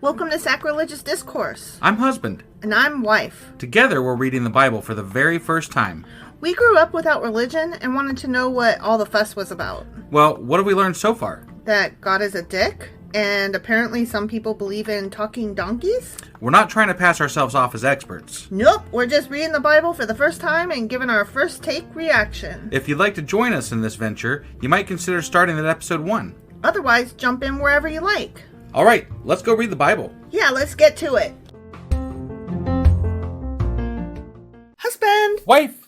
Welcome to Sacrilegious Discourse. I'm husband. And I'm wife. Together we're reading the Bible for the very first time. We grew up without religion and wanted to know what all the fuss was about. Well, what have we learned so far? That God is a dick, and apparently some people believe in talking donkeys? We're not trying to pass ourselves off as experts. Nope, we're just reading the Bible for the first time and giving our first take reaction. If you'd like to join us in this venture, you might consider starting at episode 1. Otherwise, jump in wherever you like. All right, let's go read the Bible. Yeah, let's get to it. Husband! Wife!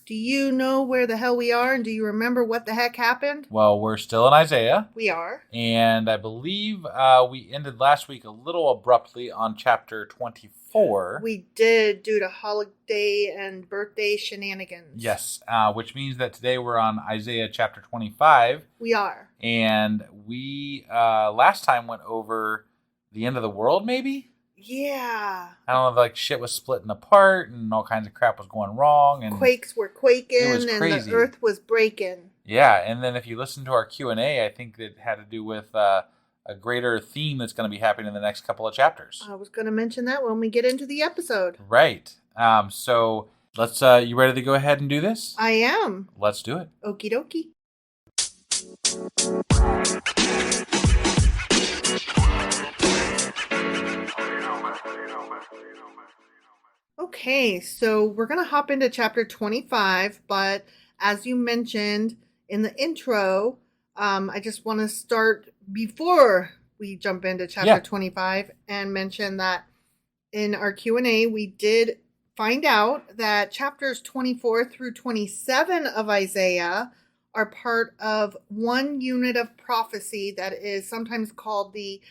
Do you know where the hell we are, and do you remember what the heck happened? Well, we're still in Isaiah. We are. And I believe we ended last week a little abruptly on chapter 24. We did, due to holiday and birthday shenanigans. Yes, which means that today we're on Isaiah chapter 25. We are. And we last time went over the end of the world, maybe? Yeah. I don't know, like shit was splitting apart and all kinds of crap was going wrong. And quakes were quaking and crazy. The earth was breaking. Yeah, and then if you listen to our Q&A, I think it had to do with a greater theme that's going to be happening in the next couple of chapters. I was going to mention that when we get into the episode. Right. So let's. You ready to go ahead and do this? I am. Let's do it. Okie dokie. Okay, so we're going to hop into chapter 25, but as you mentioned in the intro, I just want to start before we jump into chapter 25 and mention that in our Q&A, we did find out that chapters 24 through 27 of Isaiah are part of one unit of prophecy that is sometimes called the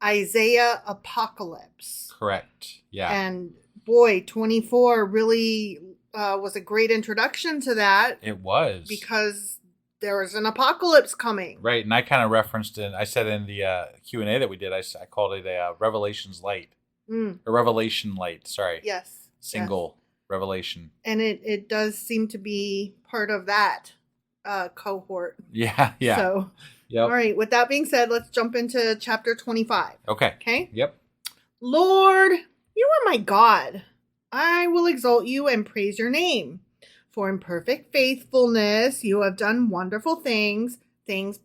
Isaiah Apocalypse. Correct. Yeah. And boy, 24 really was a great introduction to that. It was. Because there was an apocalypse coming. Right, and I kind of referenced it. I said in the Q&A that we did, I called it a Revelations Light. A Revelation Light, sorry. Yes. Single Revelation. And it does seem to be part of that cohort. Yeah. So, all right, with that being said, let's jump into chapter 25. Okay. Yep. Lord, you are my God. I will exalt you and praise your name. For in perfect faithfulness, you have done wonderful things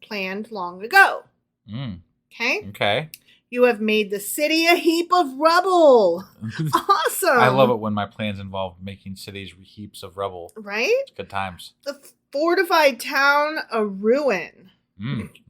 planned long ago. Okay. You have made the city a heap of rubble. Awesome. I love it when my plans involve making cities heaps of rubble. Right? It's good times. The fortified town a ruin.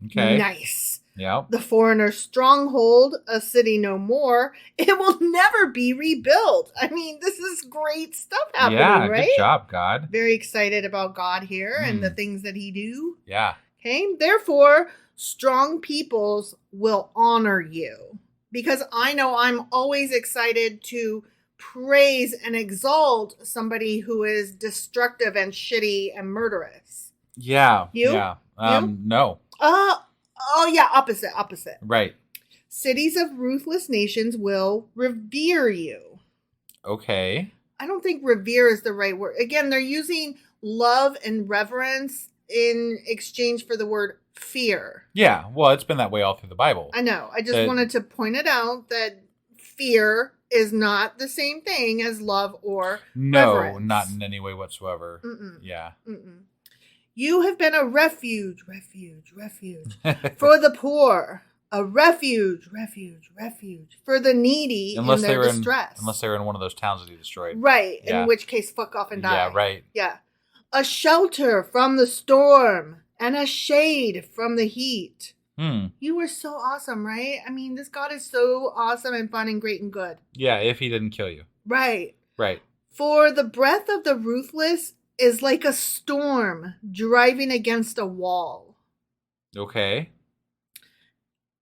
Okay. Nice. Yeah. The foreigner's stronghold, a city no more. It will never be rebuilt. I mean, this is great stuff happening, right? Yeah, good job, God. Very excited about God here and the things that he do. Yeah. Okay. Therefore, strong peoples will honor you. Because I know I'm always excited to praise and exalt somebody who is destructive and shitty and murderous. Yeah. You? Yeah. You? No. Oh, yeah, opposite. Right. Cities of ruthless nations will revere you. Okay. I don't think revere is the right word. Again, they're using love and reverence in exchange for the word fear. Yeah, well, it's been that way all through the Bible. I know. I just wanted to point it out that fear is not the same thing as love or reverence. No, not in any way whatsoever. Yeah. You have been a refuge for the poor. A refuge for the needy in their distress. Unless they were in one of those towns that he destroyed. Right, Yeah. in which case fuck off and die. Yeah, right. Yeah. A shelter from the storm and a shade from the heat. You were so awesome, right? I mean, this God is so awesome and fun and great and good. Yeah, if he didn't kill you. Right. Right. For the breath of the ruthless is like a storm driving against a wall. Okay.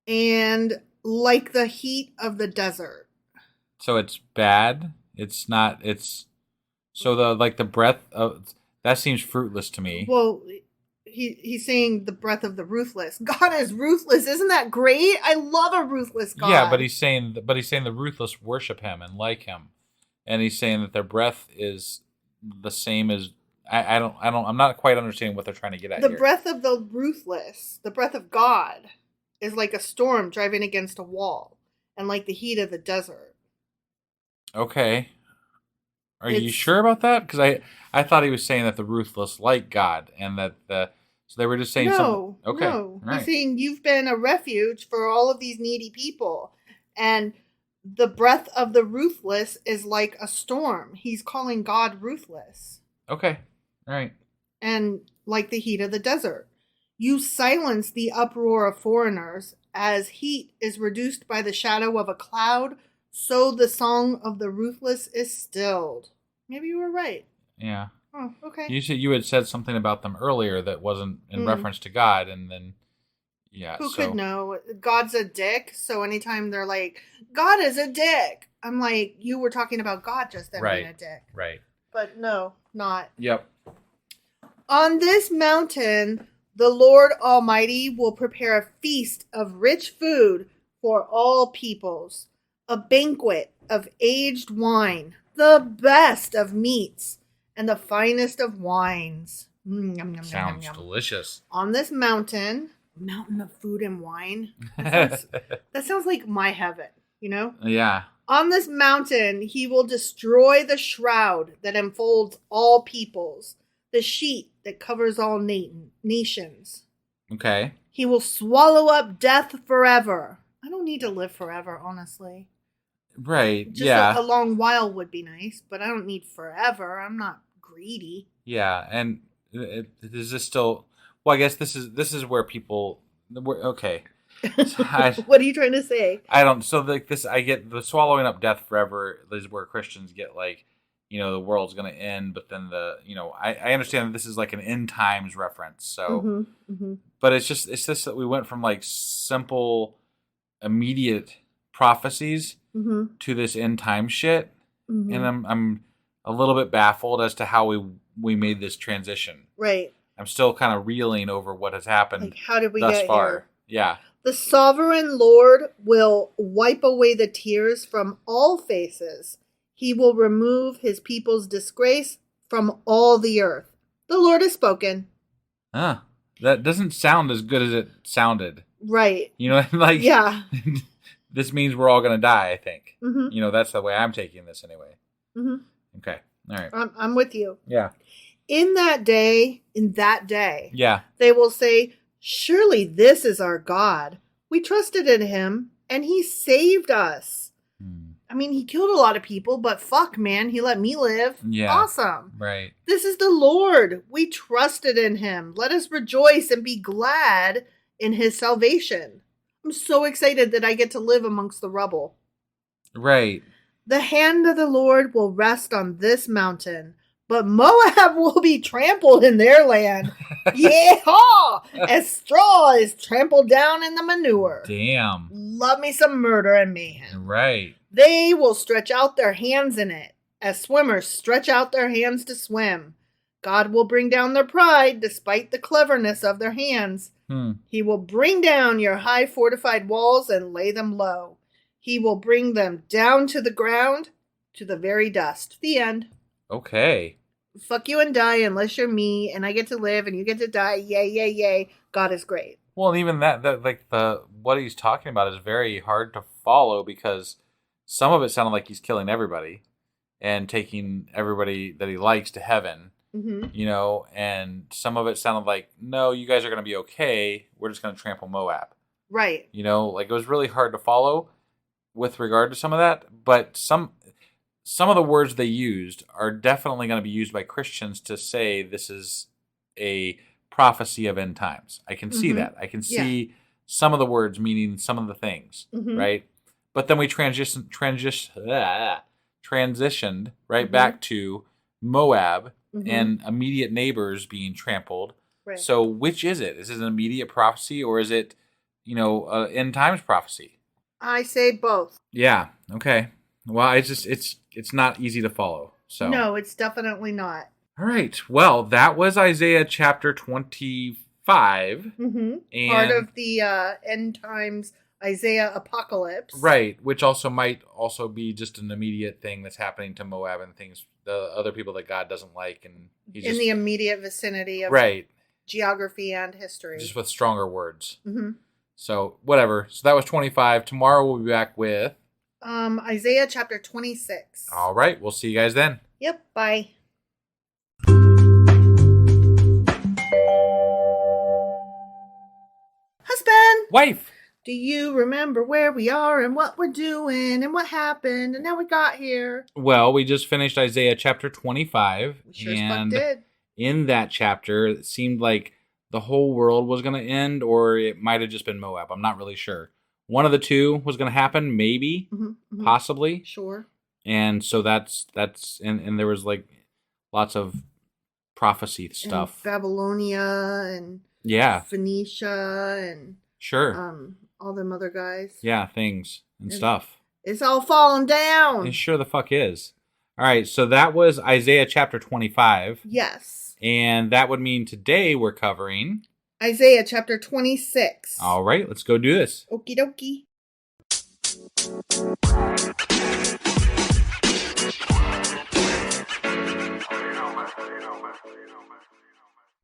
And like the heat of the desert. So it's bad. It's not. It's so the breath of that seems fruitless to me. Well, he's saying the breath of the ruthless. God is ruthless. Isn't that great? I love a ruthless God. Yeah, but he's saying the ruthless worship him and like him, and he's saying that their breath is the same as. I'm not quite understanding what they're trying to get at here. The breath of the ruthless, the breath of God, is like a storm driving against a wall. and like the heat of the desert. Okay. Are you It's sure about that? Because I thought he was saying that the ruthless like God, and that so they were just saying something. no, Okay, all no. He's right. saying you've been a refuge for all of these needy people. And the breath of the ruthless is like a storm. He's calling God ruthless. Okay, all right. And like the heat of the desert. You silence the uproar of foreigners. As heat is reduced by the shadow of a cloud, so the song of the ruthless is stilled. Maybe you were right. Yeah. Oh, okay. You had said something about them earlier that wasn't in Mm. reference to God, and then yeah. Who could So know? God's a dick, so anytime they're like, God is a dick, I'm like, you were talking about God just then being a right, dick. right. But no, not. Yep. On this mountain, the Lord Almighty will prepare a feast of rich food for all peoples, a banquet of aged wine, the best of meats, and the finest of wines. Yum, yum, Sounds yum. delicious. On this mountain of food and wine. That sounds like my heaven, you know? Yeah. On this mountain, he will destroy the shroud that enfolds all peoples, the sheet that covers all nations. Okay. He will swallow up death forever. I don't need to live forever, honestly. Right. Just yeah. a long while would be nice, but I don't need forever. I'm not greedy. Yeah. And is this still? Well, I guess this is where people. Okay. So What are you trying to say? I don't. So like this, I get the swallowing up death forever is where Christians get like, the world's going to end, but then I understand that this is like an end times reference. So, but it's just that we went from like simple, immediate prophecies to this end time shit, and I'm a little bit baffled as to how we made this transition. Right. I'm still kind of reeling over what has happened. Like, how did we thus get far. here? Yeah. The sovereign Lord will wipe away the tears from all faces. He will remove his people's disgrace from all the earth. The Lord has spoken. That doesn't sound as good as it sounded. Right. Like, yeah. This means we're all going to die, I think. That's the way I'm taking this anyway. Okay. All right. I'm with you. Yeah. In that day, yeah, they will say, surely this is our God. We trusted in him and he saved us. I mean, he killed a lot of people, but fuck, man, he let me live. Yeah. Awesome. Right. This is the Lord. We trusted in him. Let us rejoice and be glad in his salvation. I'm so excited that I get to live amongst the rubble. Right. The hand of the Lord will rest on this mountain, but Moab will be trampled in their land. Yeehaw! As straw is trampled down in the manure. Damn. Love me some murder and mayhem. Right. They will stretch out their hands in it, as swimmers stretch out their hands to swim. God will bring down their pride despite the cleverness of their hands. He will bring down your high fortified walls and lay them low. He will bring them down to the ground, to the very dust. The end. Okay. Fuck you and die unless you're me, and I get to live and you get to die. Yay, yay, yay. God is great. Well, and even that like what he's talking about is very hard to follow because some of it sounded like he's killing everybody and taking everybody that he likes to heaven. And some of it sounded like, no, you guys are going to be okay. We're just going to trample Moab. Right. Like it was really hard to follow with regard to some of that. But some of the words they used are definitely going to be used by Christians to say this is a prophecy of end times. I can see that. I can see some of the words meaning some of the things, right? But then we transitioned right back to Moab and immediate neighbors being trampled. Right. So which is it? Is it an immediate prophecy or is it, end times prophecy? I say both. Yeah. Okay. Well, it's not easy to follow. So no, it's definitely not. All right. Well, that was Isaiah chapter 25. And part of the end times Isaiah apocalypse. Right, which also might also be just an immediate thing that's happening to Moab and things, the other people that God doesn't like, and he's in the immediate vicinity of right geography and history, just with stronger words. So whatever. So that was 25. Tomorrow we'll be back with Isaiah chapter 26. All right. We'll see you guys then. Yep. Bye. Husband. Wife. Do you remember where we are and what we're doing and what happened and how we got here? Well, we just finished Isaiah chapter 25. We sure and did. In that chapter, it seemed like the whole world was going to end, or it might have just been Moab. I'm not really sure. One of the two was going to happen, maybe, possibly. Sure. And so that's and there was like lots of prophecy stuff. And Babylonia and Phoenicia and all them other guys. Yeah, things and stuff. It's all falling down. It sure the fuck is. All right, so that was Isaiah chapter 25. Yes. And that would mean today we're covering Isaiah chapter 26. All right, let's go do this. Okie dokie.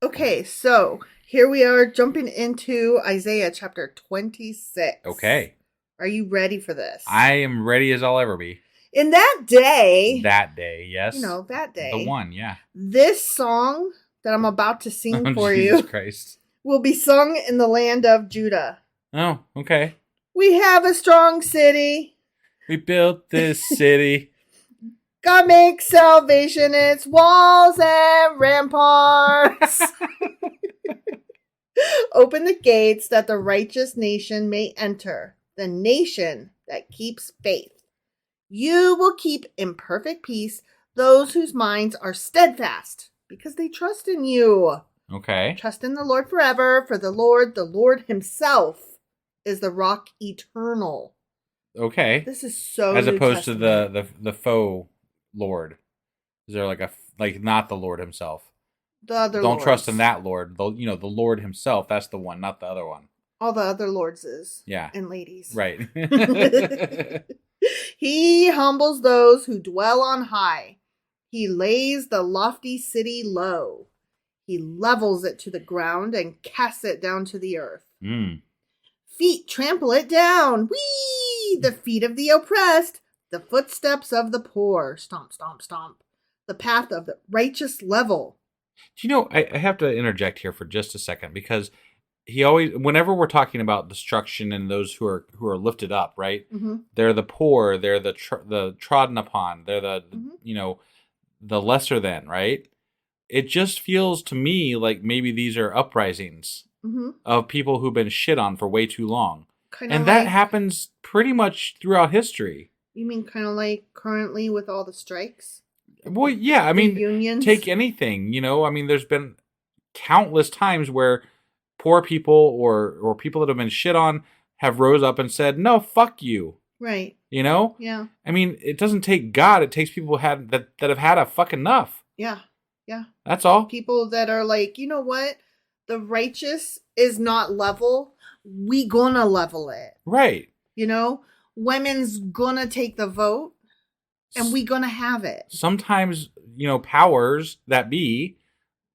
Okay, so here we are jumping into Isaiah chapter 26. Okay. Are you ready for this? I am ready as I'll ever be. In that day. That day, yes. You know, that day. The one, yeah. This song that I'm about to sing for Jesus you Christ. will be sung in the land of Judah. Oh, okay. We have a strong city. We built this city. God makes salvation its walls and ramparts. Open the gates that the righteous nation may enter, the nation that keeps faith. You will keep in perfect peace those whose minds are steadfast, because they trust in you. Okay. Trust in the Lord forever, for the Lord himself, is the rock eternal. Okay. This is so as New opposed Testament. to the faux Lord. Is there like not the Lord himself? The other Don't lords. trust in that Lord. The Lord himself, that's the one, not the other one. All the other lords yeah. and ladies. Right. He humbles those who dwell on high. He lays the lofty city low. He levels it to the ground and casts it down to the earth. Feet trample it down. Whee! The feet of the oppressed. The footsteps of the poor. Stomp, stomp, stomp. The path of the righteous level. Do you know, I have to interject here for just a second, because he always, whenever we're talking about destruction and those who are lifted up, right? Mm-hmm. They're the poor, they're the trodden upon, they're the the lesser than, right? It just feels to me like maybe these are uprisings of people who've been shit on for way too long, and that happens pretty much throughout history. You mean kind of like currently with all the strikes? Well, yeah, I mean, unions? Take anything, I mean, there's been countless times where poor people or people that have been shit on have rose up and said, no, fuck you. Right. Yeah. I mean, it doesn't take God. It takes people that have had a fuck enough. Yeah. Yeah. That's all. People that are like, you know what? The righteous is not level. We gonna level it. Right. Women's gonna take the vote and we gonna have it. Sometimes, powers that be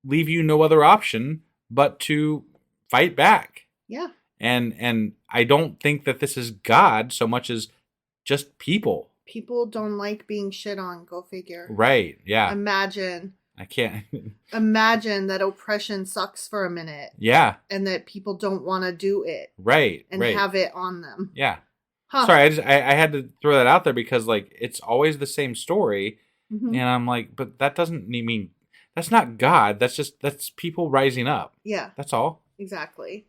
leave you no other option but to fight back. Yeah. And I don't think that this is God so much as just people. People don't like being shit on, go figure. Right, yeah. Imagine. I can't. Imagine that oppression sucks for a minute. Yeah. And that people don't want to do it. Right, and have it on them. Yeah. Huh. Sorry, I had to throw that out there because, it's always the same story. Mm-hmm. And I'm like, but that doesn't mean, that's not God. That's people rising up. Yeah. That's all. Exactly.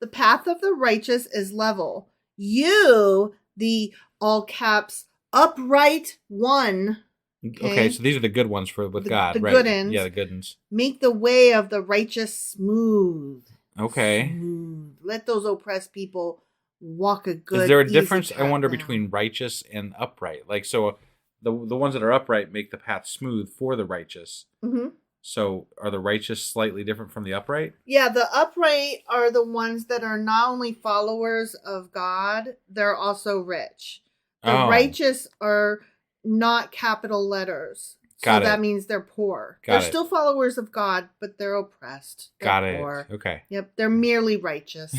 The path of the righteous is level. You, the all caps upright one. Okay, so these are the good ones with God, the right? Good ones. Yeah, the good ones. Make the way of the righteous smooth. Okay. Smooth. Let those oppressed people walk a good. Is there a difference, I wonder, now. between righteous and upright? So the ones that are upright make the path smooth for the righteous. Mm-hmm. So are the righteous slightly different from the upright? Yeah, the upright are the ones that are not only followers of God, they're also rich. The righteous are not capital letters. So that means they're poor. They're still followers of God, but they're oppressed. They're poor. Okay. Yep, they're merely righteous.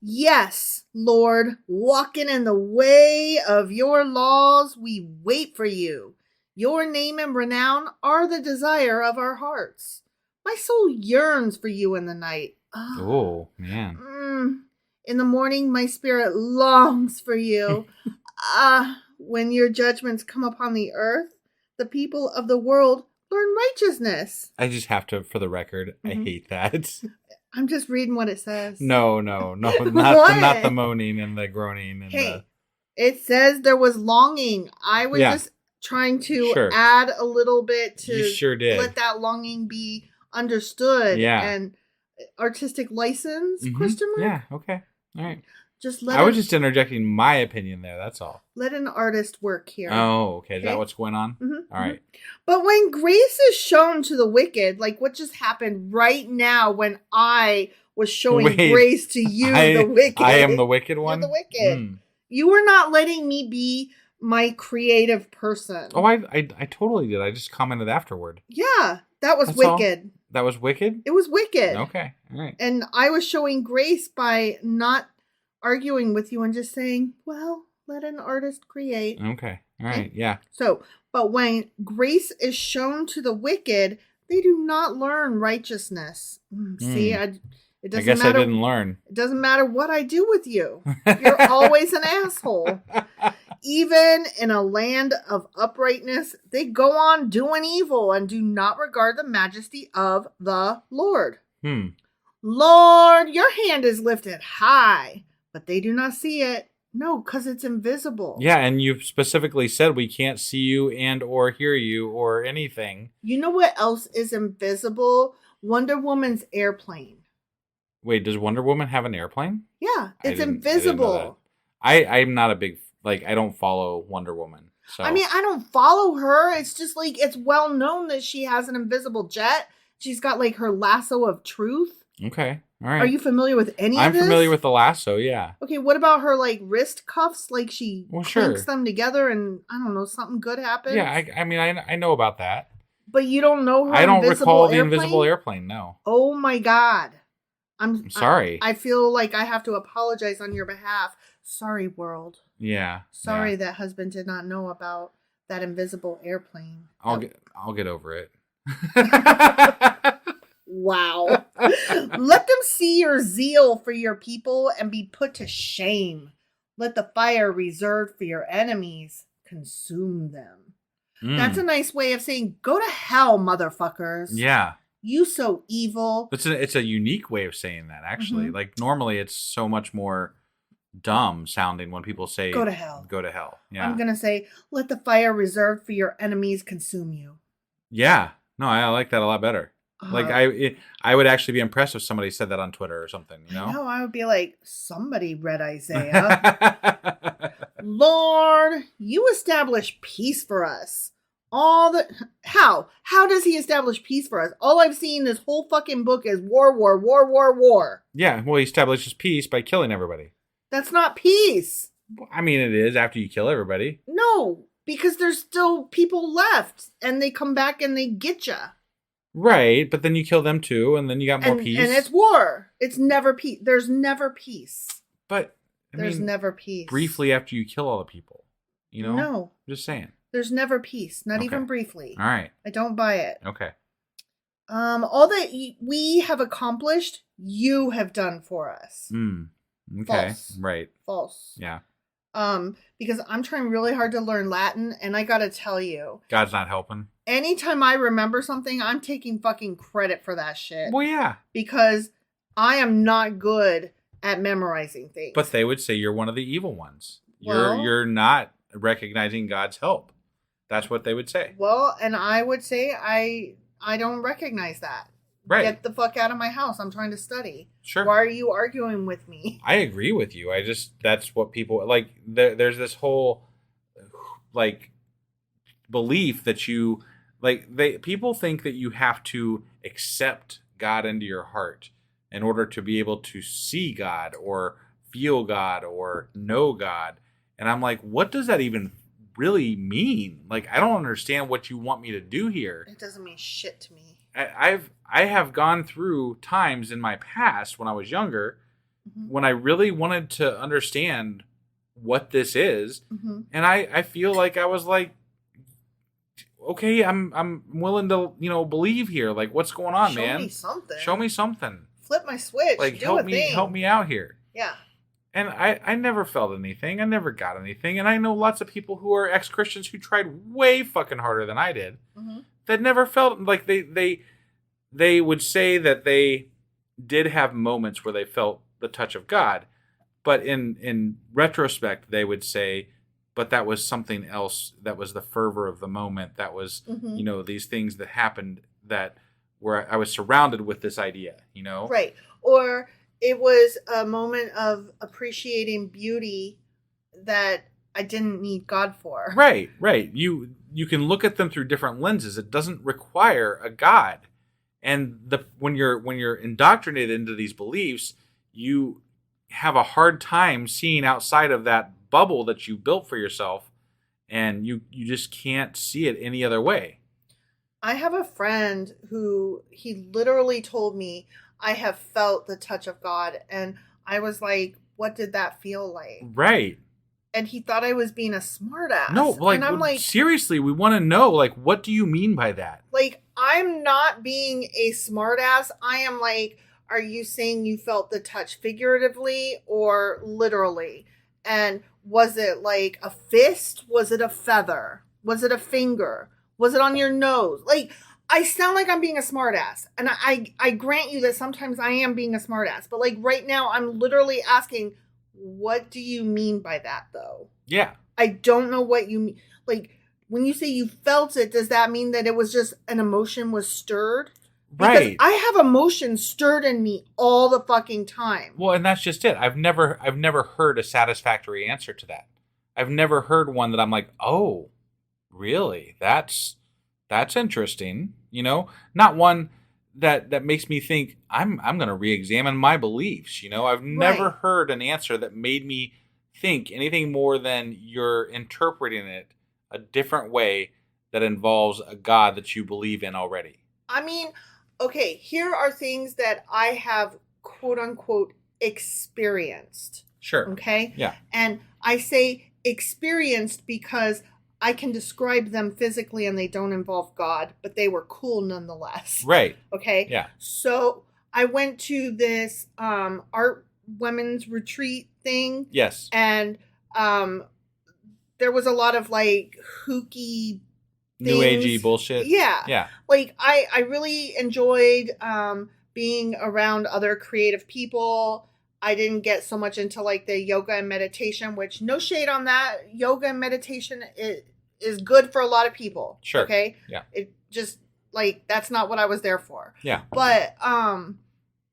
Yes, Lord, walking in the way of your laws, we wait for you. Your name and renown are the desire of our hearts. My soul yearns for you in the night. Oh, man. In the morning, my spirit longs for you. When your judgments come upon the earth, the people of the world learn righteousness. I just have to, for the record, I hate that. I'm just reading what it says. No, not the moaning and the groaning. And it says there was longing. I was just trying to add a little bit to you sure did. Let that longing be understood. Yeah. And artistic license, question mark? Yeah, okay. All right. I was just interjecting my opinion there, that's all. Let an artist work here. Oh, okay. Is that what's going on? Mm-hmm. All right. But when grace is shown to the wicked, like what just happened right now when I was showing grace to you, the wicked. I am the wicked one? You're the wicked. You were not letting me be my creative person. Oh, I totally did. I just commented afterward. Yeah, that was wicked. All? That was wicked? It was wicked. Okay, all right. And I was showing grace by not arguing with you and just saying, well, let an artist create. Okay, all right, yeah. So, but when grace is shown to the wicked, they do not learn righteousness. See, it doesn't I guess matter. I didn't learn. It doesn't matter what I do with you. You're always an asshole. Even in a land of uprightness, they go on doing evil and do not regard the majesty of the Lord. Lord, your hand is lifted high, but they do not see it. No, because it's invisible. Yeah, and you've specifically said we can't see you and or hear you or anything. You know what else is invisible? Wonder Woman's airplane. Wait, does Wonder Woman have an airplane? Yeah, it's invisible. I'm not a big, I don't follow Wonder Woman. So. I mean, I don't follow her. It's just like, it's well known that she has an invisible jet. She's got like her lasso of truth. Okay. All right. Are you familiar with any of this? I'm familiar with the lasso, yeah. Okay, what about her like wrist cuffs? Like she clinks them together and I don't know, something good happens? Yeah, I mean, I know about that. But you don't know her I don't recall the airplane? invisible airplane, no. Oh my God. I'm sorry. I feel like I have to apologize on your behalf. Sorry, world. Yeah. Sorry that husband did not know about that invisible airplane. I'll get over it. Wow. Let them see your zeal for your people and be put to shame. Let the fire reserved for your enemies consume them. That's a nice way of saying, go to hell, motherfuckers. Yeah. You so evil. It's a unique way of saying that, actually. Like, normally it's so much more dumb sounding when people say, go to hell. Go to hell. Yeah. I'm going to say, let the fire reserved for your enemies consume you. Yeah. No, I like that a lot better. Like, I would actually be impressed if somebody said that on Twitter or something, you know? No, I would be like, somebody read Isaiah. Lord, you establish peace for us. How does he establish peace for us? All I've seen this whole fucking book is war. Yeah, well, he establishes peace by killing everybody. That's not peace. I mean, it is after you kill everybody. No, because there's still people left, and they come back and they get you. Right, but then you kill them too, and then you got more peace. And it's war. It's never peace. There's never peace. But there's never peace. Briefly after you kill all the people, you know? No. I'm just saying. There's never peace, not even briefly. All right. I don't buy it. Okay. All that we have accomplished, you have done for us. Okay. False. Right. False. Yeah. Because I'm trying really hard to learn Latin, and I gotta tell you, God's not helping. Anytime I remember something, I'm taking fucking credit for that shit. Well, yeah. Because I am not good at memorizing things. But they would say you're one of the evil ones. You're not recognizing God's help. That's what they would say. Well, and I would say I don't recognize that. Right. Get the fuck out of my house. I'm trying to study. Sure. Why are you arguing with me? I agree with you. That's what people like. There's this whole like belief that you people think that you have to accept God into your heart in order to be able to see God or feel God or know God. And I'm like, what does that even really mean? Like, I don't understand what you want me to do here. It doesn't mean shit to me. I have gone through times in my past when I was younger when I really wanted to understand what this is. And I feel like I was like, okay, I'm willing to, believe here. Like, what's going on, man? Show me something. Flip my switch. Like, do help me out here. Yeah. And I never felt anything. I never got anything. And I know lots of people who are ex-Christians who tried way fucking harder than I did. That never felt like they would say that they did have moments where they felt the touch of God. But in retrospect, they would say, but that was something else. That was the fervor of the moment. That was, these things that happened that where I was surrounded with this idea, Right. Or it was a moment of appreciating beauty that I didn't need God for. Right. You can look at them through different lenses. It doesn't require a God. And when you're indoctrinated into these beliefs, you have a hard time seeing outside of that bubble that you built for yourself, and you just can't see it any other way. I have a friend who he literally told me, I have felt the touch of God, and I was like, what did that feel like? Right. And he thought I was being a smartass. No, like, and I'm like, seriously, we want to know, like, what do you mean by that? Like, I'm not being a smartass. I am like, are you saying you felt the touch figuratively or literally? And was it like a fist? Was it a feather? Was it a finger? Was it on your nose? Like, I sound like I'm being a smartass. And I grant you that sometimes I am being a smartass. But like right now, I'm literally asking, what do you mean by that though? Yeah. I don't know what you mean. Like, when you say you felt it, does that mean that it was just an emotion was stirred? Because right. I have emotions stirred in me all the fucking time. Well, and that's just it. I've never heard a satisfactory answer to that. I've never heard one that I'm like, oh, really? That's interesting. Not one that makes me think I'm going to re-examine my beliefs. I've never heard an answer that made me think anything more than you're interpreting it a different way that involves a God that you believe in already. I mean, okay, here are things that I have quote unquote experienced. Sure. Okay? Yeah. And I say experienced because I can describe them physically and they don't involve God, but they were cool nonetheless. Right. Okay? Yeah. So I went to this art women's retreat thing. Yes. And there was a lot of like hooky New agey bullshit. Yeah. Yeah. Like I really enjoyed being around other creative people. I didn't get so much into like the yoga and meditation, which no shade on that. Yoga and meditation is good for a lot of people. Sure. Okay. Yeah. It just like that's not what I was there for. Yeah. But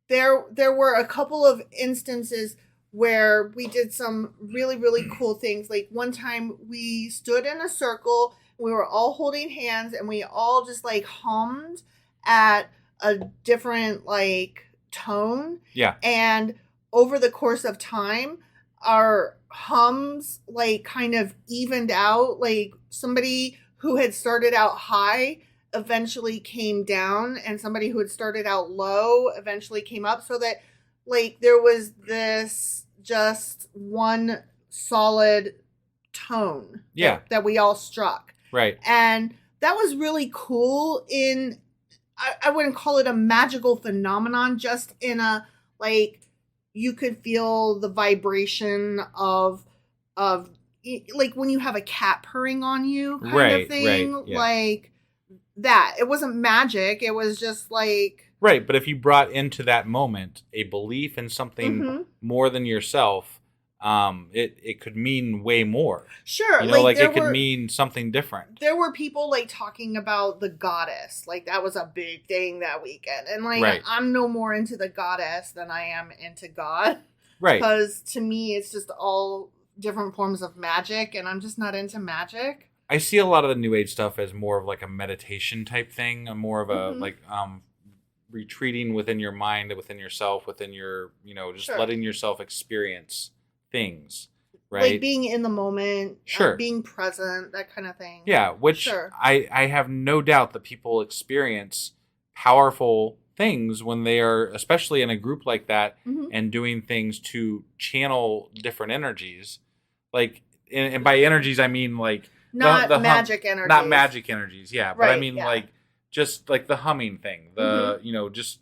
there were a couple of instances where we did some really, really cool things. Like one time we stood in a circle, we were all holding hands and we all just like hummed at a different like tone. Yeah. And over the course of time, our hums like kind of evened out. Like somebody who had started out high eventually came down and somebody who had started out low eventually came up, so that like there was this just one solid tone that we all struck. Right. And that was really cool in, I wouldn't call it a magical phenomenon, just in a, like, you could feel the vibration of like when you have a cat purring on you kind of thing. Right, yeah. Like that. It wasn't magic. It was just like. Right. But if you brought into that moment a belief in something more than yourself, it could mean way more. Sure. Like it could mean something different. There were people like talking about the goddess. Like that was a big thing that weekend. And like I'm no more into the goddess than I am into God. Right. Because to me it's just all different forms of magic and I'm just not into magic. I see a lot of the New Age stuff as more of like a meditation type thing, more of a like retreating within your mind, within yourself, within your, just letting yourself experience things, right? Like being in the moment, being present, that kind of thing. Yeah, which I have no doubt that people experience powerful things when they are, especially in a group like that, Mm-hmm. and doing things to channel different energies. Like, and by energies, I mean like not the magic energies. Not magic energies, yeah. But I Right, mean yeah. like just like the humming thing, the just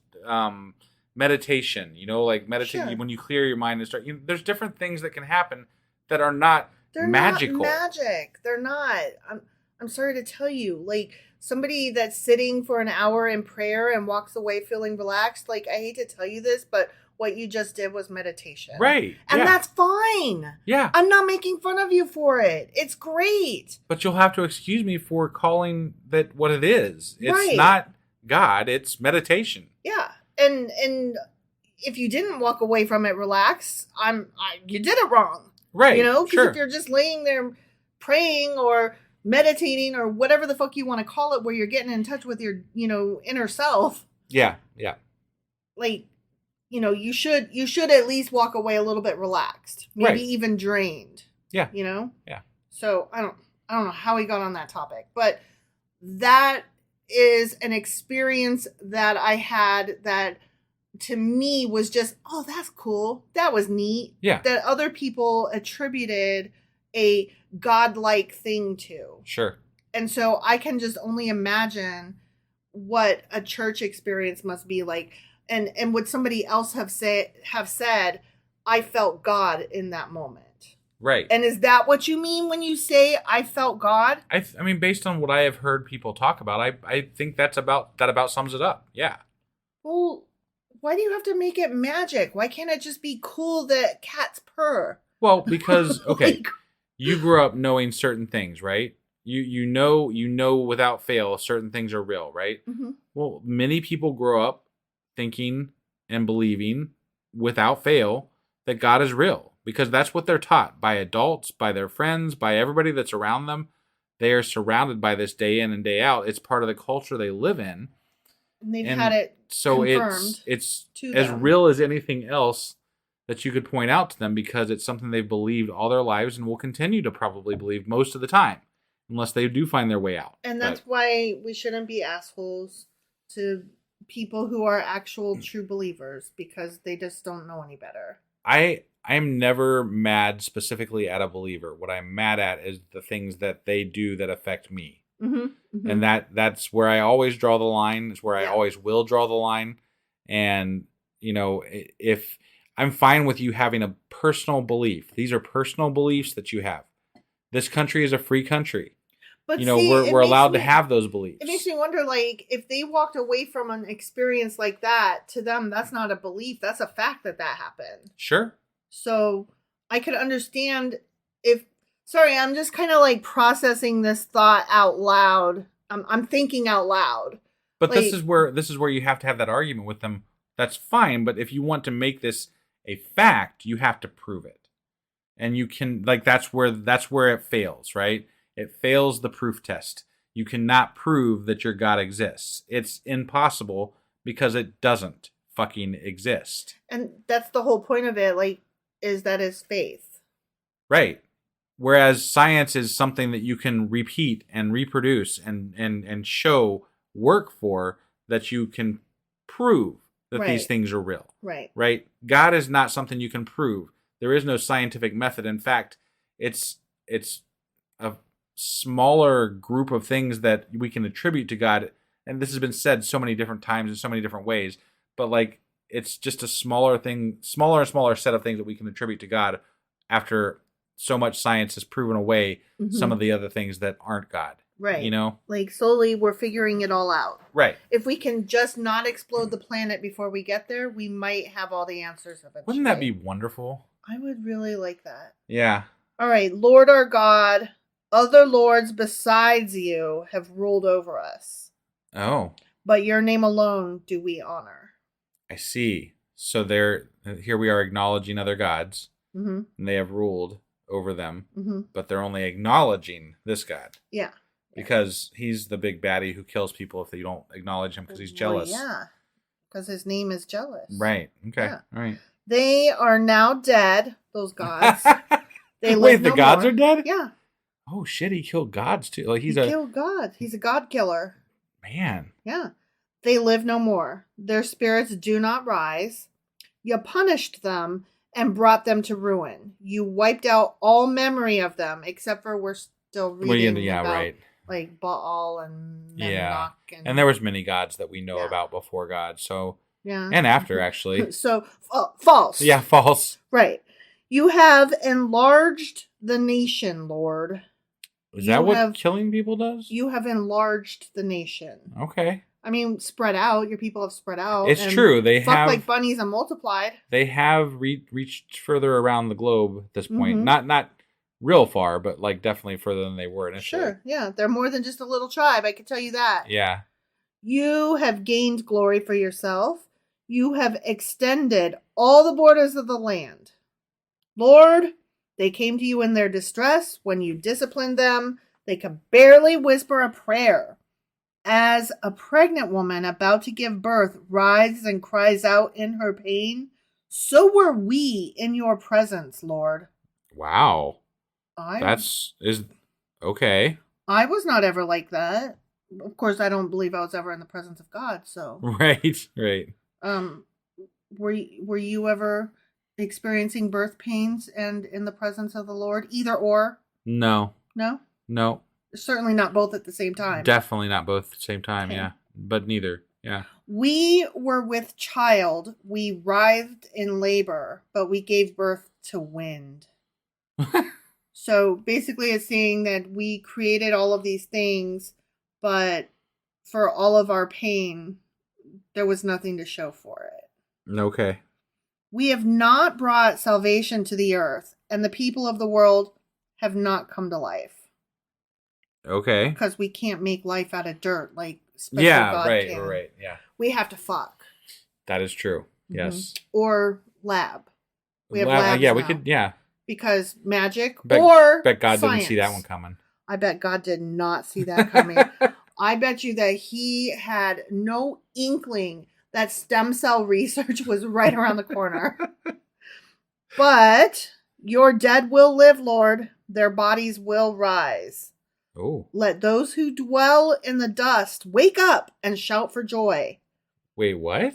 meditation. Like meditation Sure. when you clear your mind and start. There's different things that can happen that are not They're magical. not magic. They're not. I'm sorry to tell you. Like somebody that's sitting for an hour in prayer and walks away feeling relaxed. Like I hate to tell you this, but what you just did was meditation. Right. And yeah. that's fine. Yeah. I'm not making fun of you for it. It's great. But you'll have to excuse me for calling that what it is. It's Right. not God, it's meditation. Yeah. And if you didn't walk away from it relaxed, you did it wrong. Right. Because sure. if you're just laying there praying or meditating or whatever the fuck you want to call it, where you're getting in touch with your, inner self. Yeah. Yeah. Like, you should at least walk away a little bit relaxed, maybe Right. even drained. Yeah. Yeah. Yeah. So I don't know how we got on that topic, but that is an experience that I had that to me was just, oh, that's cool. That was neat. Yeah. That other people attributed a godlike thing to. Sure. And so I can just only imagine what a church experience must be like. And would somebody else have said, I felt God in that moment. Right. And is that what you mean when you say I felt God? I mean, based on what I have heard people talk about, I think that about sums it up. Yeah. Well, why do you have to make it magic? Why can't it just be cool that cats purr? Well, because okay, Like- you grew up knowing certain things, right? You know without fail certain things are real, right? Mm-hmm. Well, many people grow up thinking and believing without fail that God is real because that's what they're taught by adults, by their friends, by everybody that's around them. They are surrounded by this day in and day out. It's part of the culture they live in. And they've had it so confirmed it's to as them. real as anything else that you could point out to them because it's something they've believed all their lives and will continue to probably believe most of the time unless they do find their way out. And that's why we shouldn't be assholes to people who are actual true believers because they just don't know any better. I'm never mad specifically at a believer. What I'm mad at is the things that they do that affect me. Mm-hmm, mm-hmm. And that's where I always draw the line. It's where I always will draw the line. And, if I'm fine with you having a personal belief, these are personal beliefs that you have. This country is a free country. But we're allowed to have those beliefs. It makes me wonder, like, if they walked away from an experience like that, to them, that's not a belief. That's a fact that happened. Sure. So I could understand I'm just kind of like processing this thought out loud. I'm thinking out loud. But this is where you have to have that argument with them. That's fine. But if you want to make this a fact, you have to prove it. And you can, like, that's where it fails, right? It fails the proof test. You cannot prove that your God exists. It's impossible because it doesn't fucking exist. And that's the whole point of it, like, is that it's faith. Right. Whereas science is something that you can repeat and reproduce and show work for that you can prove that these things are real. Right. Right. God is not something you can prove. There is no scientific method. In fact, it's a smaller group of things that we can attribute to God. And this has been said so many different times in so many different ways. But like, it's just a smaller and smaller set of things that we can attribute to God after so much science has proven away some of the other things that aren't God. Right. Like slowly we're figuring it all out. Right. If we can just not explode the planet before we get there, we might have all the answers eventually. Wouldn't that be wonderful? I would really like that. Yeah. All right. Lord our God, other lords besides you have ruled over us. Oh. But your name alone do we honor. I see. So here we are acknowledging other gods, and they have ruled over them, but they're only acknowledging this God. Yeah. Because he's the big baddie who kills people if they don't acknowledge him because he's jealous. Well, yeah. Because his name is jealous. Right. Okay. Yeah. All right. They are now dead, those gods. They Wait, the gods more. are dead? Yeah. Oh, shit. He killed gods, too. Like, he killed God. He's a god killer. Man. Yeah. They live no more. Their spirits do not rise. You punished them and brought them to ruin. You wiped out all memory of them, except for we're still reading about like Baal and Menoch. And there was many gods that we know about before God. So and after, actually. So false. Yeah, false. Right. You have enlarged the nation, Lord. Is that what killing people does? You have enlarged the nation. Okay. I mean, spread out. Your people have spread out. It's true. They have like bunnies and multiplied. They have reached further around the globe at this point. Not real far, but like definitely further than they were initially. Sure. Yeah, they're more than just a little tribe. I can tell you that. Yeah. You have gained glory for yourself. You have extended all the borders of the land. Lord, they came to you in their distress. When you disciplined them, they could barely whisper a prayer. As a pregnant woman about to give birth writhes and cries out in her pain, so were we in your presence, Lord. Wow. Okay. I was not ever like that. Of course, I don't believe I was ever in the presence of God, so. Right. Were you ever experiencing birth pains and in the presence of the Lord? Either or? No. No? No. Certainly not both at the same time. Definitely not both at the same time, yeah. But neither, yeah. We were with child. We writhed in labor, but we gave birth to wind. So basically it's saying that we created all of these things, but for all of our pain, there was nothing to show for it. Okay. We have not brought salvation to the earth, and the people of the world have not come to life. Okay. Because we can't make life out of dirt like special God can. Right, yeah. We have to fuck. That is true. Yes. Or lab. We have labs yeah, now. we could, yeah. Because magic bet God science. Didn't see that one coming. I bet God did not see that coming. I bet you that he had no inkling that stem cell research was right around the corner. But your dead will live, Lord. Their bodies will rise. Oh. Let those who dwell in the dust wake up and shout for joy. Wait, what?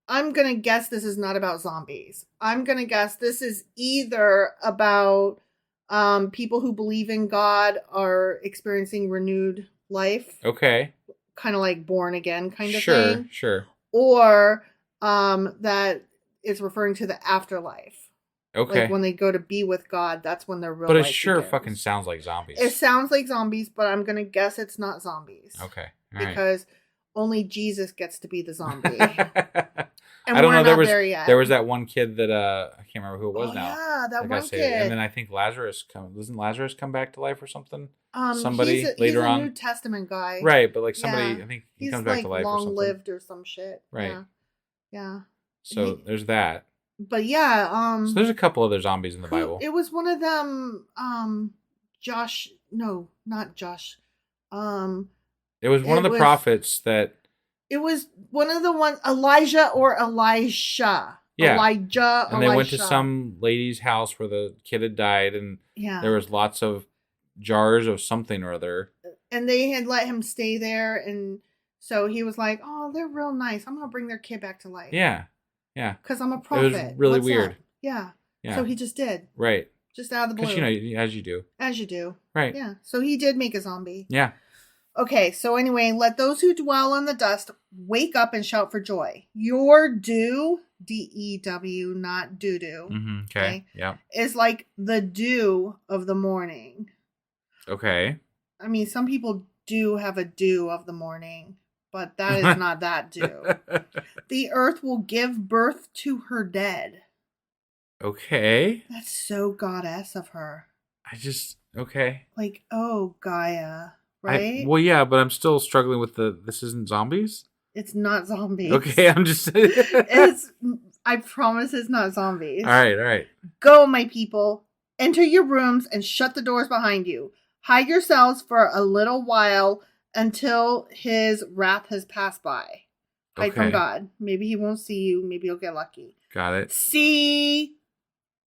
I'm going to guess this is not about zombies. I'm going to guess this is either about people who believe in God are experiencing renewed life. Okay. Kind of like born again kind of thing. Sure. Or that is referring to the afterlife. Okay. Like when they go to be with God, that's when they're real. But it sure begins. Fucking sounds like zombies. It sounds like zombies, but I'm going to guess it's not zombies. Okay. Because only Jesus gets to be the zombie. And I don't know. There was that one kid that I can't remember who it was now. Yeah, that one kid. And then I think doesn't Lazarus come back to life or something? Somebody later on. He's a New Testament guy. Right, but like somebody, I think he comes back to life or something. Long lived or some shit. Right. Yeah. So there's that. But yeah, so there's a couple other zombies in the Bible. It was one of them, Josh. No, not Josh. It was one of the prophets that. It was one of the ones, Elijah or Elisha. Yeah. Elijah. And they went to some lady's house where the kid had died, and there was lots of jars of something or other. And they had let him stay there, and so he was like, "Oh, they're real nice. I'm gonna bring their kid back to life." Yeah. Because I'm a prophet. It was really weird. Yeah. So he just did. Right. Just out of the blue. Because as you do. As you do. Right. Yeah. So he did make a zombie. Yeah. Okay, so anyway, let those who dwell in the dust wake up and shout for joy. Your dew, D-E-W, not doo-doo. Mm-hmm. Okay, yeah. Is like the dew of the morning. Okay. I mean, some people do have a dew of the morning, but that is not that dew. The earth will give birth to her dead. Okay. That's so goddess of her. Okay. Like, oh, Gaia. Right? Well, yeah, but I'm still struggling with this isn't zombies? It's not zombies. Okay, I'm just... I promise it's not zombies. All right. Go, my people. Enter your rooms and shut the doors behind you. Hide yourselves for a little while until his wrath has passed by. Hide from God. Maybe he won't see you. Maybe you'll get lucky. Got it. See,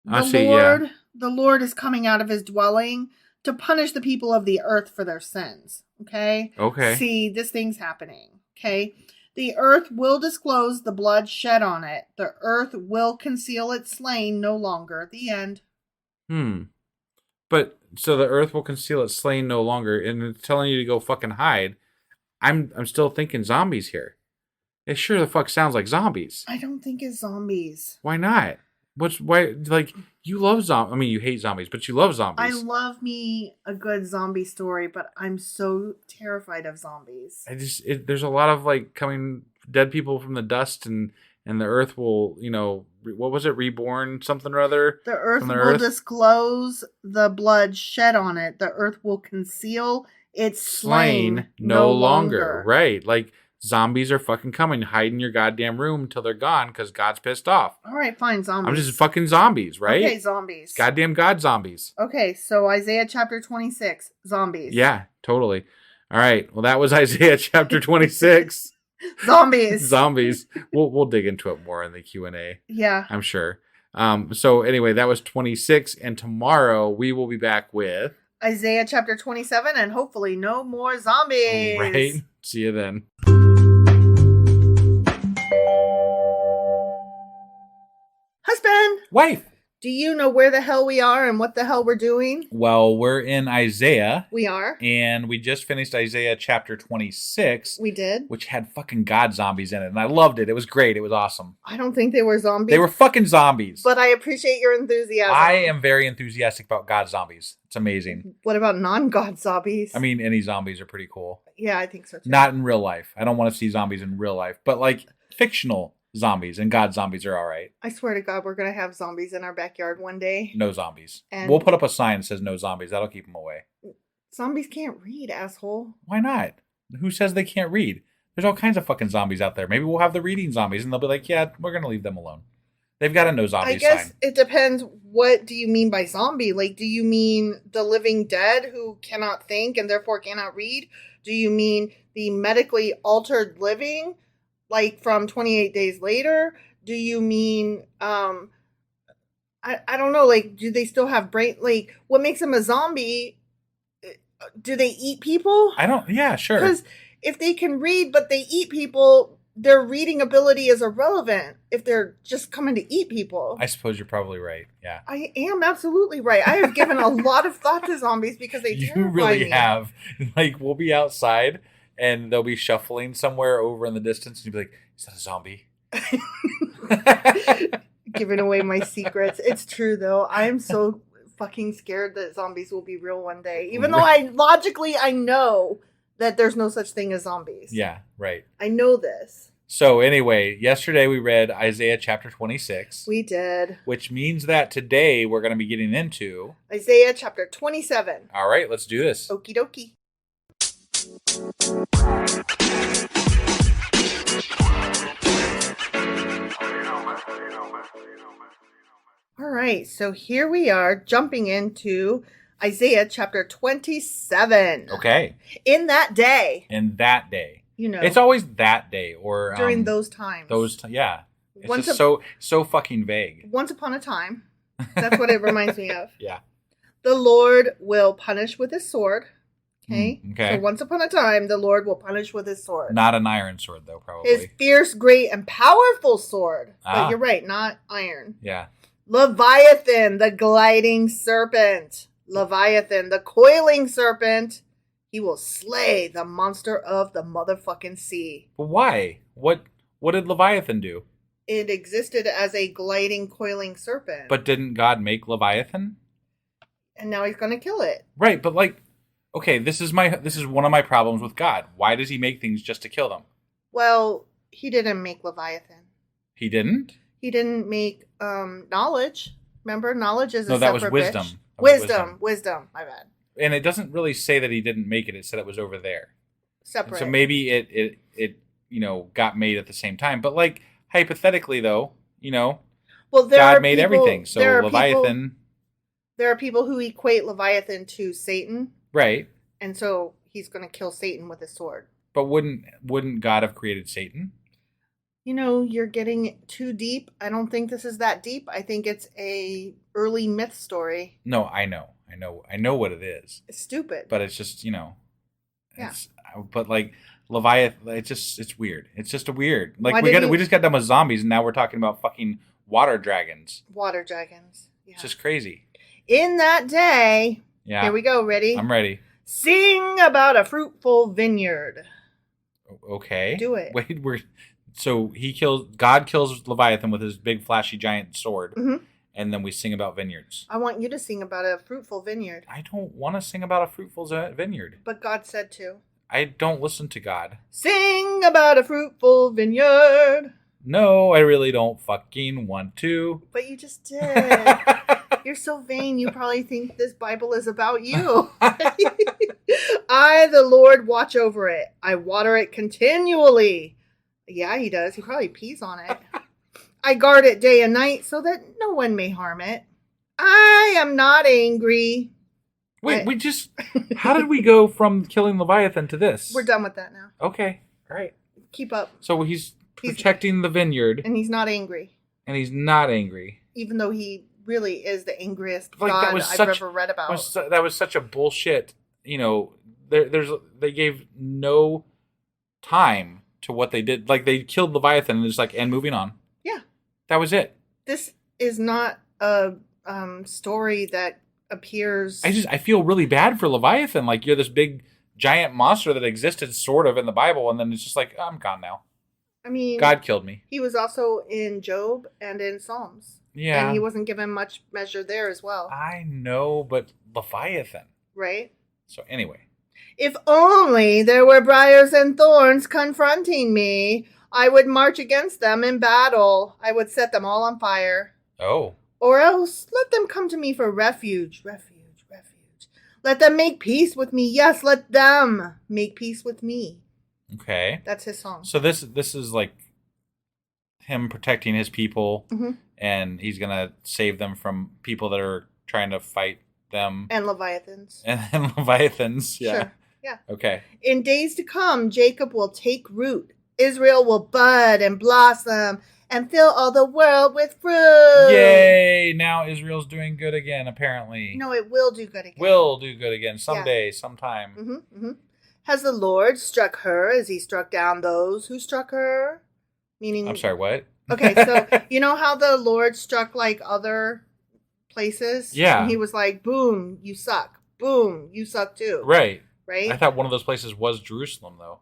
the Lord is coming out of his dwelling to punish the people of the earth for their sins. Okay? Okay. See, this thing's happening. Okay? The earth will disclose the blood shed on it. The earth will conceal its slain no longer. The end. But so the earth will conceal its slain no longer, and it's telling you to go fucking hide. I'm still thinking zombies here. It sure the fuck sounds like zombies. I don't think it's zombies. Why not? Why like you love zombies? I mean, you hate zombies, but you love zombies. I love me a good zombie story, but I'm so terrified of zombies. There's a lot of like coming dead people from the dust, and the earth will, what was it, reborn something or other? The earth will disclose the blood shed on it. The earth will conceal its slain no longer. Right, like zombies are fucking coming. Hide in your goddamn room until they're gone because God's pissed off. All right, fine, zombies. I'm just fucking zombies, right? Okay, zombies. Goddamn God zombies. Okay, so Isaiah chapter 26, zombies. Yeah, totally. All right, well, that was Isaiah chapter 26. Zombies. We'll dig into it more in the Q&A. Yeah. I'm sure. So anyway, that was 26, and tomorrow we will be back with Isaiah chapter 27, and hopefully no more zombies. Right. See you then. Husband. Wife. Do you know where the hell we are and what the hell we're doing? Well, we're in Isaiah. We are. And we just finished Isaiah chapter 26. We did. Which had fucking God zombies in it. And I loved it. It was great. It was awesome. I don't think they were zombies. They were fucking zombies. But I appreciate your enthusiasm. I am very enthusiastic about God zombies. It's amazing. What about non-God zombies? I mean, any zombies are pretty cool. Yeah, I think so too. Not in real life. I don't want to see zombies in real life. But like fictional zombies and God zombies are all right. I swear to God, we're going to have zombies in our backyard one day. No zombies. And we'll put up a sign that says no zombies. That'll keep them away. Zombies can't read, asshole. Why not? Who says they can't read? There's all kinds of fucking zombies out there. Maybe we'll have the reading zombies and they'll be like, yeah, we're going to leave them alone. They've got a no zombies sign. I guess it depends. What do you mean by zombie? Like, do you mean the living dead who cannot think and therefore cannot read? Do you mean the medically altered living, like from 28 Days Later? Do you mean, I don't know, like, do they still have brain, like, what makes them a zombie? Do they eat people? Yeah, sure. Because if they can read, but they eat people, their reading ability is irrelevant if they're just coming to eat people. I suppose you're probably right, yeah. I am absolutely right. I have given a lot of thought to zombies because they terrify me. You really have. Like, we'll be outside, and they'll be shuffling somewhere over in the distance, and you'll be like, is that a zombie? Giving away my secrets. It's true though. I am so fucking scared that zombies will be real one day. Even though I know that there's no such thing as zombies. Yeah, right. I know this. So anyway, yesterday we read Isaiah chapter 26. We did. Which means that today we're going to be getting into Isaiah chapter 27. All right, let's do this. Okie dokie. All right, so here we are jumping into Isaiah chapter 27. Okay. In that day. You know. It's always that day or during those times. Yeah. It's just so fucking vague. Once upon a time. That's what it reminds me of. Yeah. The Lord will punish with his sword. Okay. Okay. So once upon a time, the Lord will punish with his sword. Not an iron sword, though, probably. His fierce, great, and powerful sword. But you're right, not iron. Yeah. Leviathan, the gliding serpent. Leviathan, the coiling serpent. He will slay the monster of the motherfucking sea. But why? What did Leviathan do? It existed as a gliding, coiling serpent. But didn't God make Leviathan? And now he's going to kill it. Right, but like, okay, this is one of my problems with God. Why does he make things just to kill them? Well, he didn't make Leviathan. He didn't? He didn't make knowledge. Remember, knowledge is a separate that was wisdom. Wisdom. My bad. And it doesn't really say that he didn't make it. It said it was over there. Separate. So maybe it got made at the same time. But like hypothetically though, well, God made everything. So Leviathan. There are people who equate Leviathan to Satan. Right. And so he's going to kill Satan with his sword. But wouldn't God have created Satan? You're getting too deep. I don't think this is that deep. I think it's a early myth story. No, I know what it is. It's stupid. But it's just, Yeah. But like, Leviathan. It's weird. It's just a weird. Like, Why we just got done with zombies, and now we're talking about fucking water dragons. Water dragons. Yeah. It's just crazy. In that day. Yeah. Here we go. Ready? I'm ready. Sing about a fruitful vineyard. Okay. Do it. Wait, God kills Leviathan with his big flashy giant sword. Mm-hmm. And then we sing about vineyards. I want you to sing about a fruitful vineyard. I don't want to sing about a fruitful vineyard. But God said to. I don't listen to God. Sing about a fruitful vineyard. No, I really don't fucking want to. But you just did. You're so vain, you probably think this Bible is about you. I, the Lord, watch over it. I water it continually. Yeah, he does. He probably pees on it. I guard it day and night so that no one may harm it. I am not angry. Wait, how did we go from killing Leviathan to this? We're done with that now. Okay, all right. Keep up. So he's protecting the vineyard. And he's not angry. And he's not angry. Even though he really is the angriest like, God I've ever read about. That was such a bullshit, they gave no time to what they did. Like, they killed Leviathan and just like, and moving on. Yeah. That was it. This is not a story that appears... I feel really bad for Leviathan. Like, you're this big, giant monster that existed sort of in the Bible, and then it's just like, I'm gone now. I mean... God killed me. He was also in Job and in Psalms. Yeah. And he wasn't given much measure there as well. I know, but Leviathan. Right? So anyway. If only there were briars and thorns confronting me, I would march against them in battle. I would set them all on fire. Oh. Or else let them come to me for refuge. Let them make peace with me. Yes, let them make peace with me. Okay. That's his song. So this is like him protecting his people, mm-hmm. and he's gonna save them from people that are trying to fight them. And Leviathans. And Leviathans, yeah. Sure. Yeah. Okay. In days to come, Jacob will take root. Israel will bud and blossom and fill all the world with fruit. Yay! Now Israel's doing good again, apparently. No, it will do good again. Will do good again someday, sometime. Mm-hmm, mm-hmm. Has the Lord struck her as he struck down those who struck her? Meaning... I'm sorry, what? Okay, so you know how the Lord struck like other places? Yeah. And he was like, boom, you suck. Boom, you suck too. Right. Right? I thought one of those places was Jerusalem, though.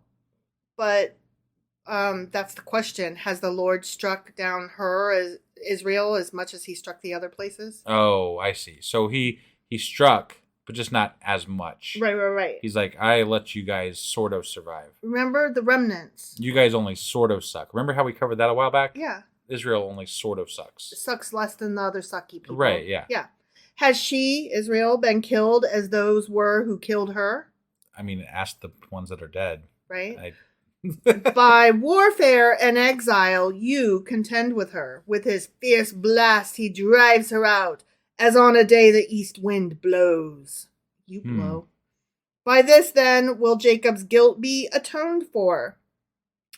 But that's the question. Has the Lord struck down her, as Israel, as much as he struck the other places? Oh, I see. So he struck, but just not as much. Right. He's like, I let you guys sort of survive. Remember the remnants. You guys only sort of suck. Remember how we covered that a while back? Yeah. Israel only sort of sucks. It sucks less than the other sucky people. Right, yeah. Yeah. Has she, Israel, been killed as those were who killed her? I mean, ask the ones that are dead. Right? By warfare and exile, you contend with her. With his fierce blast, he drives her out, as on a day the east wind blows. You blow. By this, then, will Jacob's guilt be atoned for.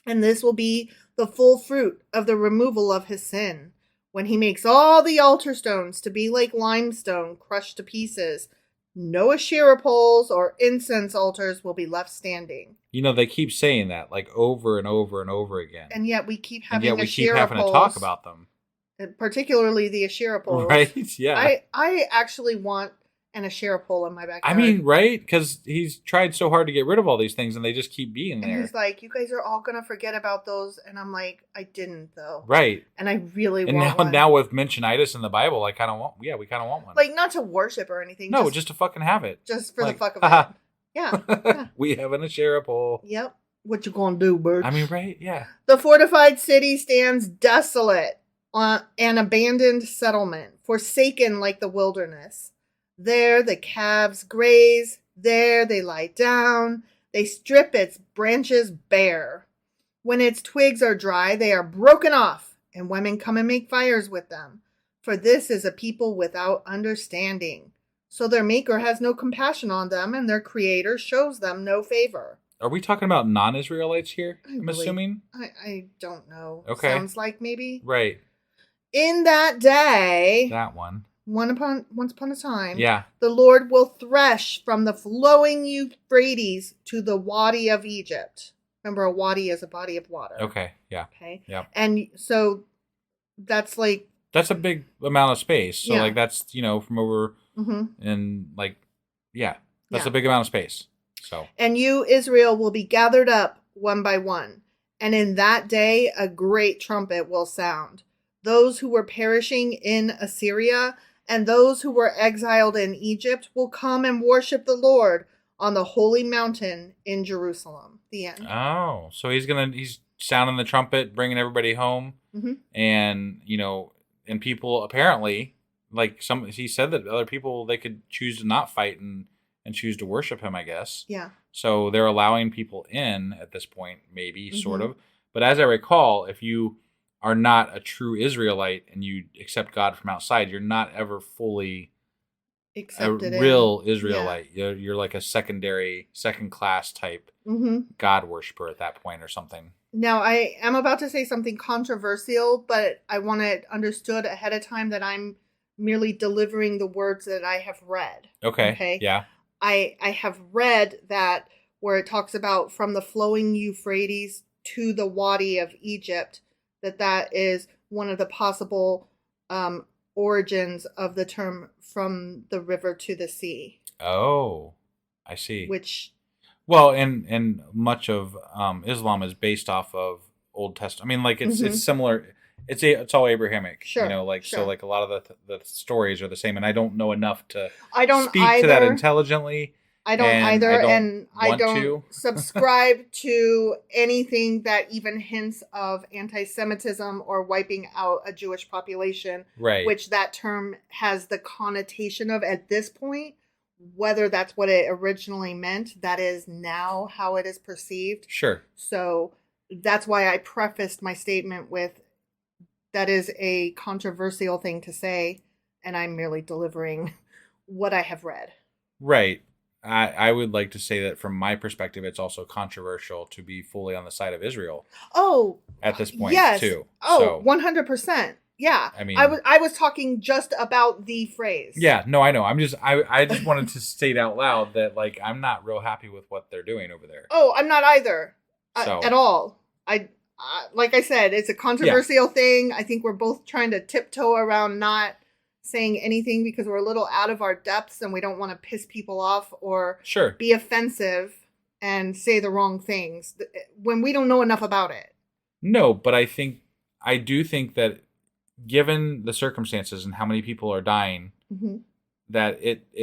And this will be the full fruit of the removal of his sin, when he makes all the altar stones to be like limestone crushed to pieces. No Asherah poles or incense altars will be left standing. You know, they keep saying that, like, over and over and over again. And yet we keep having Asherah Asherah keep having poles, to talk about them. particularly the Asherah poles. Right? Yeah. I actually want an Asherah pole in my backyard. I mean, right? Because he's tried so hard to get rid of all these things, and they just keep being there. And he's like, you guys are all going to forget about those. And I'm like, I didn't, though. Right. And I really want one. And now with mentionitis in the Bible, we kind of want one. Like, not to worship or anything. No, just to fucking have it. Just for the fuck of it. Yeah. We have an Asherah pole. Yep. What you gonna do, bird? I mean, right? Yeah. The fortified city stands desolate, an abandoned settlement, forsaken like the wilderness. There the calves graze, there they lie down, they strip its branches bare. When its twigs are dry, they are broken off, and women come and make fires with them. For this is a people without understanding. So their maker has no compassion on them, and their creator shows them no favor. Are we talking about non-Israelites here? I'm assuming? I don't know. Okay. Sounds like maybe. Right. In that day. That one. Once upon a time, the Lord will thresh from the flowing Euphrates to the Wadi of Egypt. Remember, a wadi is a body of water. Okay. Yeah. Okay. Yeah. And so that's like... That's a big amount of space. So, Yeah. like, that's, from over and, like, yeah. That's a big amount of space. So. And you, Israel, will be gathered up one by one. And in that day, a great trumpet will sound. Those who were perishing in Assyria and those who were exiled in Egypt will come and worship the Lord on the holy mountain in Jerusalem. The end. Oh, so he's sounding the trumpet, bringing everybody home. And, and people apparently, like he said that other people, they could choose to not fight and choose to worship him, I guess. Yeah. So they're allowing people in at this point, maybe, sort of. But as I recall, if you are not a true Israelite and you accept God from outside, you're not ever fully accepted a real Israelite. Yeah. You're like a second class type God worshiper at that point or something. Now, I am about to say something controversial, but I want it understood ahead of time that I'm merely delivering the words that I have read. Okay. Yeah. I have read that where it talks about from the flowing Euphrates to the Wadi of Egypt, that is one of the possible origins of the term from the river to the sea. Oh, I see. Which... Well, and much of Islam is based off of Old Testament. I mean, like it's similar. It's all Abrahamic. Sure. So like a lot of the stories are the same, and I don't know enough to speak either to that intelligently. I don't either, and I don't to. subscribe to anything that even hints of anti-Semitism or wiping out a Jewish population, right? Which that term has the connotation of at this point. Whether that's what it originally meant, that is now how it is perceived. Sure. So that's why I prefaced my statement with, that is a controversial thing to say, and I'm merely delivering what I have read. Right. I would like to say that from my perspective, it's also controversial to be fully on the side of Israel. Oh, at this point, yes. too. Oh, 100%. Yeah. I mean, I was talking just about the phrase. Yeah, no, I know. I just wanted to state out loud that, like, I'm not real happy with what they're doing over there. Oh, I'm not either. At all. Like I said, it's a controversial thing. I think we're both trying to tiptoe around not saying anything because we're a little out of our depths and we don't want to piss people off or be offensive and say the wrong things when we don't know enough about it. No, but I do think that given the circumstances and how many people are dying, that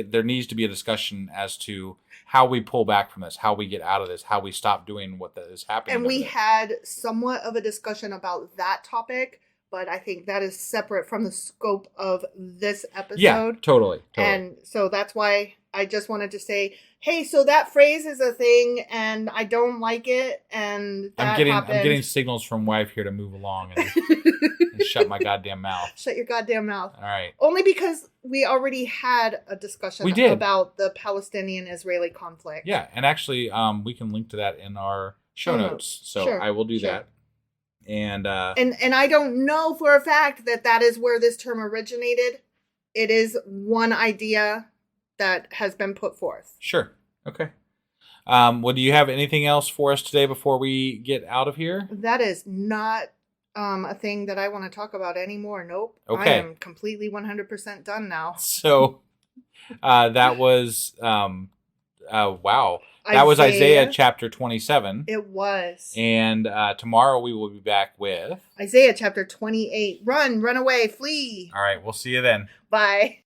there needs to be a discussion as to how we pull back from this, how we get out of this, how we stop doing what is happening. And we had somewhat of a discussion about that topic, but I think that is separate from the scope of this episode. Yeah, totally. And so that's why I just wanted to say, hey, so that phrase is a thing, and I don't like it, and that I'm getting signals from wife here to move along and, and shut my goddamn mouth. Shut your goddamn mouth. All right. Only because we already had a discussion about the Palestinian-Israeli conflict. Yeah, and actually, we can link to that in our show notes. So I will do that. And I don't know for a fact that is where this term originated. It is one idea that has been put forth. Sure. Okay. Well, do you have anything else for us today before we get out of here? That is not a thing that I want to talk about anymore. Nope. Okay. I am completely 100% done now. So that was wow. That was Isaiah chapter 27. It was. And tomorrow we will be back with Isaiah chapter 28. Run away, flee. All right, we'll see you then. Bye.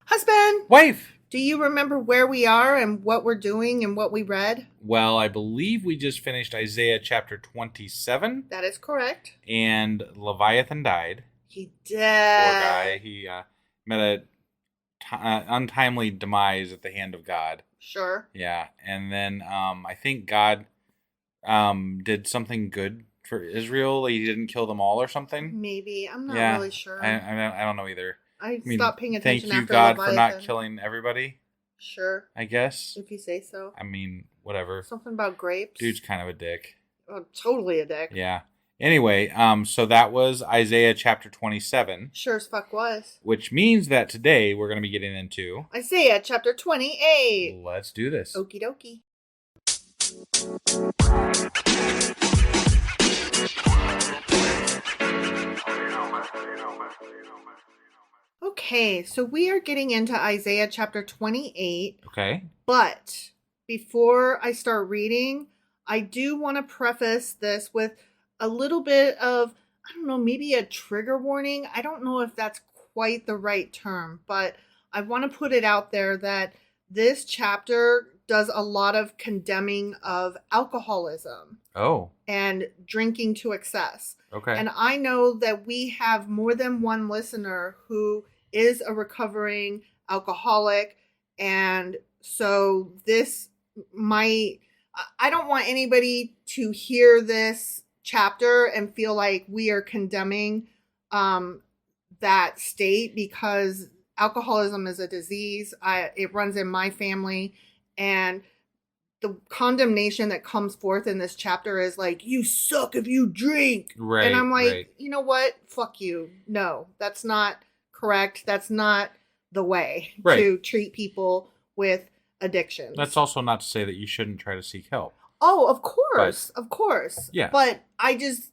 Husband. Wife. Do you remember where we are and what we're doing and what we read? Well, I believe we just finished Isaiah chapter 27. That is correct. And Leviathan died. He did. Poor guy. He met a untimely demise at the hand of God. Sure. Yeah. And then I think God did something good for Israel. He didn't kill them all or something. Maybe. I'm not really sure. I don't know either. I stopped paying attention after Thank you, God, for not killing everybody. Sure. I guess. If you say so. I mean, whatever. Something about grapes. Dude's kind of a dick. Oh, totally a dick. Yeah. Anyway, so that was Isaiah chapter 27. Sure as fuck was. Which means that today we're going to be getting into Isaiah chapter 28. Let's do this. Okie dokie. Okay, so we are getting into Isaiah chapter 28. Okay. But before I start reading, I do want to preface this with a little bit of, I don't know, maybe a trigger warning. I don't know if that's quite the right term, but I want to put it out there that this chapter does a lot of condemning of alcoholism. Oh. And drinking to excess. Okay. And I know that we have more than one listener who is a recovering alcoholic. And so this might, I don't want anybody to hear this chapter and feel like we are condemning that state, because alcoholism is a disease. It runs in my family, and the condemnation that comes forth in this chapter is like, you suck if you drink. Right. And I'm like, right. You know what? Fuck you. No, that's not correct. That's not the way to treat people with addictions. That's also not to say that you shouldn't try to seek help. Oh, of course. Of course. Yeah. But I just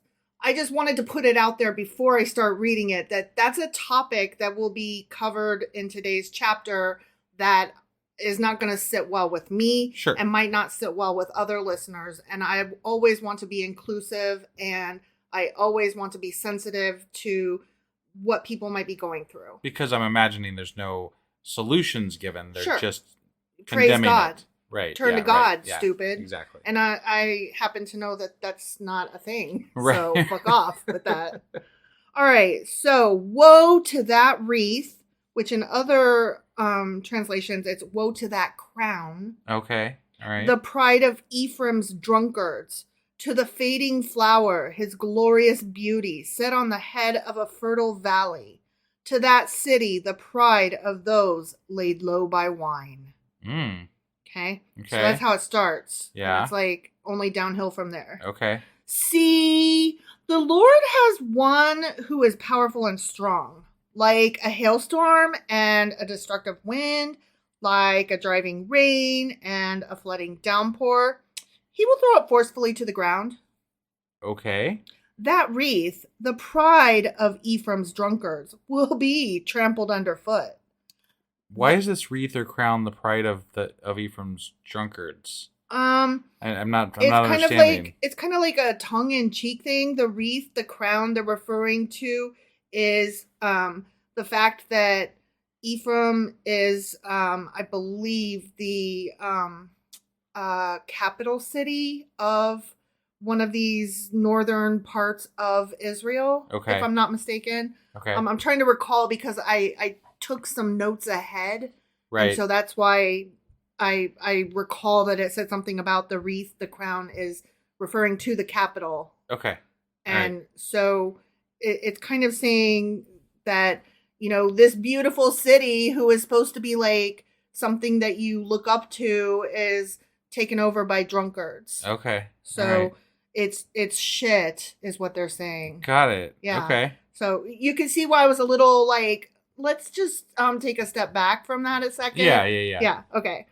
wanted to put it out there before I start reading it, that that's a topic that will be covered in today's chapter that is not going to sit well with me. Sure. And might not sit well with other listeners. And I always want to be inclusive, and I always want to be sensitive to what people might be going through. Because I'm imagining there's no solutions given. They're just praise condemning God. it. Right. Turn to God, Yeah, stupid. exactly. And I happen to know that that's not a thing. Right. So fuck off with that. All right. So woe to that wreath, which in other translations, it's woe to that crown. Okay. All right. The pride of Ephraim's drunkards. To the fading flower, his glorious beauty, set on the head of a fertile valley. To that city, the pride of those laid low by wine. Okay? So that's how it starts. Yeah. It's like only downhill from there. Okay. See, the Lord has one who is powerful and strong, like a hailstorm and a destructive wind, like a driving rain and a flooding downpour. He will throw it forcefully to the ground. Okay. That wreath, the pride of Ephraim's drunkards, will be trampled underfoot. Why is this wreath or crown the pride of Ephraim's drunkards? I'm not understanding. It's kind of like a tongue-in-cheek thing. The wreath, the crown they're referring to is the fact that Ephraim is, I believe, the capital city of one of these northern parts of Israel, okay, if I'm not mistaken. Okay. I'm trying to recall because I took some notes ahead. Right. And so that's why I recall that it said something about the wreath, the crown is referring to the capital. Okay. And so it's kind of saying that, you know, this beautiful city who is supposed to be like something that you look up to is taken over by drunkards. Okay. So it's shit is what they're saying. Got it. Yeah. Okay. So you can see why I was a little like, let's just take a step back from that a second. Yeah. Yeah. Okay.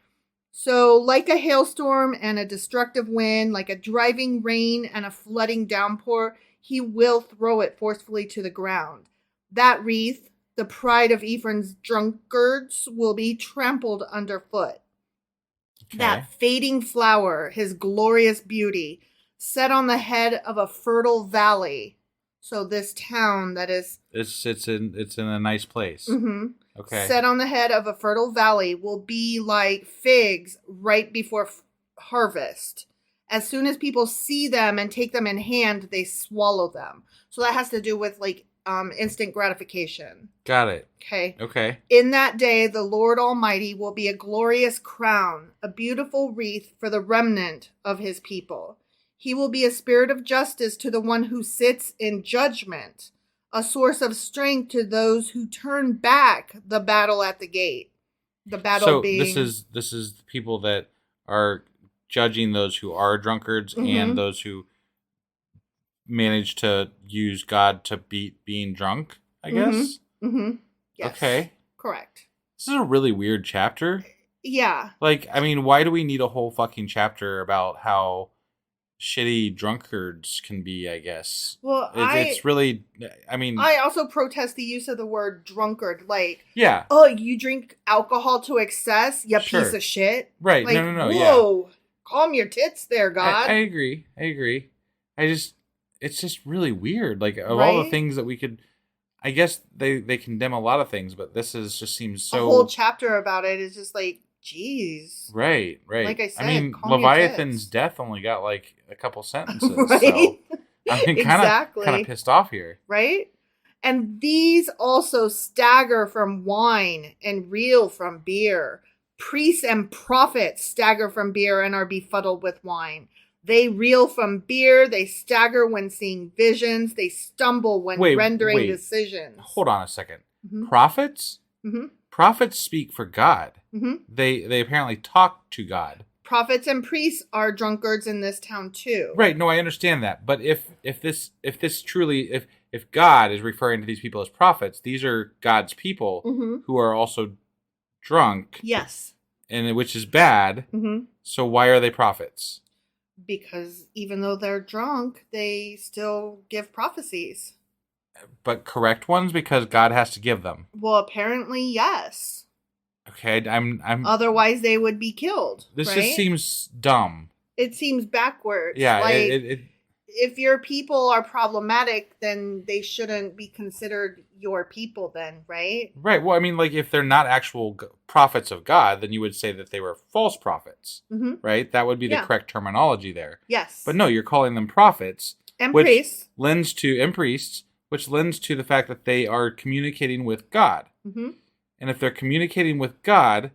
So like a hailstorm and a destructive wind, like a driving rain and a flooding downpour, he will throw it forcefully to the ground. That wreath, the pride of Ephraim's drunkards, will be trampled underfoot. Okay. That fading flower, his glorious beauty, set on the head of a fertile valley. So this town that is... It's in a nice place. Mm-hmm. Okay. Set on the head of a fertile valley will be like figs right before harvest. As soon as people see them and take them in hand, they swallow them. So that has to do with like instant gratification. Got it. Okay. Okay. In that day, the Lord Almighty will be a glorious crown, a beautiful wreath for the remnant of his people. He will be a spirit of justice to the one who sits in judgment, a source of strength to those who turn back the battle at the gate. The battle being... this is the people that are judging those who are drunkards and those who managed to use God to beat being drunk, I guess. Yes. Okay. Correct. This is a really weird chapter. Yeah. Like, I mean, why do we need a whole fucking chapter about how shitty drunkards can be, I guess? Well, it's really, I mean... I also protest the use of the word drunkard. Like, yeah. Oh, you drink alcohol to excess? You piece of shit. Right. Like, No. Whoa. Yeah. Calm your tits there, God. I agree. It's just really weird. Like, of right? all the things that we could... I guess they condemn a lot of things, but this just seems so... A whole chapter about it is just like, geez. Right. Like I said, I mean, Leviathan's death only got like a couple sentences. right? So, I mean, kind of pissed off here. Right? And these also stagger from wine and reel from beer. Priests and prophets stagger from beer and are befuddled with wine. They reel from beer. They stagger when seeing visions. They stumble when rendering decisions. Hold on a second. Prophets? Prophets speak for God. They apparently talk to God. Prophets and priests are drunkards in this town too. Right. No, I understand that. But if God is referring to these people as prophets, these are God's people who are also drunk. Yes. And which is bad. So why are they prophets? Because even though they're drunk, they still give prophecies. But correct ones, because God has to give them. Well, apparently, yes. Okay, I'm. Otherwise, they would be killed. This right? just seems dumb. It seems backwards. Yeah, like if your people are problematic, then they shouldn't be considered your people. Then, right? Right. Well, I mean, like if they're not actual prophets of God, then you would say that they were false prophets, right? That would be the correct terminology there. Yes. But no, you're calling them prophets and priests. Priests, which lends to the fact that they are communicating with God. And if they're communicating with God,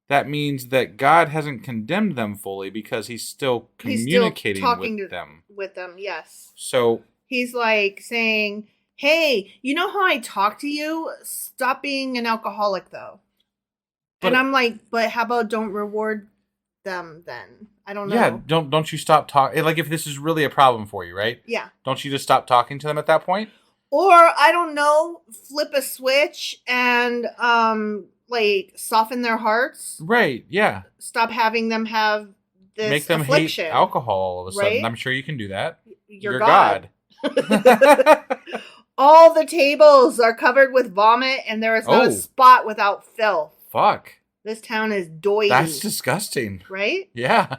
that means that God hasn't condemned them fully because he's still communicating with them. With them, yes. So he's like saying, hey, you know how I talk to you? Stop being an alcoholic, though. And I'm like, but how about don't reward them then? I don't know. Yeah, don't you stop talking. Like, if this is really a problem for you, right? Yeah. Don't you just stop talking to them at that point? Or, I don't know, flip a switch and, like, soften their hearts. Right, yeah. Stop having them have this Make them affliction. hate alcohol all of a sudden. Right? I'm sure you can do that. You're God. All the tables are covered with vomit, and there is not a spot without filth. Fuck. This town is doity. That's disgusting. Right? Yeah.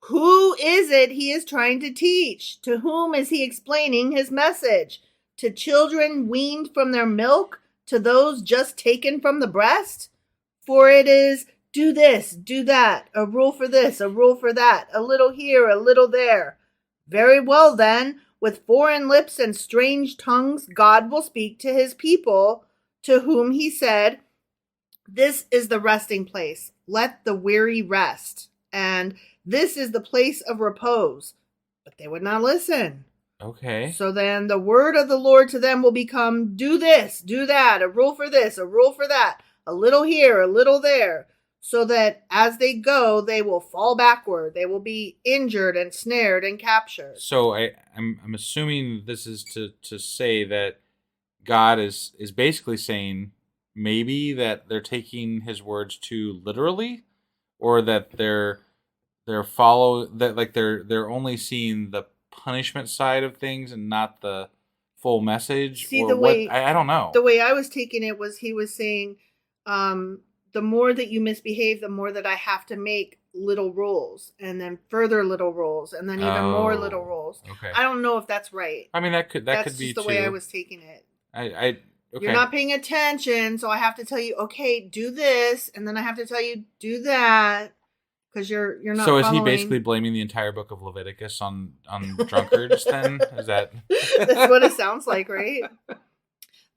Who is it he is trying to teach? To whom is he explaining his message? To children weaned from their milk? To those just taken from the breast? For it is, do this, do that, a rule for this, a rule for that, a little here, a little there. Very well then, with foreign lips and strange tongues, God will speak to his people, to whom he said, this is the resting place. Let the weary rest. And this is the place of repose. But they would not listen. Okay. So then the word of the Lord to them will become, do this, do that, a rule for this, a rule for that, a little here, a little there. So that as they go, they will fall backward. They will be injured and snared and captured. So I'm assuming this is to say that God is basically saying maybe that they're taking his words too literally, or that they're only seeing the punishment side of things and not the full message. See, I don't know. The way I was taking it was he was saying, the more that you misbehave, the more that I have to make little rules, and then further little rules, and then even more little rules. Okay. I don't know if that's right. I mean, that could be That's just the way I was taking it. Okay. You're not paying attention, so I have to tell you, okay, do this, and then I have to tell you, do that, because you're not. So is following. he basically blaming the entire book of Leviticus on drunkards? Then is that? That's what it sounds like, right?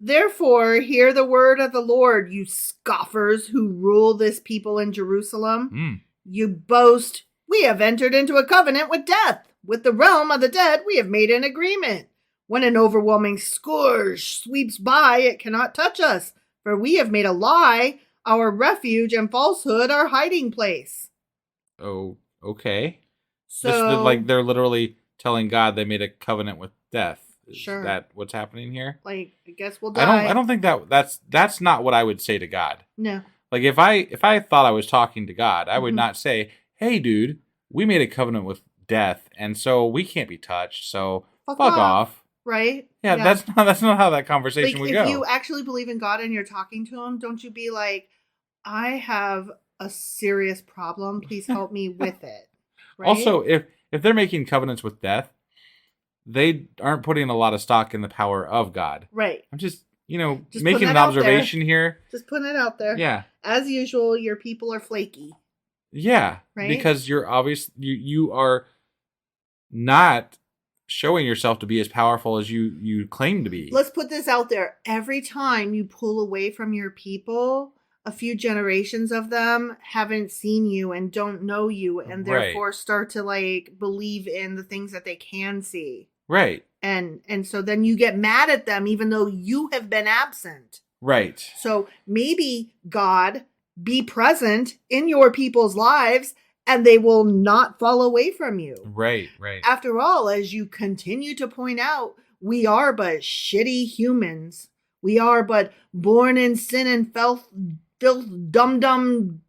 Therefore, hear the word of the Lord, you scoffers who rule this people in Jerusalem. You boast, we have entered into a covenant with death. With the realm of the dead, we have made an agreement. When an overwhelming scourge sweeps by, it cannot touch us, for we have made a lie our refuge and falsehood our hiding place. Oh, okay. So, like they're literally telling God they made a covenant with death. Is Sure. that what's happening here? Like, I guess we'll die. I don't think that's not what I would say to God. No. Like if I thought I was talking to God, I would not say, "Hey, dude, we made a covenant with death, and so we can't be touched. So fuck off." Right? Yeah, that's not how that conversation would go. If you actually believe in God and you're talking to him, don't you be like, I have a serious problem. Please help me with it. Right? Also, if they're making covenants with death, they aren't putting a lot of stock in the power of God. Right. I'm just making an observation here. Just putting it out there. Yeah. As usual, your people are flaky. Yeah. Right? Because you're you are not showing yourself to be as powerful as you claim to be. Let's put this out there. Every time you pull away from your people, a few generations of them haven't seen you and don't know you, and therefore start to like believe in the things that they can see. Right. And so then you get mad at them even though you have been absent. Right. So maybe God be present in your people's lives and they will not fall away from you. Right, right. After all, as you continue to point out, we are but shitty humans. We are but born in sin and filth, dumb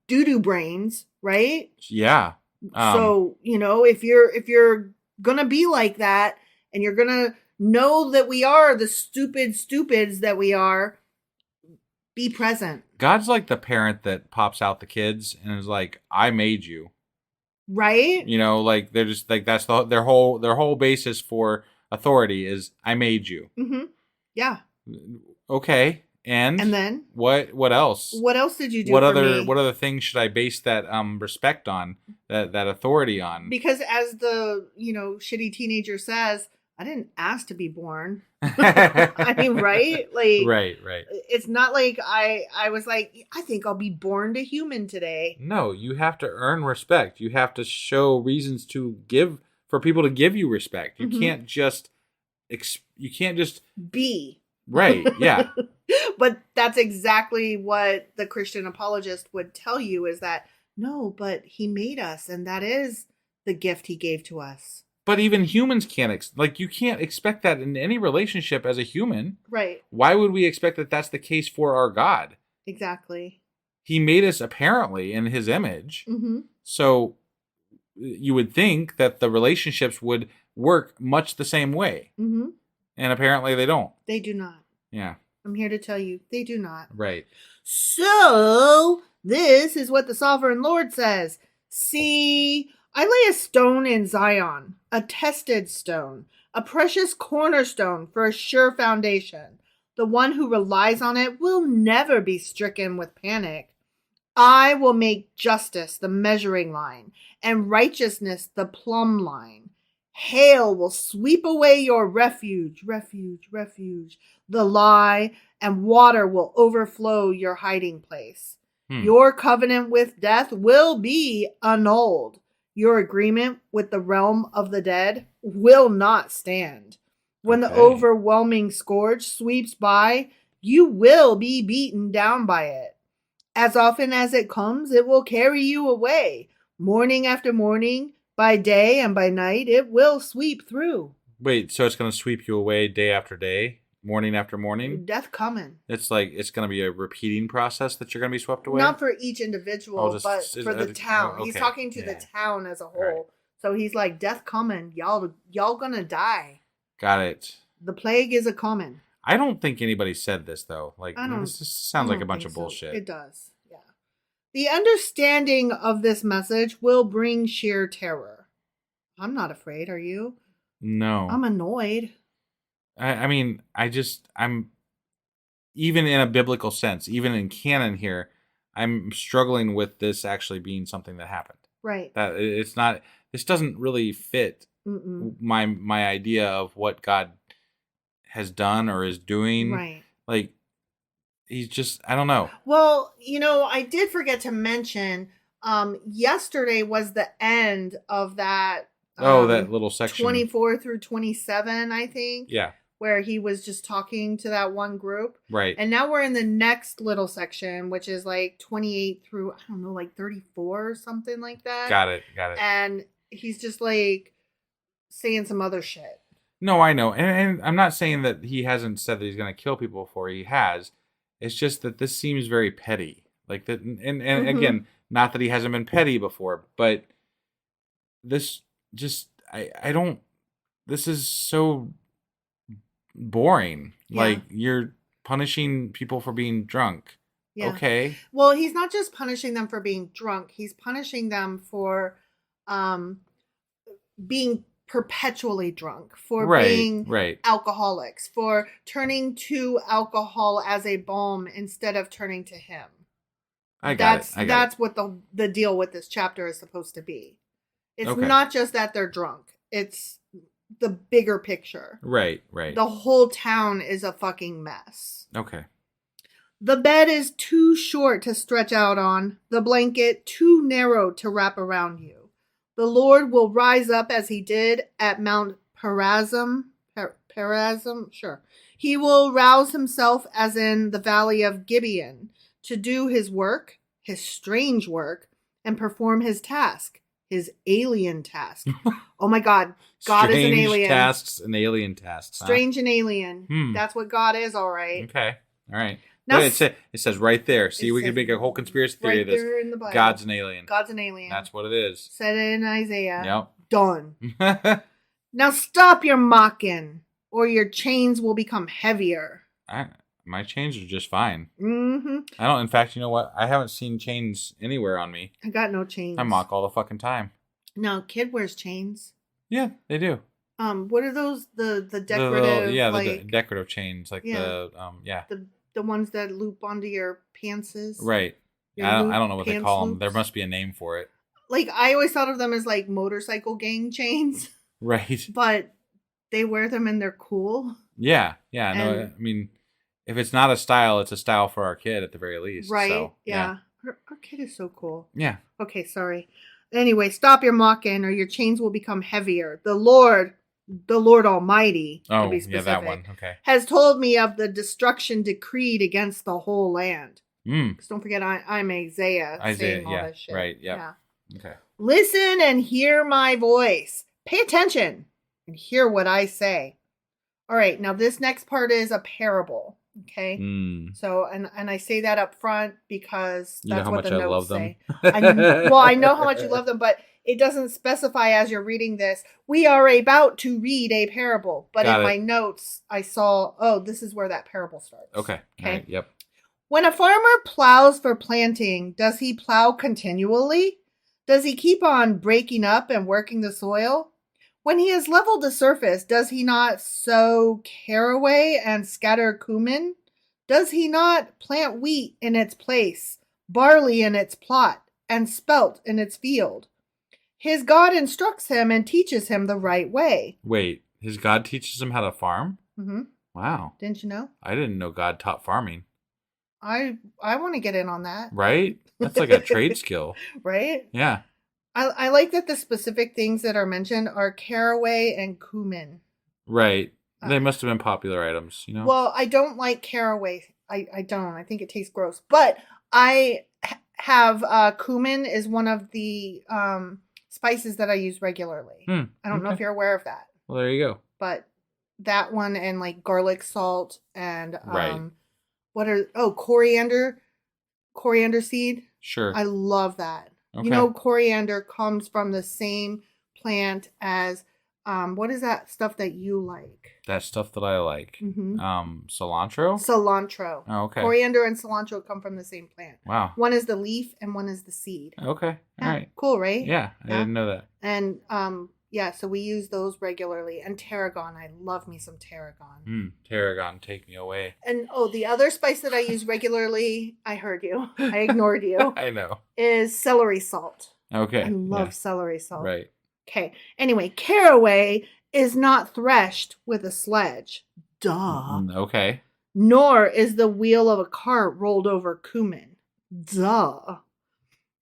doo-doo brains, right? Yeah. So, if you're gonna be like that and you're gonna know that we are the stupids that we are, be present. God's like the parent that pops out the kids and is like, I made you. Right? Like they're just like that's their whole basis for authority is I made you. Mm-hmm. Yeah. Okay. And then what else? What else did you do? What other things should I base that respect on, that authority on? Because as the shitty teenager says, I didn't ask to be born. I mean, right? Like, right. It's not like I was like, I think I'll be born to human today. No, you have to earn respect. You have to show reasons for people to give you respect. You can't just be. Right, yeah. But that's exactly what the Christian apologist would tell you is that, no, but he made us, and that is the gift he gave to us. But even humans can't, you can't expect that in any relationship as a human. Right. Why would we expect that that's the case for our God? Exactly. He made us apparently in his image. Mm-hmm. So you would think that the relationships would work much the same way. Mm-hmm. And apparently they don't. They do not. Yeah. I'm here to tell you, they do not. Right. So, this is what the sovereign Lord says. See, I lay a stone in Zion, a tested stone, a precious cornerstone for a sure foundation. The one who relies on it will never be stricken with panic. I will make justice the measuring line, and righteousness the plumb line. Hail will sweep away your refuge, the lie, and water will overflow your hiding place. Your covenant with death will be annulled. Your agreement with the realm of the dead will not stand. When the overwhelming scourge sweeps by, you will be beaten down by it. As often as it comes, it will carry you away. Morning after morning, by day and by night, it will sweep through. Wait, so it's going to sweep you away day after day, morning after morning? Death coming. It's like it's going to be a repeating process that you're going to be swept away? Not for each individual, but for the town. Okay. He's talking to the town as a whole. Right. So he's like, death coming. Y'all going to die. Got it. The plague is a coming. I don't think anybody said this, though. This just sounds like a bunch of bullshit. It does. The understanding of this message will bring sheer terror. I'm not afraid, are you? No. I'm annoyed. I'm even in a biblical sense, even in canon here, I'm struggling with this actually being something that happened. Right. That it's not, this doesn't really fit my idea of what God has done or is doing. Right. Like, he's just, I don't know. Well, I did forget to mention, yesterday was the end of that. That little section. 24 through 27, I think. Yeah. Where he was just talking to that one group. Right. And now we're in the next little section, which is like 28 through, 34 or something like that. Got it. And he's just like saying some other shit. No, I know. And I'm not saying that he hasn't said that he's going to kill people before. He has. It's just that this seems very petty. Like that, and again, not that he hasn't been petty before, but this just, I don't, this is so boring. Yeah. Like, you're punishing people for being drunk. Yeah. Okay. Well, he's not just punishing them for being drunk. He's punishing them for being perpetually drunk, for being alcoholics, for turning to alcohol as a balm instead of turning to him. That's what the deal with this chapter is supposed to be. It's not just that they're drunk. It's the bigger picture. Right. The whole town is a fucking mess. Okay. The bed is too short to stretch out on, the blanket too narrow to wrap around you. The Lord will rise up as he did at Mount Perazim. Perazim? Sure. He will rouse himself as in the valley of Gibeon to do his work, his strange work, and perform his task, his alien task. Oh my God. God is an alien. Strange tasks and alien tasks. Strange and alien. That's what God is, all right. Okay. All right. Now, it says right there. See, we can make a whole conspiracy theory of this. In the Bible. God's an alien. God's an alien. That's what it is. Said it in Isaiah. Yep. Done. Now stop your mocking, or your chains will become heavier. My chains are just fine. Mm-hmm. I don't. In fact, you know what? I haven't seen chains anywhere on me. I got no chains. I mock all the fucking time. No, kid wears chains. Yeah, they do. What are those? The decorative, the decorative chains, like the ones that loop onto your pantses. Right. I don't know what they call them. There must be a name for it. Like, I always thought of them as like motorcycle gang chains. Right. But they wear them and they're cool. Yeah. Yeah. No, I mean, if it's not a style, it's a style for our kid at the very least. Right. So, yeah. Our kid is so cool. Yeah. Okay, sorry. Anyway, stop your mocking, or your chains will become heavier. The Lord Almighty, to be specific, that one. Okay. has told me of the destruction decreed against the whole land. Because don't forget, I'm Isaiah saying all this shit. Right, yeah. Okay. Listen and hear my voice. Pay attention and hear what I say. All right, now this next part is a parable. Okay. So, and I say that up front because that's what the notes say. I know how much you love them, but it doesn't specify as you're reading this. We are about to read a parable, but my notes I saw, this is where that parable starts. Okay. Right, yep. When a farmer plows for planting, does he plow continually? Does he keep on breaking up and working the soil? When he has leveled the surface, does he not sow caraway and scatter cumin? Does he not plant wheat in its place, barley in its plot, and spelt in its field? His God instructs him and teaches him the right way. Wait, his God teaches him how to farm? Mm-hmm. Wow. Didn't you know? I didn't know God taught farming. I want to get in on that. Right? That's like a trade skill. Right? Yeah. I like that the specific things that are mentioned are caraway and cumin. Right. They must have been popular items, you know? Well, I don't like caraway. I don't. I think it tastes gross. But I have cumin is one of the spices that I use regularly. I don't know if you're aware of that. Well, there you go. But that one and like garlic salt and coriander seed. Sure. I love that. Okay. You know, coriander comes from the same plant as what is that stuff that you like? That stuff that I like. Mm-hmm. Cilantro? Cilantro. Oh, okay. Coriander and cilantro come from the same plant. Wow. One is the leaf and one is the seed. Okay. All right. Cool, right? Yeah. I didn't know that. And so we use those regularly. And tarragon. I love me some tarragon. Tarragon, take me away. And the other spice that I use regularly, I heard you. I ignored you. I know. Is celery salt. Okay. I love celery salt. Right. Okay. Anyway, caraway is not threshed with a sledge. Duh. Okay. Nor is the wheel of a cart rolled over cumin. Duh.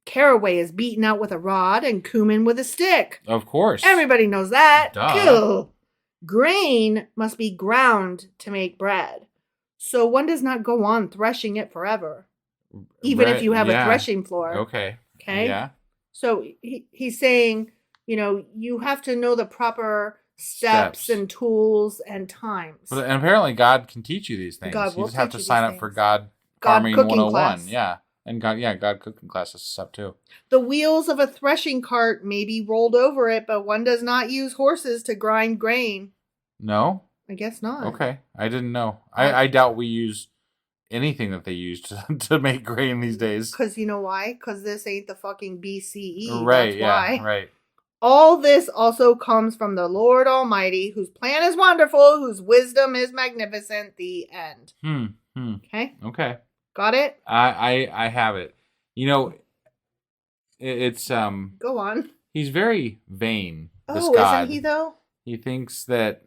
Caraway is beaten out with a rod and cumin with a stick. Of course. Everybody knows that. Duh. Cool. Grain must be ground to make bread. So one does not go on threshing it forever. Even if you have a threshing floor. Okay. Okay. Yeah. So he's saying, you have to know the proper steps and tools and times. And apparently God can teach you these things. God will you just have to teach you sign these up for things. God Farming 101. Yeah. And God cooking classes is up too. The wheels of a threshing cart may be rolled over it, but one does not use horses to grind grain. No? I guess not. Okay. I didn't know. I doubt we use anything that they use to make grain these days. Because you know why? Because this ain't the fucking BCE. Right, That's why. Right. All this also comes from the Lord Almighty, whose plan is wonderful, whose wisdom is magnificent. The end. Okay? Okay. Got it? I have it. You know, it's Go on. He's very vain. This Oh, God. isn't he though? He thinks that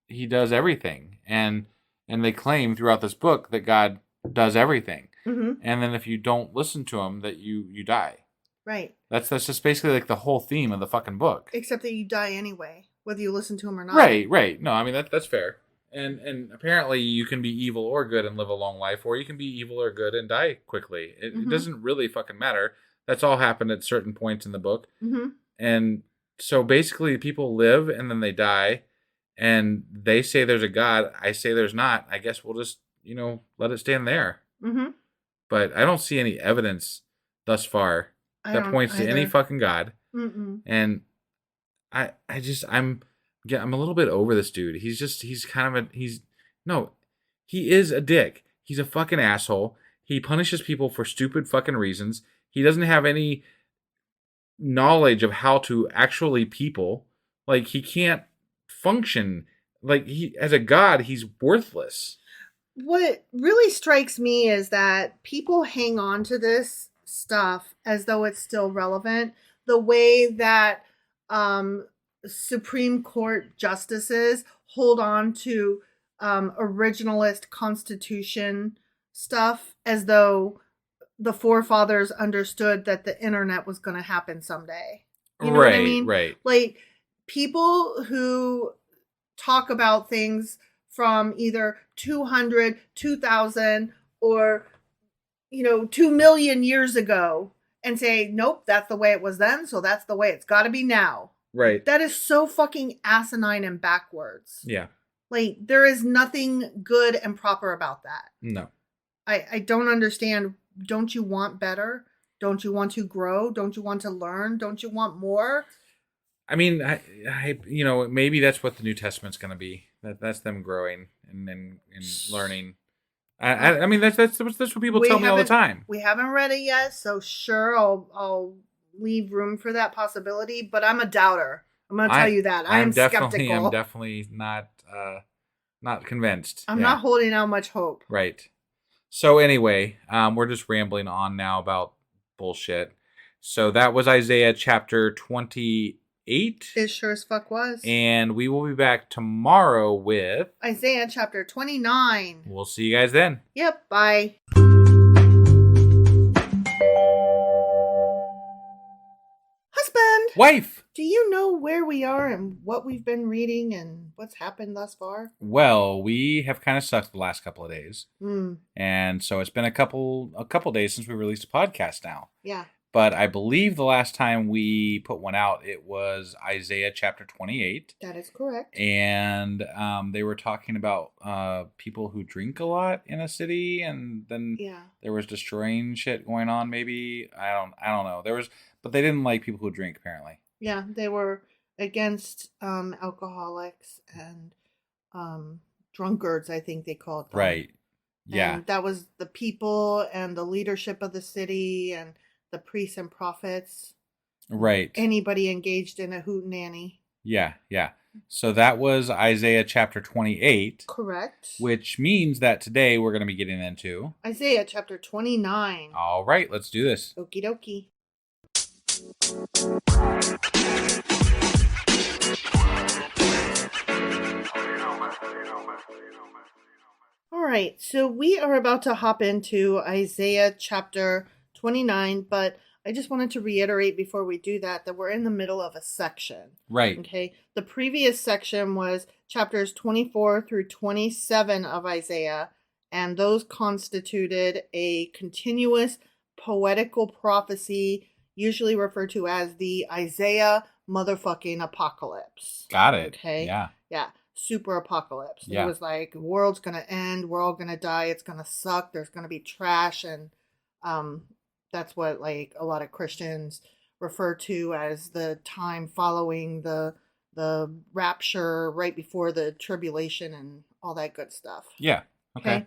he does everything, and they claim throughout this book that God does everything. Mm-hmm. And then if you don't listen to him, that you die. Right. That's just basically like the whole theme of the fucking book. Except that you die anyway, whether you listen to him or not. Right. No, I mean that's fair. And apparently you can be evil or good and live a long life, or you can be evil or good and die quickly. It doesn't really fucking matter. That's all happened at certain points in the book. Mm-hmm. And so basically people live and then they die, and they say there's a God. I say there's not. I guess we'll just, let it stand there. Mm-hmm. But I don't see any evidence thus far that points to any fucking God. Mm-mm. And I'm a little bit over this dude. He is a dick. He's a fucking asshole. He punishes people for stupid fucking reasons. He doesn't have any knowledge of how to actually people. Like, he can't function. Like, as a god, he's worthless. What really strikes me is that people hang on to this stuff as though it's still relevant. The way that Supreme Court justices hold on to originalist Constitution stuff as though the forefathers understood that the internet was going to happen someday. You know what I mean? Right. Like, people who talk about things from either 200, 2000, or 2 million years ago and say, nope, that's the way it was then, so that's the way it's got to be now. Right. That is so fucking asinine and backwards. Yeah. Like, there is nothing good and proper about that. No. I don't understand. Don't you want better? Don't you want to grow? Don't you want to learn? Don't you want more? I mean, I maybe that's what the New Testament's going to be. That's them growing and learning. I mean, that's what people tell me all the time. We haven't read it yet, so sure, I'll leave room for that possibility. But I'm a doubter. I'm going to tell you that. I am skeptical. I'm definitely not convinced. I'm not holding out much hope. Right. So anyway, we're just rambling on now about bullshit. So that was Isaiah chapter 28. It sure as fuck was. And we will be back tomorrow with Isaiah chapter 29. We'll see you guys then. Yep, bye. Husband! Wife! Do you know where we are and what we've been reading and what's happened thus far? Well, we have kind of sucked the last couple of days. Mm. And so it's been a couple days since we released a podcast now. Yeah. But I believe the last time we put one out, it was Isaiah chapter 28. That is correct. And they were talking about people who drink a lot in a city, and then there was destroying shit going on. Maybe I don't know. But they didn't like people who drink, apparently. Yeah, they were against alcoholics and drunkards, I think they called them. Right. Yeah. And that was the people and the leadership of the city and the priests and prophets. Right. Anybody engaged in a hootenanny. Yeah. So that was Isaiah chapter 28. Correct. Which means that today we're going to be getting into Isaiah chapter 29. All right, let's do this. Okie dokie. All right, so we are about to hop into Isaiah chapter 29, but I just wanted to reiterate before we do that we're in the middle of a section. Right. Okay. The previous section was chapters 24 through 27 of Isaiah, and those constituted a continuous poetical prophecy, usually referred to as the Isaiah motherfucking apocalypse. Got it. Okay. Yeah. Yeah. Super apocalypse. Yeah. It was like, the world's going to end. We're all going to die. It's going to suck. There's going to be trash. And that's what like a lot of Christians refer to as the time following the rapture, right before the tribulation and all that good stuff. Yeah. Okay.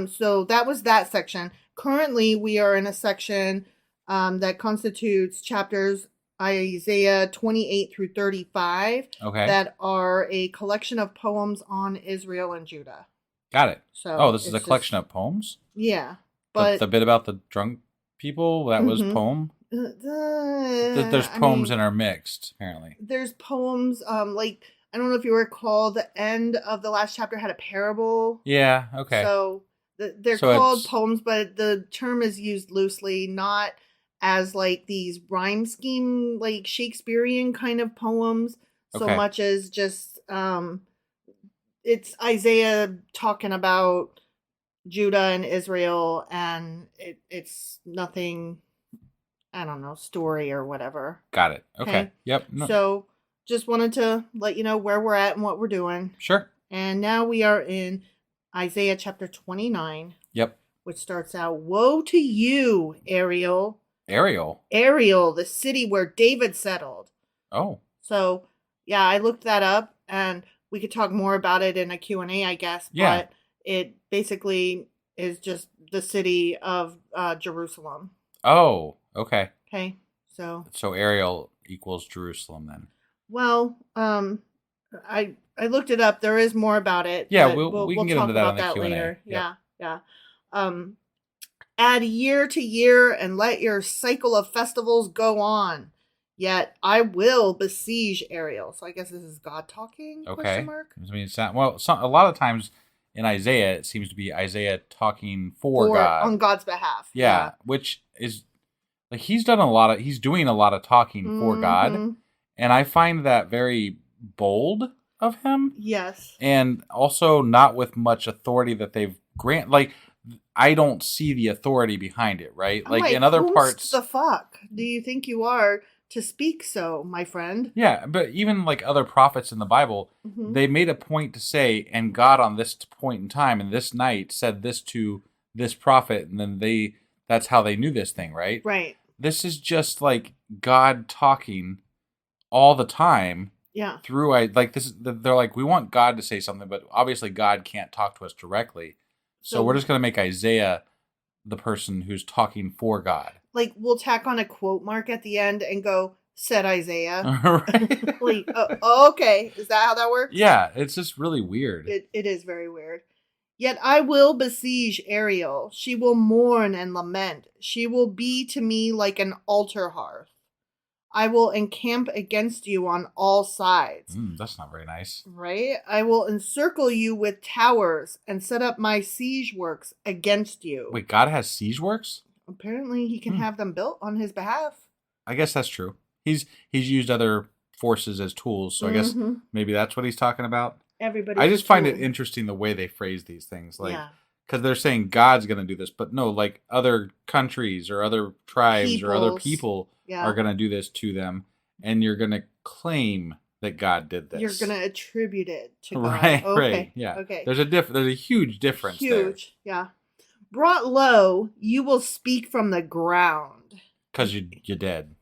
So that was that section. Currently, we are in a section that constitutes chapters Isaiah 28 through 35. Okay. That are a collection of poems on Israel and Judah. Got it. So this is a collection of poems? Yeah. But the bit about the drunk people, that was poem? There's poems intermixed, apparently. There's poems, like, I don't know if you recall, the end of the last chapter had a parable. Yeah, okay. So they're called poems, but the term is used loosely, not as like these rhyme scheme, like Shakespearean kind of poems, so much as just it's Isaiah talking about Judah and Israel, and it's nothing, I don't know, story or whatever. Got it. Okay. Yep. No. So just wanted to let you know where we're at and what we're doing. Sure. And now we are in Isaiah chapter 29. Yep. Which starts out, "Woe to you, Ariel." Ariel, the city where David settled. Oh. So, yeah, I looked that up, and we could talk more about it in a Q&A, I guess. Yeah. But it basically is just the city of Jerusalem. Oh, okay. Okay, so Ariel equals Jerusalem then. Well, I looked it up. There is more about it. Yeah, we can get into that on the Q&A. Later. Yep. Yeah. Add year to year and let your cycle of festivals go on. Yet I will besiege Ariel. So I guess this is God talking? Okay. Question mark? I mean, a lot of times in Isaiah, it seems to be Isaiah talking for God. On God's behalf. Yeah, which is like he's doing a lot of talking for God. And I find that very bold of him. Yes. And also not with much authority that they've granted. Like, I don't see the authority behind it, right? Like in other parts. The fuck do you think you are to speak so, my friend? Yeah, but even like other prophets in the Bible, they made a point to say, and God on this point in time and this night said this to this prophet, and then that's how they knew this thing, right? Right. This is just like God talking all the time. Yeah. Through they're like, we want God to say something, but obviously God can't talk to us directly. So we're just going to make Isaiah the person who's talking for God. Like, we'll tack on a quote mark at the end and go, said Isaiah. Right. Like, okay. Is that how that works? Yeah, it's just really weird. It is very weird. Yet I will besiege Ariel. She will mourn and lament. She will be to me like an altar hearth. I will encamp against you on all sides. That's not very nice. Right? I will encircle you with towers and set up my siege works against you. Wait, God has siege works? Apparently he can have them built on his behalf. I guess that's true. He's used other forces as tools, so I guess maybe that's what he's talking about. I just find it interesting the way they phrase these things. Like, because they're saying God's going to do this, but no, like other countries or other tribes or other people are going to do this to them, and you're going to claim that God did this. You're going to attribute it to God. Right, okay. Right, yeah. Okay. There's a huge difference there. Yeah. Brought low, you will speak from the ground. Because you're dead.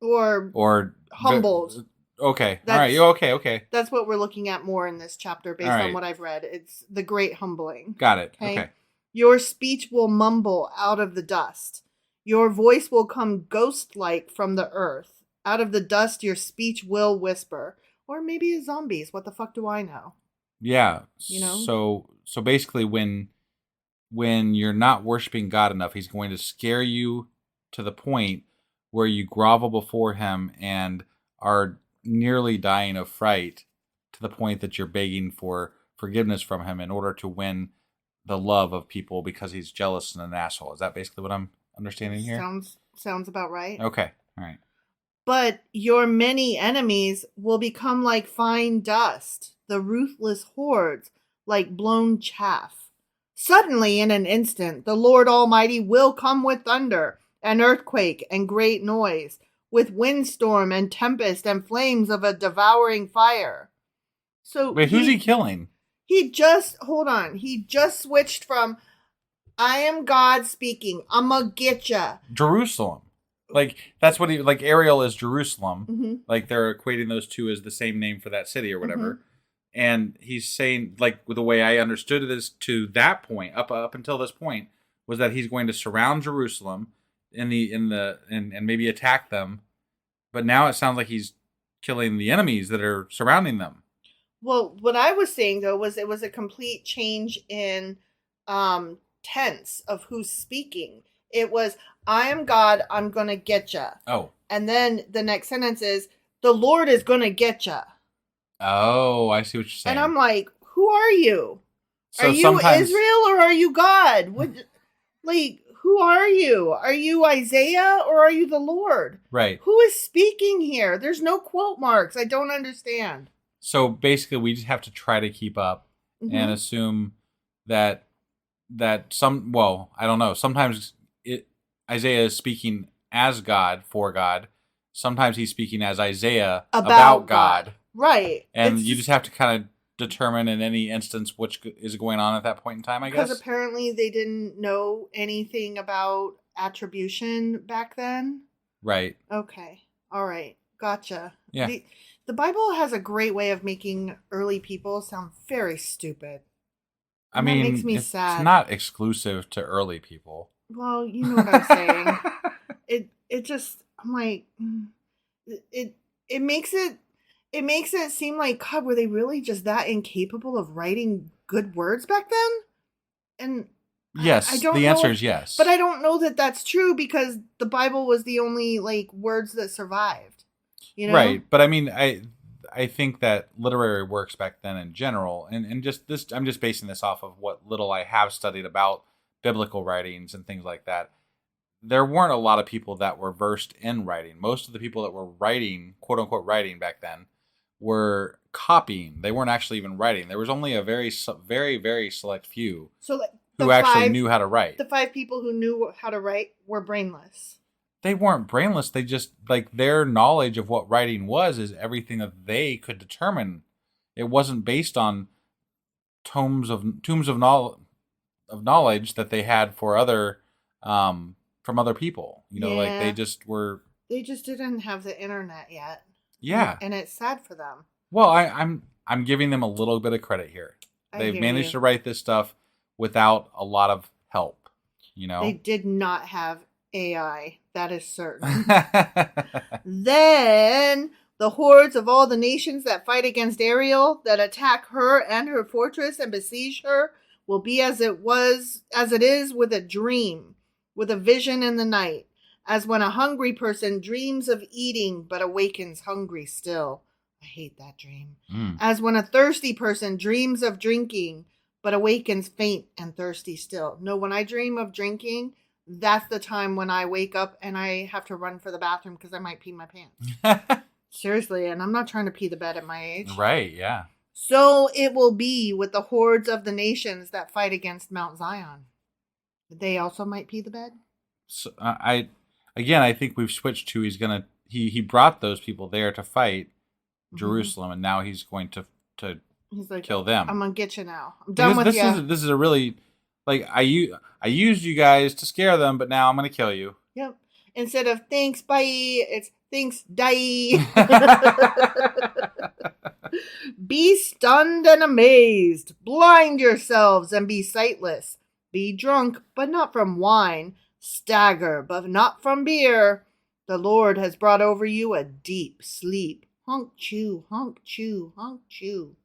Or humbled. Okay. All right. Okay. That's what we're looking at more in this chapter based on what I've read. It's the great humbling. Got it. Okay. Your speech will mumble out of the dust. Your voice will come ghost-like from the earth. Out of the dust, your speech will whisper. Or maybe zombies. What the fuck do I know? Yeah. You know? So basically when you're not worshiping God enough, he's going to scare you to the point where you grovel before him and are nearly dying of fright to the point that you're begging for forgiveness from him in order to win the love of people because he's jealous and an asshole. Is that basically what I'm understanding here? Sounds about right. Okay. All right. But your many enemies will become like fine dust, the ruthless hordes like blown chaff. Suddenly, in an instant, the Lord Almighty will come with thunder, an earthquake, and great noise, with windstorm and tempest and flames of a devouring fire. So wait, who's he killing? He just switched from I am God speaking, I'ma get ya. Jerusalem. Like, that's what like Ariel is Jerusalem. Mm-hmm. Like, they're equating those two as the same name for that city or whatever. Mm-hmm. And he's saying, like, the way I understood it is to that point, up until this point, was that he's going to surround Jerusalem and maybe attack them. But now it sounds like he's killing the enemies that are surrounding them. Well, what I was saying though was it was a complete change in tense of who's speaking. It was I am God, I'm gonna get ya. Oh. And then the next sentence is the Lord is gonna get ya. Oh, I see what you're saying. And I'm like, who are you? So are you Israel or are you God? What, like, who are you? Are you Isaiah or are you the Lord? Right. Who is speaking here? There's no quote marks. I don't understand. So basically, we just have to try to keep up and assume that some. Well, I don't know. Sometimes Isaiah is speaking as God for God. Sometimes he's speaking as Isaiah about God. Right. And you just have to kind of determine in any instance which is going on at that point in time, I guess. Because apparently they didn't know anything about attribution back then. Right. Okay. All right. Gotcha. Yeah. The Bible has a great way of making early people sound very stupid. I mean, that makes me sad. It's not exclusive to early people. Well, you know what I'm saying. It just, I'm like, it makes it seem like, God, were they really just that incapable of writing good words back then? And yes, I don't the know, answer is yes. But I don't know that that's true because the Bible was the only like words that survived. You know? Right, but I mean, I think that literary works back then in general, and just this, I'm just basing this off of what little I have studied about biblical writings and things like that. There weren't a lot of people that were versed in writing. Most of the people that were writing, quote unquote, writing back then, were copying. They weren't actually even writing. There was only a very, very, very select few who actually knew how to write. The 5 people who knew how to write were brainless. They weren't brainless. They just, like, their knowledge of what writing was is everything that they could determine. It wasn't based on tomes of knowledge that they had for other from other people. You know, like they just didn't have the internet yet. Yeah. And it's sad for them. Well, I'm giving them a little bit of credit here. They've managed to write this stuff without a lot of help, you know. They did not have AI, that is certain. Then the hordes of all the nations that fight against Ariel, that attack her and her fortress and besiege her, will be as it is with a dream, with a vision in the night, as when a hungry person dreams of eating but awakens hungry still. I hate that dream. As when a thirsty person dreams of drinking but awakens faint and thirsty still. No, when I dream of drinking, that's the time when I wake up and I have to run for the bathroom because I might pee my pants. Seriously, and I'm not trying to pee the bed at my age. Right, yeah. So it will be with the hordes of the nations that fight against Mount Zion. They also might pee the bed? So, I think we've switched to he brought those people there to fight Jerusalem, and now he's going to kill them. I'm going to get you now. I'm done with you. This is a really, like, I used you guys to scare them, but now I'm going to kill you. Yep. Instead of thanks, bye, it's thanks, die. Be stunned and amazed. Blind yourselves and be sightless. Be drunk, but not from wine. Stagger, but not from beer. The Lord has brought over you a deep sleep. Honk chew, honk chew, honk chew.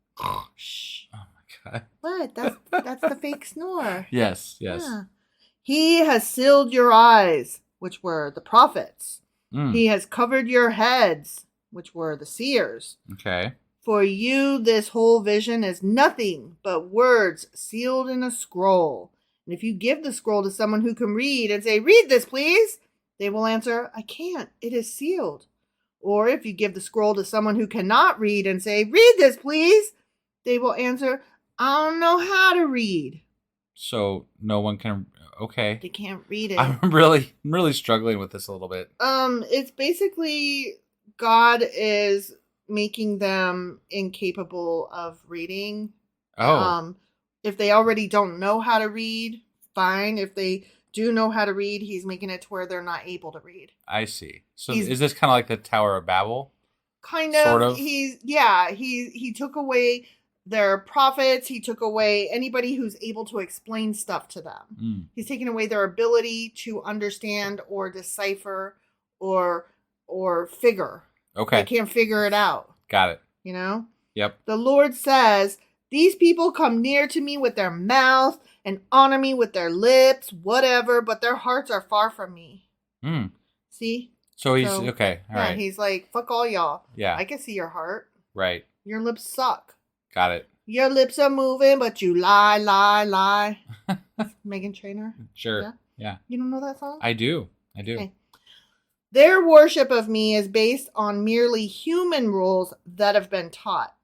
Shh. Oh my God. What? That's the fake snore. Yes. Yeah. He has sealed your eyes, which were the prophets. He has covered your heads, which were the seers. Okay. For you, this whole vision is nothing but words sealed in a scroll. And if you give the scroll to someone who can read and say, read this, please, they will answer, I can't. It is sealed. Or if you give the scroll to someone who cannot read and say, read this, please, they will answer, I don't know how to read. So no one can. Okay. They can't read it. I'm really struggling with this a little bit. It's basically God is making them incapable of reading. Oh. If they already don't know how to read, fine. If they do know how to read, he's making it to where they're not able to read. I see. So is this kind of like the Tower of Babel? Kind of. Sort of. He took away their prophets. He took away anybody who's able to explain stuff to them. He's taking away their ability to understand or decipher or figure. Okay. They can't figure it out. Got it. You know? Yep. The Lord says, "These people come near to me with their mouth and honor me with their lips, whatever, but their hearts are far from me." See? So he's okay. All right. He's like, fuck all y'all. Yeah. I can see your heart. Right. Your lips suck. Got it. Your lips are moving, but you lie, lie, lie. Meghan Trainor? Sure. Yeah. You don't know that song? I do. Okay. Their worship of me is based on merely human rules that have been taught.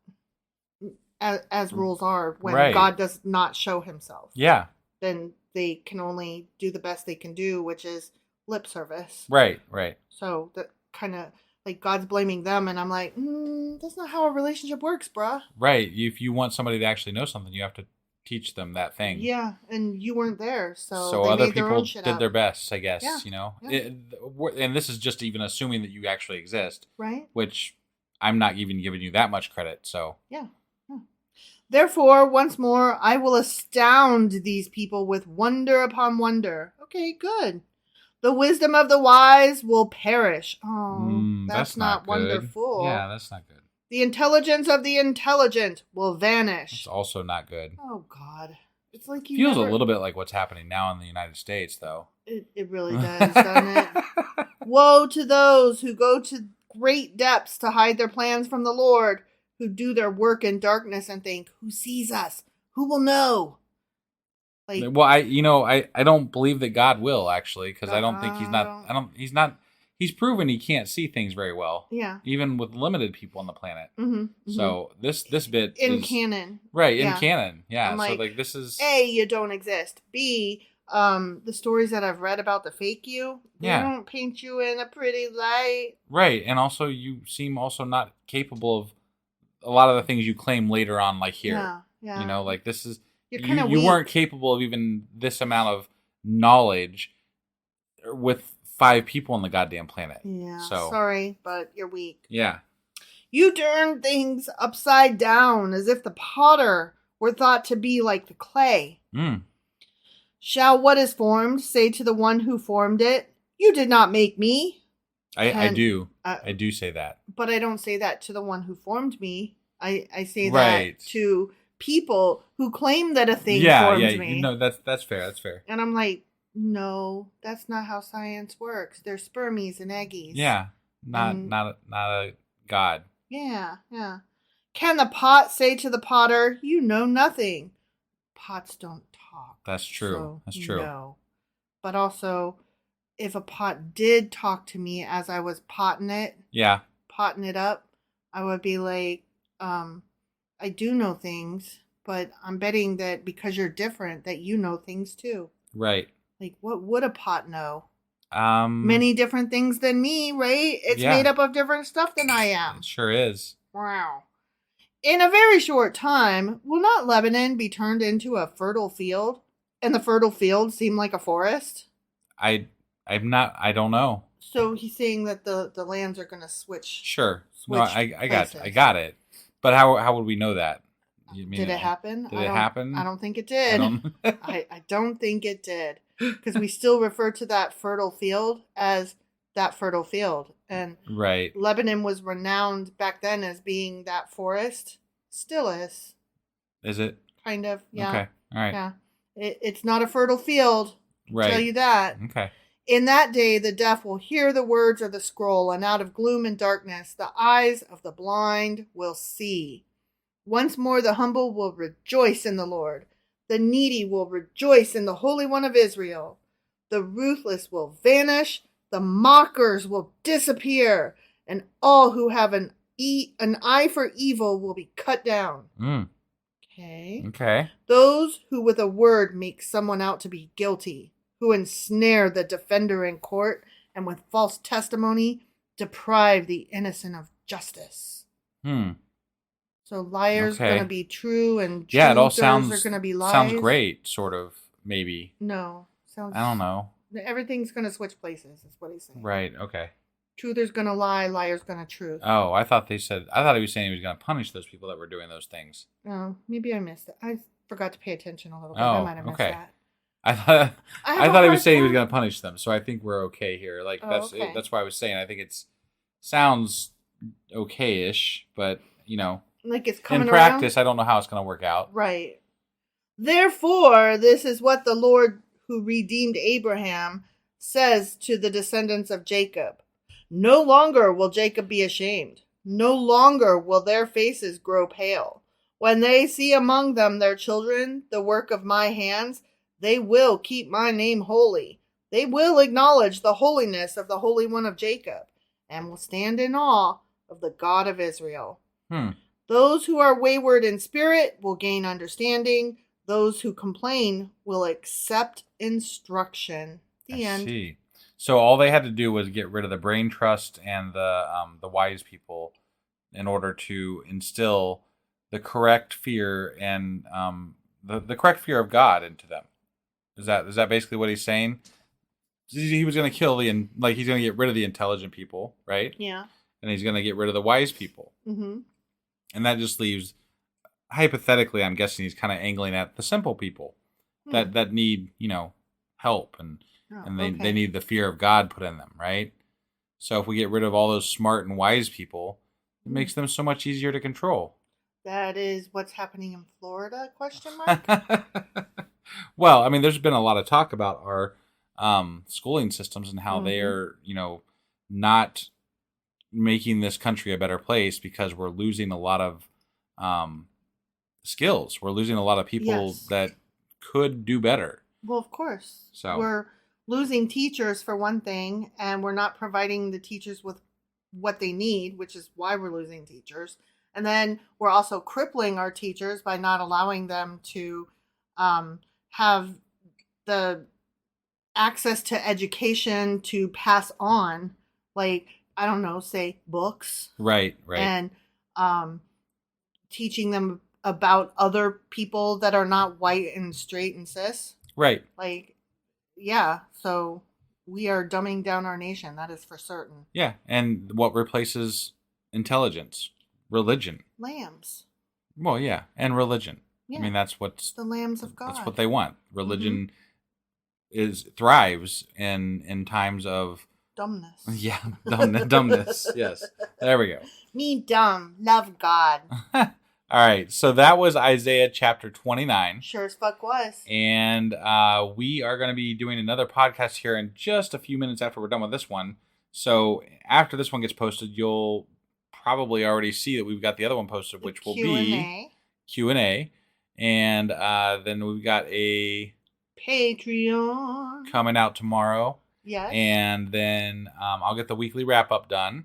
As rules are when God does not show himself. Yeah. Then they can only do the best they can do, which is lip service. Right. So that kind of like God's blaming them, and I'm like, that's not how a relationship works, bruh. Right. If you want somebody to actually know something, you have to teach them that thing. Yeah, and you weren't there, so they other made their people own shit did up. their best, I guess. Yeah. You know, Yeah. And this is just even assuming that you actually exist, right? Which I'm not even giving you that much credit. So yeah. Therefore, once more, I will astound these people with wonder upon wonder. Okay, good. The wisdom of the wise will perish. Oh, that's not wonderful. Yeah, that's not good. The intelligence of the intelligent will vanish. It's also not good. Oh, God. It's like you feels a little bit like what's happening now in the United States, though. It really does, doesn't it? Woe to those who go to great depths to hide their plans from the Lord, who do their work in darkness and think, who sees us? Who will know? Like, well, I don't believe that God will, actually, because I don't think he's proven he can't see things very well. Yeah. Even with limited people on the planet. Mm-hmm. So this bit in canon. Right, yeah. in canon. Yeah. So this is A, you don't exist. B, the stories that I've read about the fake you, they don't paint you in a pretty light. Right. And also you seem also not capable of a lot of the things you claim later on, like here. Yeah. You know, like this is you weren't capable of even this amount of knowledge with 5 people on the goddamn planet. Yeah. So sorry, but you're weak. Yeah. You turn things upside down as if the potter were thought to be like the clay. Shall what is formed say to the one who formed it, you did not make me? I do. I do say that. But I don't say that to the one who formed me. I say that to people who claim that a thing formed me. No, that's fair. That's fair. And I'm like, no, that's not how science works. They're spermies and eggies. Yeah, not a god. Yeah. Can the pot say to the potter, you know nothing? Pots don't talk. That's true. So that's true. No. But also, if a pot did talk to me as I was potting it up, I would be like, I do know things, but I'm betting that because you're different, that you know things too. Right. Like, what would a pot know? Many different things than me, right? It's made up of different stuff than I am. It sure is. Wow. In a very short time, will not Lebanon be turned into a fertile field? And the fertile field seem like a forest? I don't know. So he's saying that the lands are going to switch. Sure. No, I got it. But how would we know that? Did it happen? Did it happen? I don't think it did. I don't think it did. Because we still refer to that fertile field as that fertile field. And right. Lebanon was renowned back then as being that forest. Still is. Is it? Kind of, yeah. Okay, all right. Yeah. It's not a fertile field. Right. I'll tell you that. Okay. In that day, the deaf will hear the words of the scroll, and out of gloom and darkness, the eyes of the blind will see. Once more, the humble will rejoice in the Lord. The needy will rejoice in the Holy One of Israel. The ruthless will vanish. The mockers will disappear. And all who have an eye for evil will be cut down. Okay. Okay. Those who with a word make someone out to be guilty, who ensnare the defender in court, and with false testimony deprive the innocent of justice. So liars Okay. gonna be true and Yeah, it all truthers are gonna be lies. sounds great, sort of, maybe. No. Sounds I don't know. Everything's gonna switch places, is what he's saying. Right, okay. Truther's gonna lie, liar's gonna truth. Oh, I thought he was saying he was going to punish those people that were doing those things. Oh, maybe I missed it. I forgot to pay attention a little bit. Oh, I might have missed okay. that. I thought I thought he hard was saying he was time. going to punish them, so I think we're okay here. Like Okay. that's why I was saying I think it's sounds okay-ish, but Like it's coming in around. practice, I don't know how it's going to work out. Right. Therefore, this is what the Lord who redeemed Abraham says to the descendants of Jacob. No longer will Jacob be ashamed. No longer will their faces grow pale. When they see among them their children, the work of my hands, they will keep my name holy. They will acknowledge the holiness of the Holy One of Jacob, and will stand in awe of the God of Israel. Those who are wayward in spirit will gain understanding. Those who complain will accept instruction. The end. See. So all they had to do was get rid of the brain trust and the wise people in order to instill the correct fear and the correct fear of God into them. Is that basically what he's saying? He was going to kill he's going to get rid of the intelligent people, right? Yeah. And he's going to get rid of the wise people. Mm-hmm. And that just leaves, hypothetically, I'm guessing he's kind of angling at the simple people that need, help and they need the fear of God put in them, right? So if we get rid of all those smart and wise people, it makes them so much easier to control. That is what's happening in Florida, question mark? Well, I mean, there's been a lot of talk about our schooling systems and how they are, not making this country a better place because we're losing a lot of skills. We're losing a lot of people that could do better. Well, of course. So we're losing teachers for one thing, and we're not providing the teachers with what they need, which is why we're losing teachers. And then we're also crippling our teachers by not allowing them to have the access to education to pass on, like, I don't know, say books. Right. And teaching them about other people that are not white and straight and cis. Right. Like, yeah, so we are dumbing down our nation. That is for certain. Yeah, and what replaces intelligence? Religion. Lambs. Well, yeah, and religion. Yeah. I mean, that's what's the lambs of God. That's what they want. Religion thrives in times of dumbness. Yeah, dumbness. Yes, there we go. Me dumb, love God. All right, so that was Isaiah chapter 29. Sure as fuck was. And we are going to be doing another podcast here in just a few minutes after we're done with this one. So after this one gets posted, you'll probably already see that we've got the other one posted, which will be Q&A. And then we've got a Patreon coming out tomorrow. Yes. And then I'll get the weekly wrap-up done.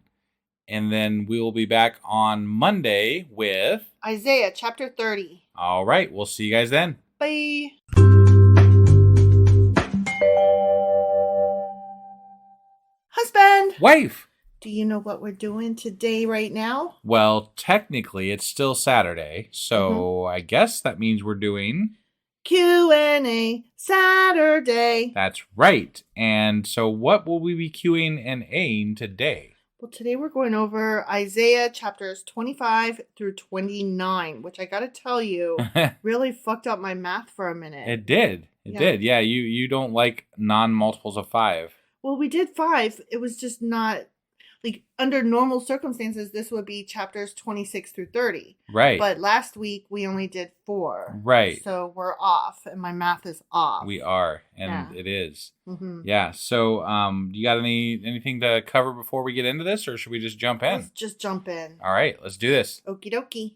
And then we will be back on Monday with Isaiah chapter 30. All right. We'll see you guys then. Bye. Husband. Wife. Do you know what we're doing today right now? Well, technically, it's still Saturday. So I guess that means we're doing Q&A Saturday. That's right. And so what will we be Qing and Aing today? Well, today we're going over Isaiah chapters 25 through 29, which I got to tell you really fucked up my math for a minute. It did. It did. Yeah, you don't like non-multiples of 5. Well, we did 5. It was just not... Like, under normal circumstances, this would be chapters 26 through 30. Right. But last week, we only did 4. Right. So we're off, and my math is off. We are, and it is. Mm-hmm. Yeah, so you got anything to cover before we get into this, or should we just jump in? Let's just jump in. All right, let's do this. Okie dokie.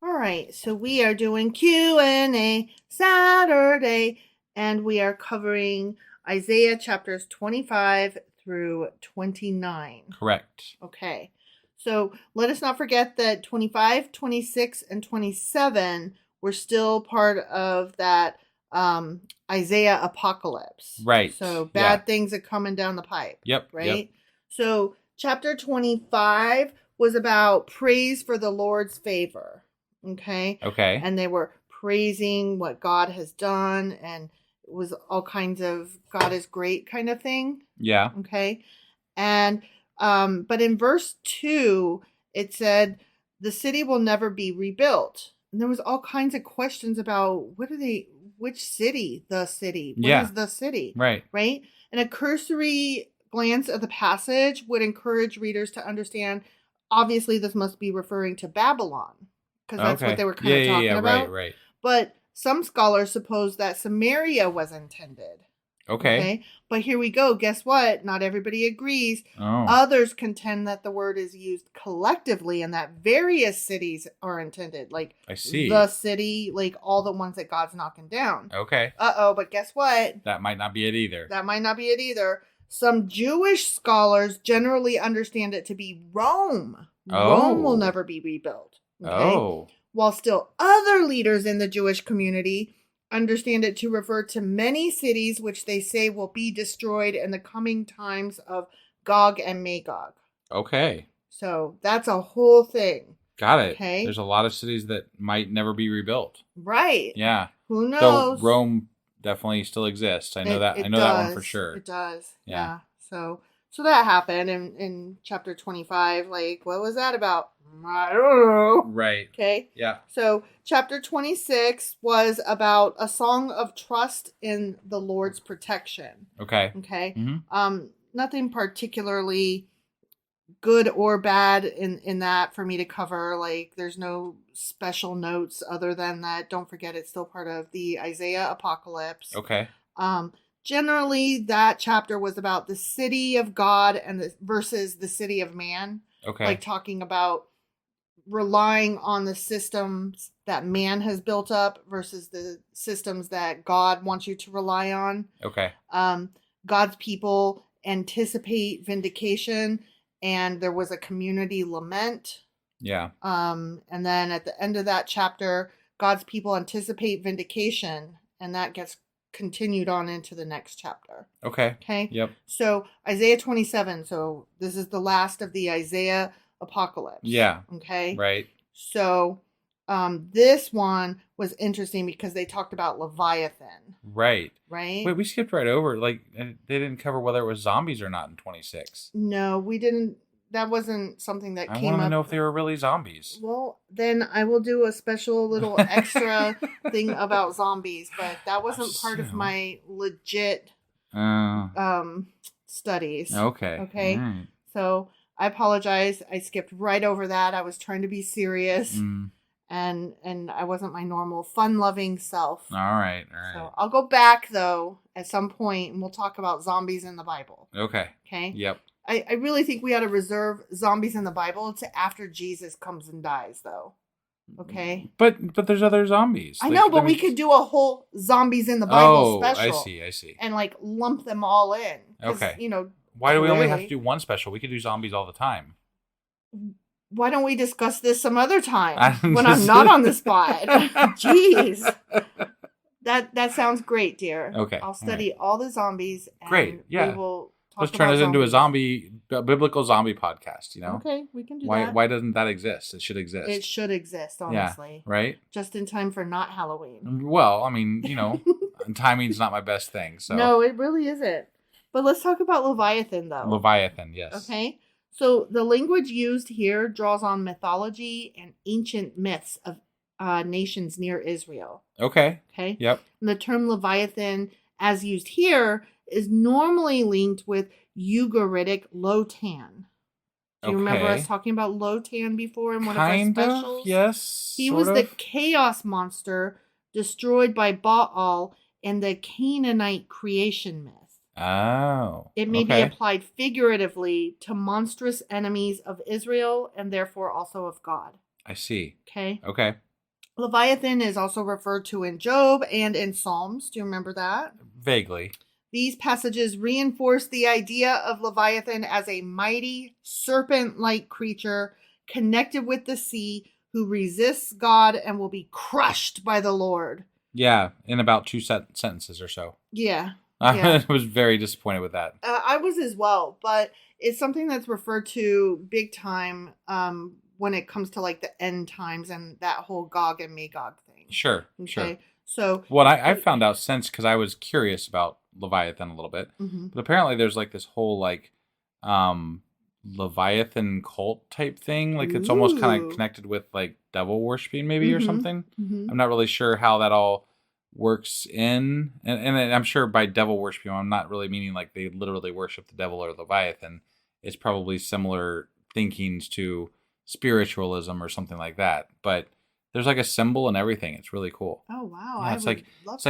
All right, so we are doing Q&A Saturday, and we are covering Isaiah chapters 25 through 29. Correct. Okay. So let us not forget that 25, 26, and 27 were still part of that Isaiah apocalypse. Right. So bad things are coming down the pipe. Yep. Right? Yep. So chapter 25 was about praise for the Lord's favor. Okay. Okay. And they were praising what God has done, and it was all kinds of God is great kind of thing. Yeah. Okay. And but in verse 2 it said the city will never be rebuilt. And there was all kinds of questions about which city, the city. What is the city? Right. Right? And a cursory glance at the passage would encourage readers to understand, obviously this must be referring to Babylon, because that's what they were kind of talking about. Right. But some scholars suppose that Samaria was intended. Okay. But here we go. Guess what? Not everybody agrees. Oh. Others contend that the word is used collectively and that various cities are intended. Like I see. The city, like all the ones that God's knocking down. Okay. But guess what? That might not be it either. Some Jewish scholars generally understand it to be Rome. Rome will never be rebuilt. Okay? While still other leaders in the Jewish community understand it to refer to many cities which they say will be destroyed in the coming times of Gog and Magog. Okay. So that's a whole thing. Got it. Okay. There's a lot of cities that might never be rebuilt. Right. Yeah. Who knows? Though Rome definitely still exists. I know that one for sure. It does. Yeah. So that happened in chapter 25. Like, what was that about? I don't know. Right. Okay. Yeah. So chapter 26 was about a song of trust in the Lord's protection. Okay. Okay. Mm-hmm. Nothing particularly good or bad in that for me to cover. Like, there's no special notes other than that. Don't forget, it's still part of the Isaiah apocalypse. Okay. Generally, that chapter was about the city of God versus the city of man. Okay. Like talking about relying on the systems that man has built up versus the systems that God wants you to rely on. Okay. God's people anticipate vindication, and there was a community lament. Yeah. And then at the end of that chapter, God's people anticipate vindication, and that gets continued on into the next chapter. Okay. Okay. Yep. So Isaiah 27. So this is the last of the Isaiah apocalypse. Yeah. Okay. Right. So this one was interesting because they talked about Leviathan. Right. Right. Wait, we skipped right over. Like, they didn't cover whether it was zombies or not in 26. No, we didn't. That wasn't something that came up. I want to know if they were really zombies. Well, then I will do a special little extra thing about zombies, but that wasn't part of my legit studies. Okay. Okay. Right. So I apologize. I skipped right over that. I was trying to be serious. And I wasn't my normal fun-loving self. All right. So I'll go back, though, at some point, and we'll talk about zombies in the Bible. Okay. Yep. I really think we ought to reserve zombies in the Bible to after Jesus comes and dies, though. Okay? But there's other zombies. I know, but we could do a whole zombies in the Bible special. I see. And, like, lump them all in. Okay. You know, why do we only have to do one special? We could do zombies all the time. Why don't we discuss this some other time when I'm not on the spot? Jeez. That sounds great, dear. Okay. I'll study all the zombies. And great. Yeah. We will Let's turn this into a biblical zombie podcast, you know? Okay, we can do that. Why doesn't that exist? It should exist. It should exist, honestly. Yeah, right? Just in time for not Halloween. Well, I mean, you know, timing's not my best thing, so. No, it really isn't. But let's talk about Leviathan, though. Leviathan, yes. Okay. So the language used here draws on mythology and ancient myths of nations near Israel. Okay. Okay. Yep. And the term Leviathan, as used here, is normally linked with Ugaritic Lotan. Do you remember us talking about Lotan before in one of our specials? Yes. He was the chaos monster destroyed by Baal in the Canaanite creation myth. Oh. It may be applied figuratively to monstrous enemies of Israel and therefore also of God. I see. Okay. Leviathan is also referred to in Job and in Psalms. Do you remember that? Vaguely. These passages reinforce the idea of Leviathan as a mighty, serpent-like creature connected with the sea who resists God and will be crushed by the Lord. Yeah, in about 2 sentences or so. Yeah. I was very disappointed with that. I was as well, but it's something that's referred to big time when it comes to like the end times and that whole Gog and Magog thing. Sure, Okay. sure. So what I found out since, because I was curious about Leviathan a little bit, mm-hmm. but apparently there's like this whole like Leviathan cult type thing. Like it's almost kind of connected with like devil worshipping maybe mm-hmm. or something. Mm-hmm. I'm not really sure how that all works in, and I'm sure by devil worshiping I'm not really meaning like they literally worship the devil or Leviathan. It's probably similar thinkings to spiritualism or something like that, but there's like a symbol and everything. It's really cool. Oh wow. Yeah, it's like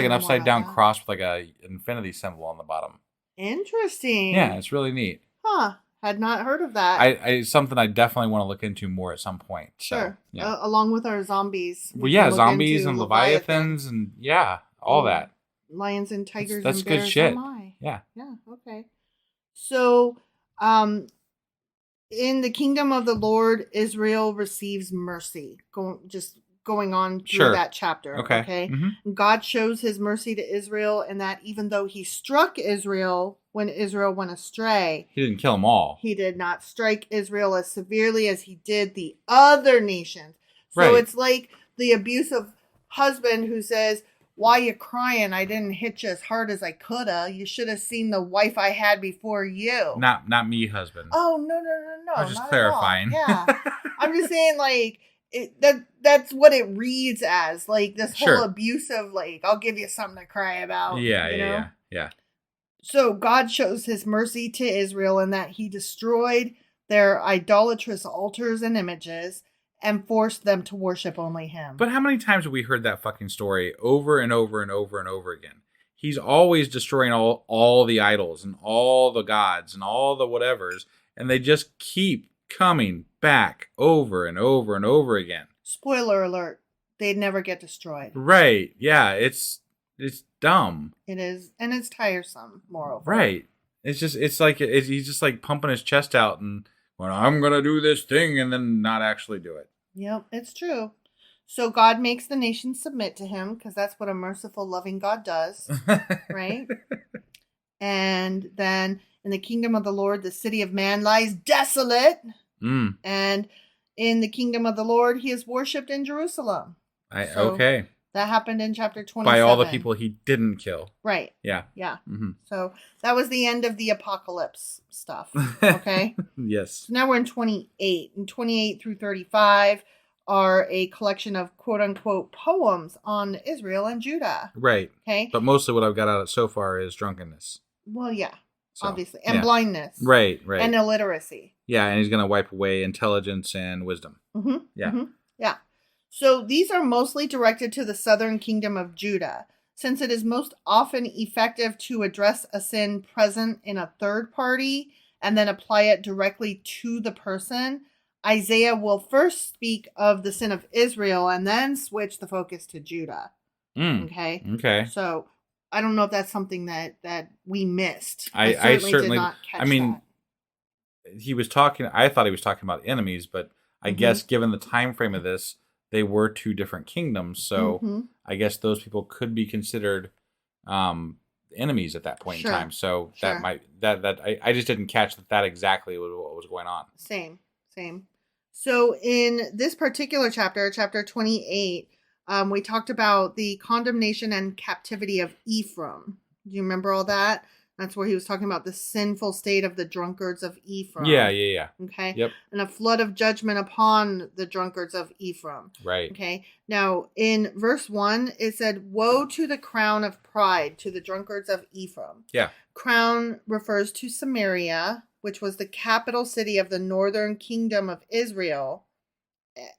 an upside down cross with like a infinity symbol on the bottom. Interesting. Yeah, it's really neat. Huh. Had not heard of that. I something I definitely want to look into more at some point. Sure. So, yeah. Along with our zombies. Well, yeah, zombies and Leviathans and all that. Lions and tigers that's and bears. Good shit. Oh my. Yeah. Yeah, okay. So, in the kingdom of the Lord, Israel receives mercy. Going on through that chapter. Okay. Mm-hmm. God shows his mercy to Israel, and that even though he struck Israel when Israel went astray, he didn't kill them all. He did not strike Israel as severely as he did the other nations. So It's like the abusive husband who says, "Why you crying? I didn't hit you as hard as I coulda. You should have seen the wife I had before you." Not me, husband. Oh no! I was just clarifying. Yeah, I'm just saying like. That's what it reads as, like this whole abusive, like I'll give you something to cry about. Yeah. So God shows his mercy to Israel in that he destroyed their idolatrous altars and images and forced them to worship only him. But how many times have we heard that fucking story over and over and over and over again? He's always destroying all the idols and all the gods and all the whatevers, and they just keep coming back over and over and over again. Spoiler alert, they'd never get destroyed. Right. Yeah, it's dumb. It is, and it's tiresome, moreover. Right. He's just like pumping his chest out and going, I'm going to do this thing, and then not actually do it. Yep, it's true. So God makes the nations submit to him, because that's what a merciful, loving God does. Right? And then in the kingdom of the Lord, the city of man lies desolate. And in the kingdom of the Lord, he is worshipped in Jerusalem. Okay. That happened in chapter 27. By all the people he didn't kill. Right. Yeah. Yeah. Mm-hmm. So that was the end of the apocalypse stuff. Okay? Yes. So now we're in 28. And 28 through 35 are a collection of quote-unquote poems on Israel and Judah. Right. Okay? But mostly what I've got out of it so far is drunkenness. Well, yeah. So, obviously. And blindness. Right. And illiteracy. Yeah, and he's going to wipe away intelligence and wisdom. Mm-hmm. Yeah. Mm-hmm. Yeah. So these are mostly directed to the southern kingdom of Judah, since it is most often effective to address a sin present in a third party and then apply it directly to the person. Isaiah will first speak of the sin of Israel and then switch the focus to Judah. Okay. So I don't know if that's something that we missed. I certainly did not catch that. He was talking. I thought he was talking about enemies, but I guess given the time frame of this, they were two different kingdoms. So I guess those people could be considered enemies at that point in time. So that might I just didn't catch that exactly what was going on. Same. So in this particular chapter, chapter 28, we talked about the condemnation and captivity of Ephraim. Do you remember all that? That's where he was talking about the sinful state of the drunkards of Ephraim. Yeah. Okay. Yep. And a flood of judgment upon the drunkards of Ephraim. Right. Okay. Now, in verse 1, it said, "Woe to the crown of pride, to the drunkards of Ephraim." Yeah. Crown refers to Samaria, which was the capital city of the northern kingdom of Israel,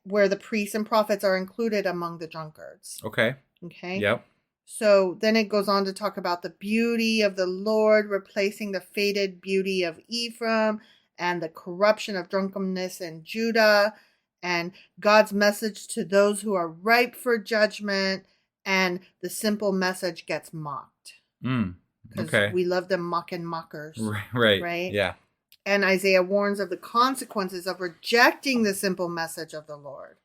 where the priests and prophets are included among the drunkards. Okay. Yep. So then it goes on to talk about the beauty of the Lord replacing the faded beauty of Ephraim and the corruption of drunkenness in Judah and God's message to those who are ripe for judgment, and the simple message gets mocked. because Okay. we love them mocking mockers. Right. Right? Yeah. And Isaiah warns of the consequences of rejecting the simple message of the Lord.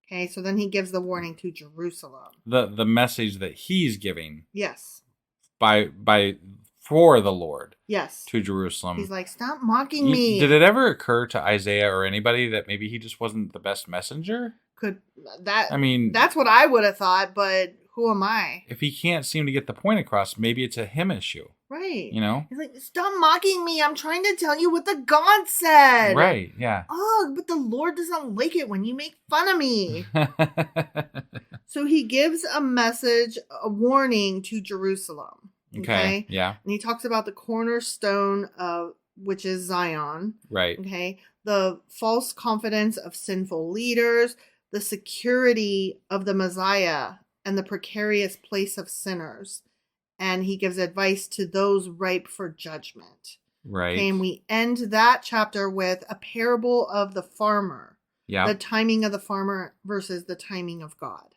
Okay, so then he gives the warning to Jerusalem. The message that he's giving Yes. for the Lord. Yes. To Jerusalem. He's like, stop mocking me. Did it ever occur to Isaiah or anybody that maybe he just wasn't the best messenger? That's what I would have thought, but who am I? If he can't seem to get the point across, maybe it's a him issue. Right. You know? He's like, stop mocking me. I'm trying to tell you what the God said. Right, yeah. Oh, but the Lord doesn't like it when you make fun of me. So he gives a message, a warning to Jerusalem. Okay. Yeah. And he talks about the cornerstone of which is Zion. Right. Okay. The false confidence of sinful leaders, the security of the Messiah, and the precarious place of sinners. And he gives advice to those ripe for judgment. Right. Okay, and we end that chapter with a parable of the farmer. Yeah. The timing of the farmer versus the timing of God.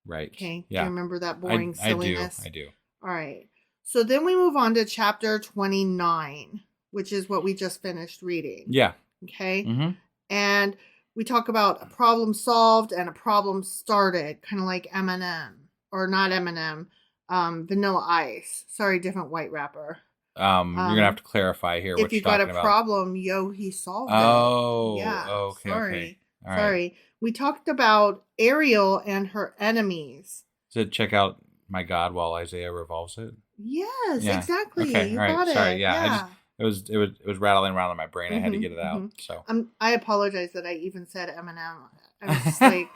Right. Okay. Yeah. Do you remember that boring silliness? I do. All right. So then we move on to chapter 29, which is what we just finished reading. Yeah. Okay. Mm-hmm. And we talk about a problem solved and a problem started, kind of like Eminem, or not Eminem, Vanilla Ice. Sorry, different white rapper. You're gonna have to clarify here. If you got a problem, yo, he solved it. Oh, yeah. Okay. Sorry. Okay. All Sorry. Right. We talked about Ariel and her enemies. So check out My God while Isaiah revolves it. Yes, exactly. Okay. You all right. got it. Sorry. Yeah. It was rattling around in my brain. I had to get it out. Mm-hmm. So I apologize that I even said Eminem. I was just like,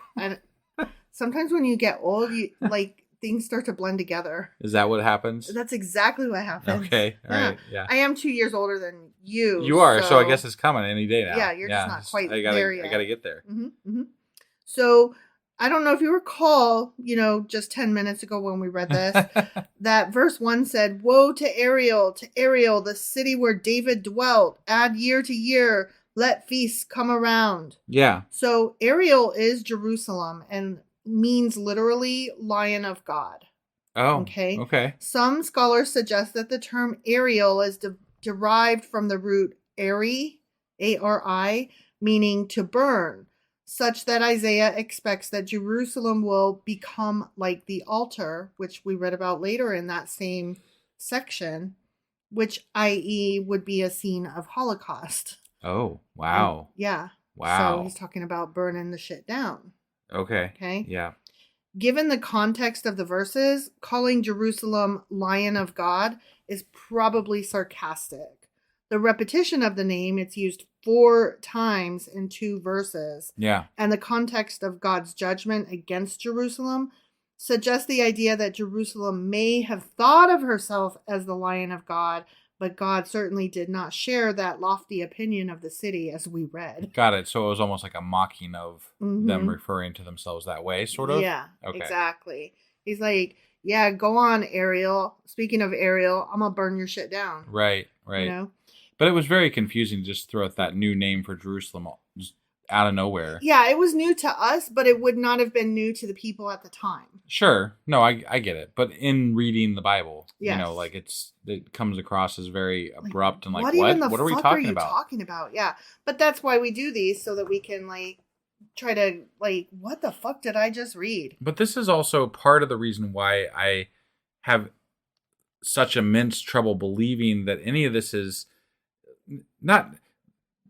sometimes when you get old, you like things start to blend together. Is that what happens? That's exactly what happens. Okay. All right. Yeah. I am 2 years older than you. You are, so I guess it's coming any day now. Yeah, you're just not quite there yet. I gotta get there. Mm-hmm, mm-hmm. So I don't know if you recall, just 10 minutes ago when we read this, that verse 1 said, "Woe to Ariel, the city where David dwelt. Add year to year, let feasts come around." Yeah. So Ariel is Jerusalem and means literally Lion of God. Oh, okay. Okay. Some scholars suggest that the term Ariel is derived from the root Ari, A-R-I, meaning to burn, such that Isaiah expects that Jerusalem will become like the altar, which we read about later in that same section, which i.e. would be a scene of Holocaust. Oh, wow. Yeah. Wow. So he's talking about burning the shit down. Okay. Okay. Yeah. Given the context of the verses, calling Jerusalem Lion of God is probably sarcastic. The repetition of the name, it's used 4 times in 2 verses. Yeah. And the context of God's judgment against Jerusalem suggests the idea that Jerusalem may have thought of herself as the Lion of God, but God certainly did not share that lofty opinion of the city as we read. Got it. So it was almost like a mocking of them referring to themselves that way, sort of? Yeah, okay. Exactly. He's like, yeah, go on, Ariel. Speaking of Ariel, I'm going to burn your shit down. Right. But it was very confusing to just throw out that new name for Jerusalem just out of nowhere. Yeah, it was new to us, but it would not have been new to the people at the time. Sure. No, I get it. But in reading the Bible, yes. It comes across as very abrupt and what? What are we talking about? Talking about? Yeah. But that's why we do these, so that we can try to what the fuck did I just read? But this is also part of the reason why I have such immense trouble believing that any of this is not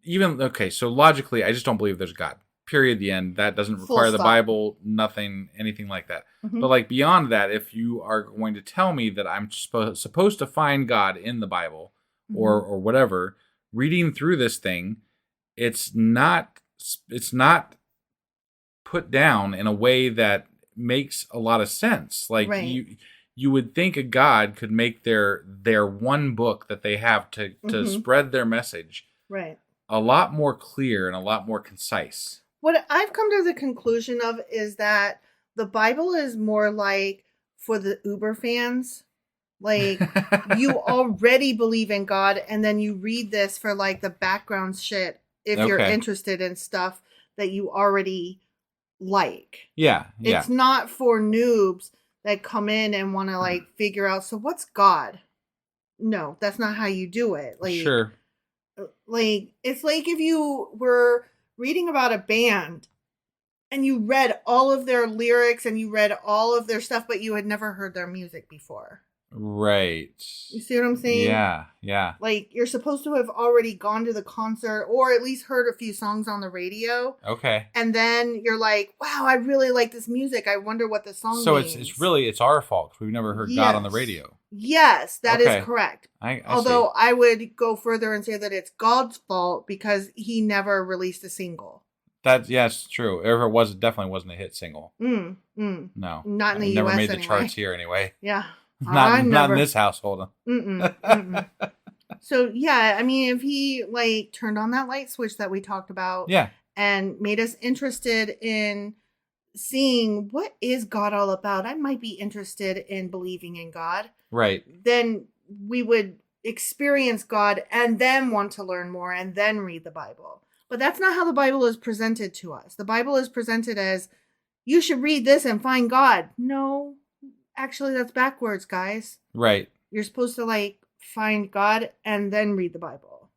even okay. So logically, I just don't believe there's God. Period. The end. That doesn't require the Bible. Nothing. Anything like that. Mm-hmm. But beyond that, if you are going to tell me that I'm supposed to find God in the Bible or whatever, reading through this thing, it's not put down in a way that makes a lot of sense. You would think a God could make their one book that they have to spread their message a lot more clear and a lot more concise. What I've come to the conclusion of is that the Bible is more like for the Uber fans. You already believe in God, and then you read this for the background shit if you're interested in stuff that you already like. Yeah. It's not for noobs that come in and want to figure out, so what's God? no, that's not how you do it. Sure. Like it's like if you were reading about a band and you read all of their lyrics and you read all of their stuff, but you had never heard their music before. Right. You see what I'm saying? Yeah. Yeah. Like you're supposed to have already gone to the concert or at least heard a few songs on the radio. Okay. And then you're like, wow, I really like this music. I wonder what the song So means. it's our fault 'cause we've never heard God on the radio. Yes, that Okay. is correct. I Although see. I would go further and say that it's God's fault because he never released a single. Yes, true. If it was, it definitely wasn't a hit single. No, Not in the it never US made the anyway. charts here anyway. Yeah. Not in this household. So yeah, I mean, if he like turned on that light switch that we talked about, Yeah, and made us interested in seeing what is God all about, I might be interested in believing in God. right. Then we would experience God and then want to learn more and then read the Bible. But that's not how the Bible is presented to us. The Bible is presented as you should read this and find God. No, actually, that's backwards, guys. Right. You're supposed to like find God and then read the Bible.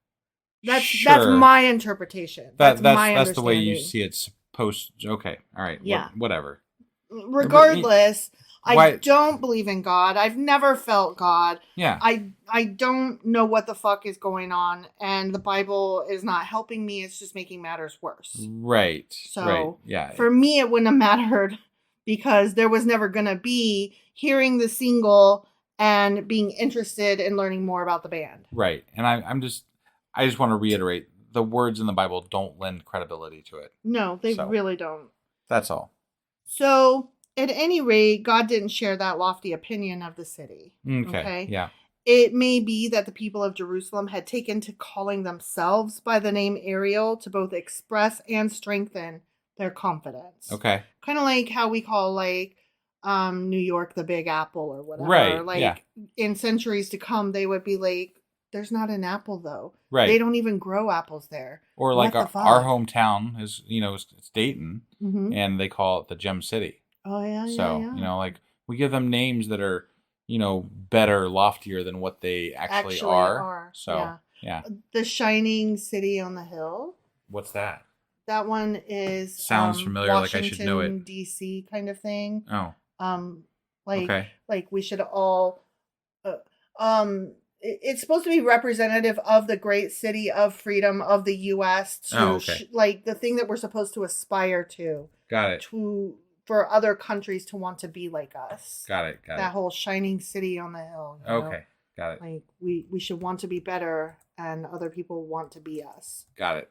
That's Sure. my interpretation. That's my that's the way you understanding. see it. Supposed. Okay. All right. Yeah. Whatever. Regardless, I Why- don't believe in God. I've never felt God. Yeah. I don't know what the fuck is going on, and the Bible is not helping me. It's just making matters worse. Right. So right. Yeah. for me, it wouldn't have mattered because there was never going to be hearing the single and being interested in learning more about the band. Right. And I just want to reiterate the words in the Bible don't lend credibility to it. No, they really don't. That's all. So at any rate, God didn't share that lofty opinion of the city. Okay. Yeah. It may be that the people of Jerusalem had taken to calling themselves by the name Ariel to both express and strengthen their confidence. Okay. Kind of like how we call like New York the Big Apple or whatever. Right. Like in centuries to come, they would be like, there's not an apple though. Right. They don't even grow apples there. Or like our hometown is, it's Dayton, and they call it the Gem City. Oh yeah. So, like we give them names that are, better, loftier than what they actually are. So, yeah. The Shining City on the Hill. What's that? That one is sounds familiar. Washington, like I should know it. DC kind of thing. Oh. Like we should all. It's supposed to be representative of the great city of freedom of the U.S. to like the thing that we're supposed to aspire to. Got it. For other countries to want to be like us. Got it. That whole shining city on the hill. Okay. Got it. Like we should want to be better and other people want to be us. Got it.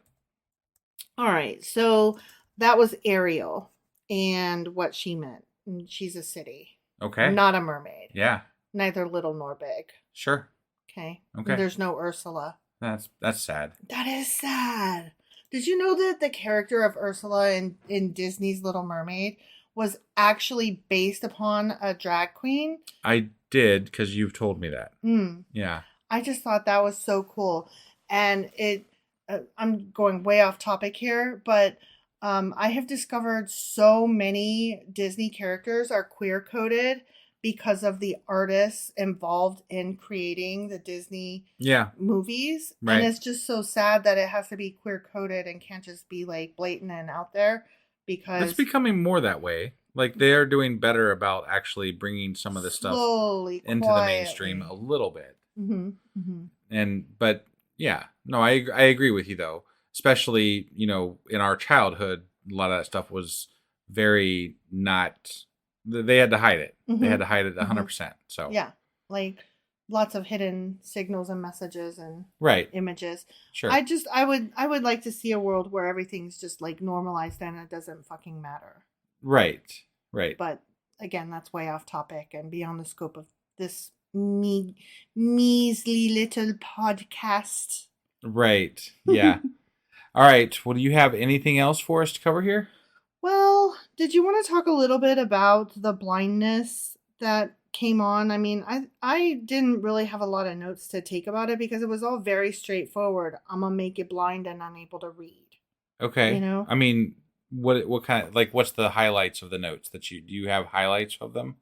All right. So that was Ariel and what she meant. She's a city. Okay. Not a mermaid. Yeah. Neither little nor big. Sure. Okay. Okay. And there's no Ursula. That's sad. That is sad. Did you know that the character of Ursula in Disney's Little Mermaid was actually based upon a drag queen? I did, because you've told me that. Yeah. I just thought that was so cool. And I'm going way off topic here, but I have discovered so many Disney characters are queer coded because of the artists involved in creating the Disney movies. Right. And it's just so sad that it has to be queer coded and can't just be like blatant and out there, because it's becoming more that way. Like they are doing better about actually bringing some of this stuff into the mainstream a little bit. But yeah, no, I agree with you though. Especially, in our childhood, a lot of that stuff was very not. They had to hide it. They had to hide it 100%. So yeah, like lots of hidden signals and messages and images. Sure. I would like to see a world where everything's just like normalized and it doesn't fucking matter. Right. But again, that's way off topic and beyond the scope of this measly little podcast. Right. Yeah. All right. Well, do you have anything else for us to cover here? Well, did you want to talk a little bit about the blindness that came on? I mean, I didn't really have a lot of notes to take about it because it was all very straightforward. I'm gonna make you blind and unable to read. Okay. I mean, what kind of, like, what's the highlights of the notes that do you have highlights of them?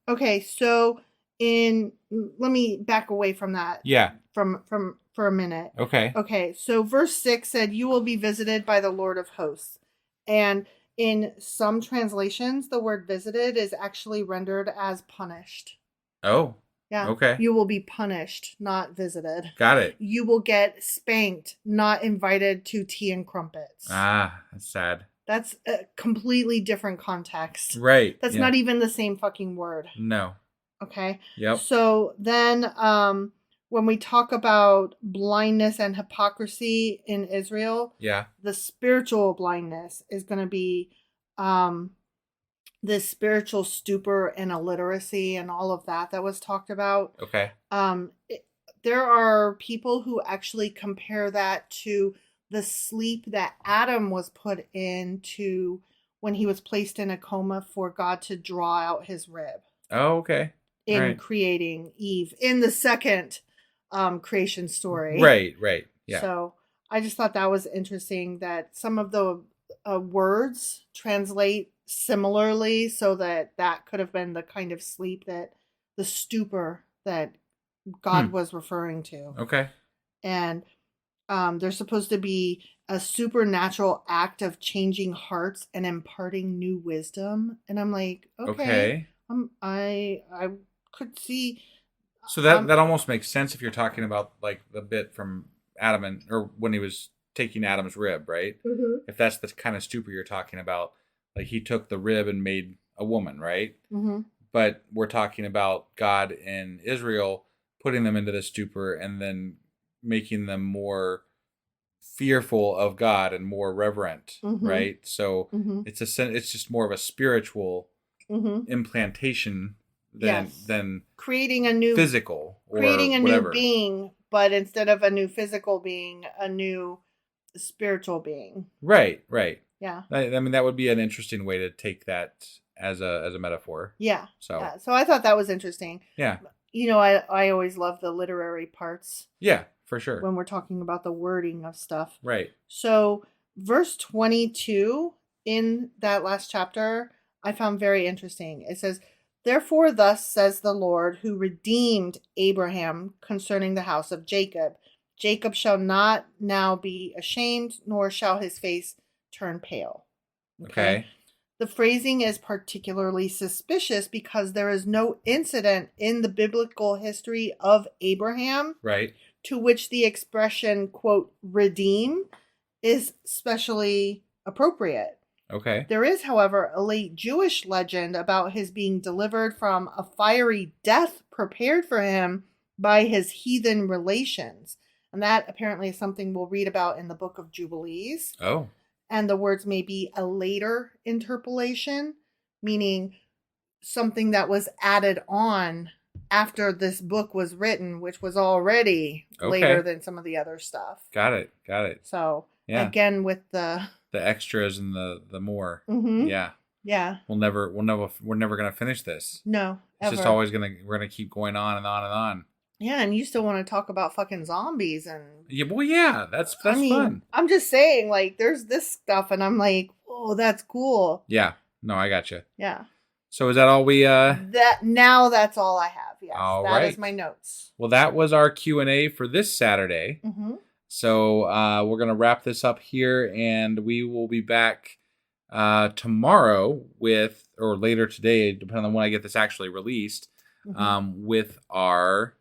Okay, so let me back away from that. Yeah. For a minute. Okay. Okay. So verse 6 said, "You will be visited by the Lord of hosts." And in some translations, the word visited is actually rendered as punished. Oh. Yeah. Okay. You will be punished, not visited. Got it. You will get spanked, not invited to tea and crumpets. Ah, that's sad. That's a completely different context. Right. That's not even the same fucking word. No. Okay. Yep. So then when we talk about blindness and hypocrisy in Israel, the spiritual blindness is going to be this spiritual stupor and illiteracy and all of that was talked about. Okay. There are people who actually compare that to the sleep that Adam was put into when he was placed in a coma for God to draw out his rib. Oh, okay. In creating Eve in the second creation story. Right. Yeah. So I just thought that was interesting that some of the words translate similarly, so that could have been the kind of sleep, that the stupor that God was referring to. Okay. And there's supposed to be a supernatural act of changing hearts and imparting new wisdom. And I'm like, okay. I could see. So that almost makes sense if you're talking about like the bit from Adam or when he was taking Adam's rib, right? Mm-hmm. If that's the kind of stupor you're talking about, like he took the rib and made a woman, right? Mm-hmm. But we're talking about God and Israel putting them into the stupor and then making them more fearful of God and more reverent, right? So it's just more of a spiritual implantation than creating a new physical or creating a whatever. New being, but instead of a new physical being, a new spiritual being. Right. Yeah. I mean, that would be an interesting way to take that as a metaphor. Yeah. So I thought that was interesting. Yeah. I always love the literary parts. Yeah, for sure. When we're talking about the wording of stuff. Right. So verse 22 in that last chapter, I found very interesting. It says, "Therefore thus says the Lord, who redeemed Abraham concerning the house of Jacob. Jacob shall not now be ashamed, nor shall his face turn pale." Okay. The phrasing is particularly suspicious because there is no incident in the biblical history of Abraham to which the expression, quote, redeem is specially appropriate. Okay. There is, however, a late Jewish legend about his being delivered from a fiery death prepared for him by his heathen relations. And that apparently is something we'll read about in the book of Jubilees. Oh. And the words may be a later interpolation, meaning something that was added on after this book was written, which was already later than some of the other stuff. Got it. So, again, with the extras and the more. Mm-hmm. Yeah. We're never going to finish this. No, it's just always we're going to keep going on and on and on. Yeah, and you still want to talk about fucking zombies and... Yeah, well, yeah, that's fun. I'm just saying, like, there's this stuff, and I'm like, oh, that's cool. Yeah, no, I gotcha. Yeah. So is that all we... That's all I have, yes. All that is my notes. Well, that was our Q&A for this Saturday. Mm-hmm. So we're going to wrap this up here, and we will be back tomorrow or later today, depending on when I get this actually released, with our...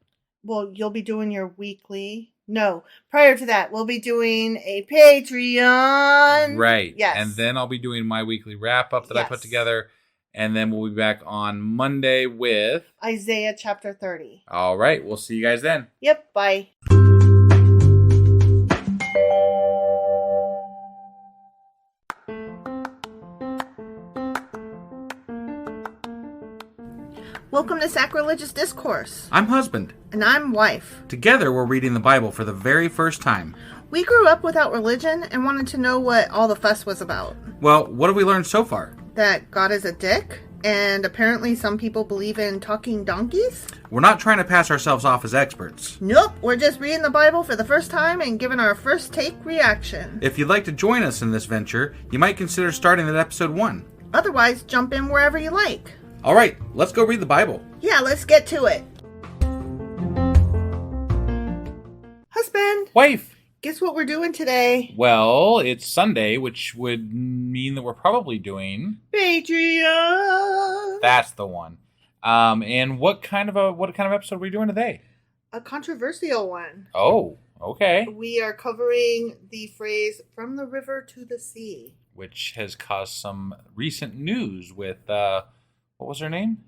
Well, you'll be doing your weekly. No, prior to that, we'll be doing a Patreon. Right. Yes. And then I'll be doing my weekly wrap up that I put together. And then we'll be back on Monday with Isaiah chapter 30. All right. We'll see you guys then. Yep. Bye. Welcome to Sacrilegious Discourse. I'm husband. And I'm wife. Together, we're reading the Bible for the very first time. We grew up without religion and wanted to know what all the fuss was about. Well, what have we learned so far? That God is a dick, and apparently some people believe in talking donkeys. We're not trying to pass ourselves off as experts. Nope, we're just reading the Bible for the first time and giving our first take reaction. If you'd like to join us in this venture, you might consider starting at episode 1. Otherwise, jump in wherever you like. All right, let's go read the Bible. Yeah, let's get to it. husband. Wife. Guess what we're doing today? Well, it's Sunday, which would mean that we're probably doing Patreon. That's the one. And what kind of episode are we doing today? A controversial one. Oh, okay. We are covering the phrase "from the river to the sea," which has caused some recent news with what was her name?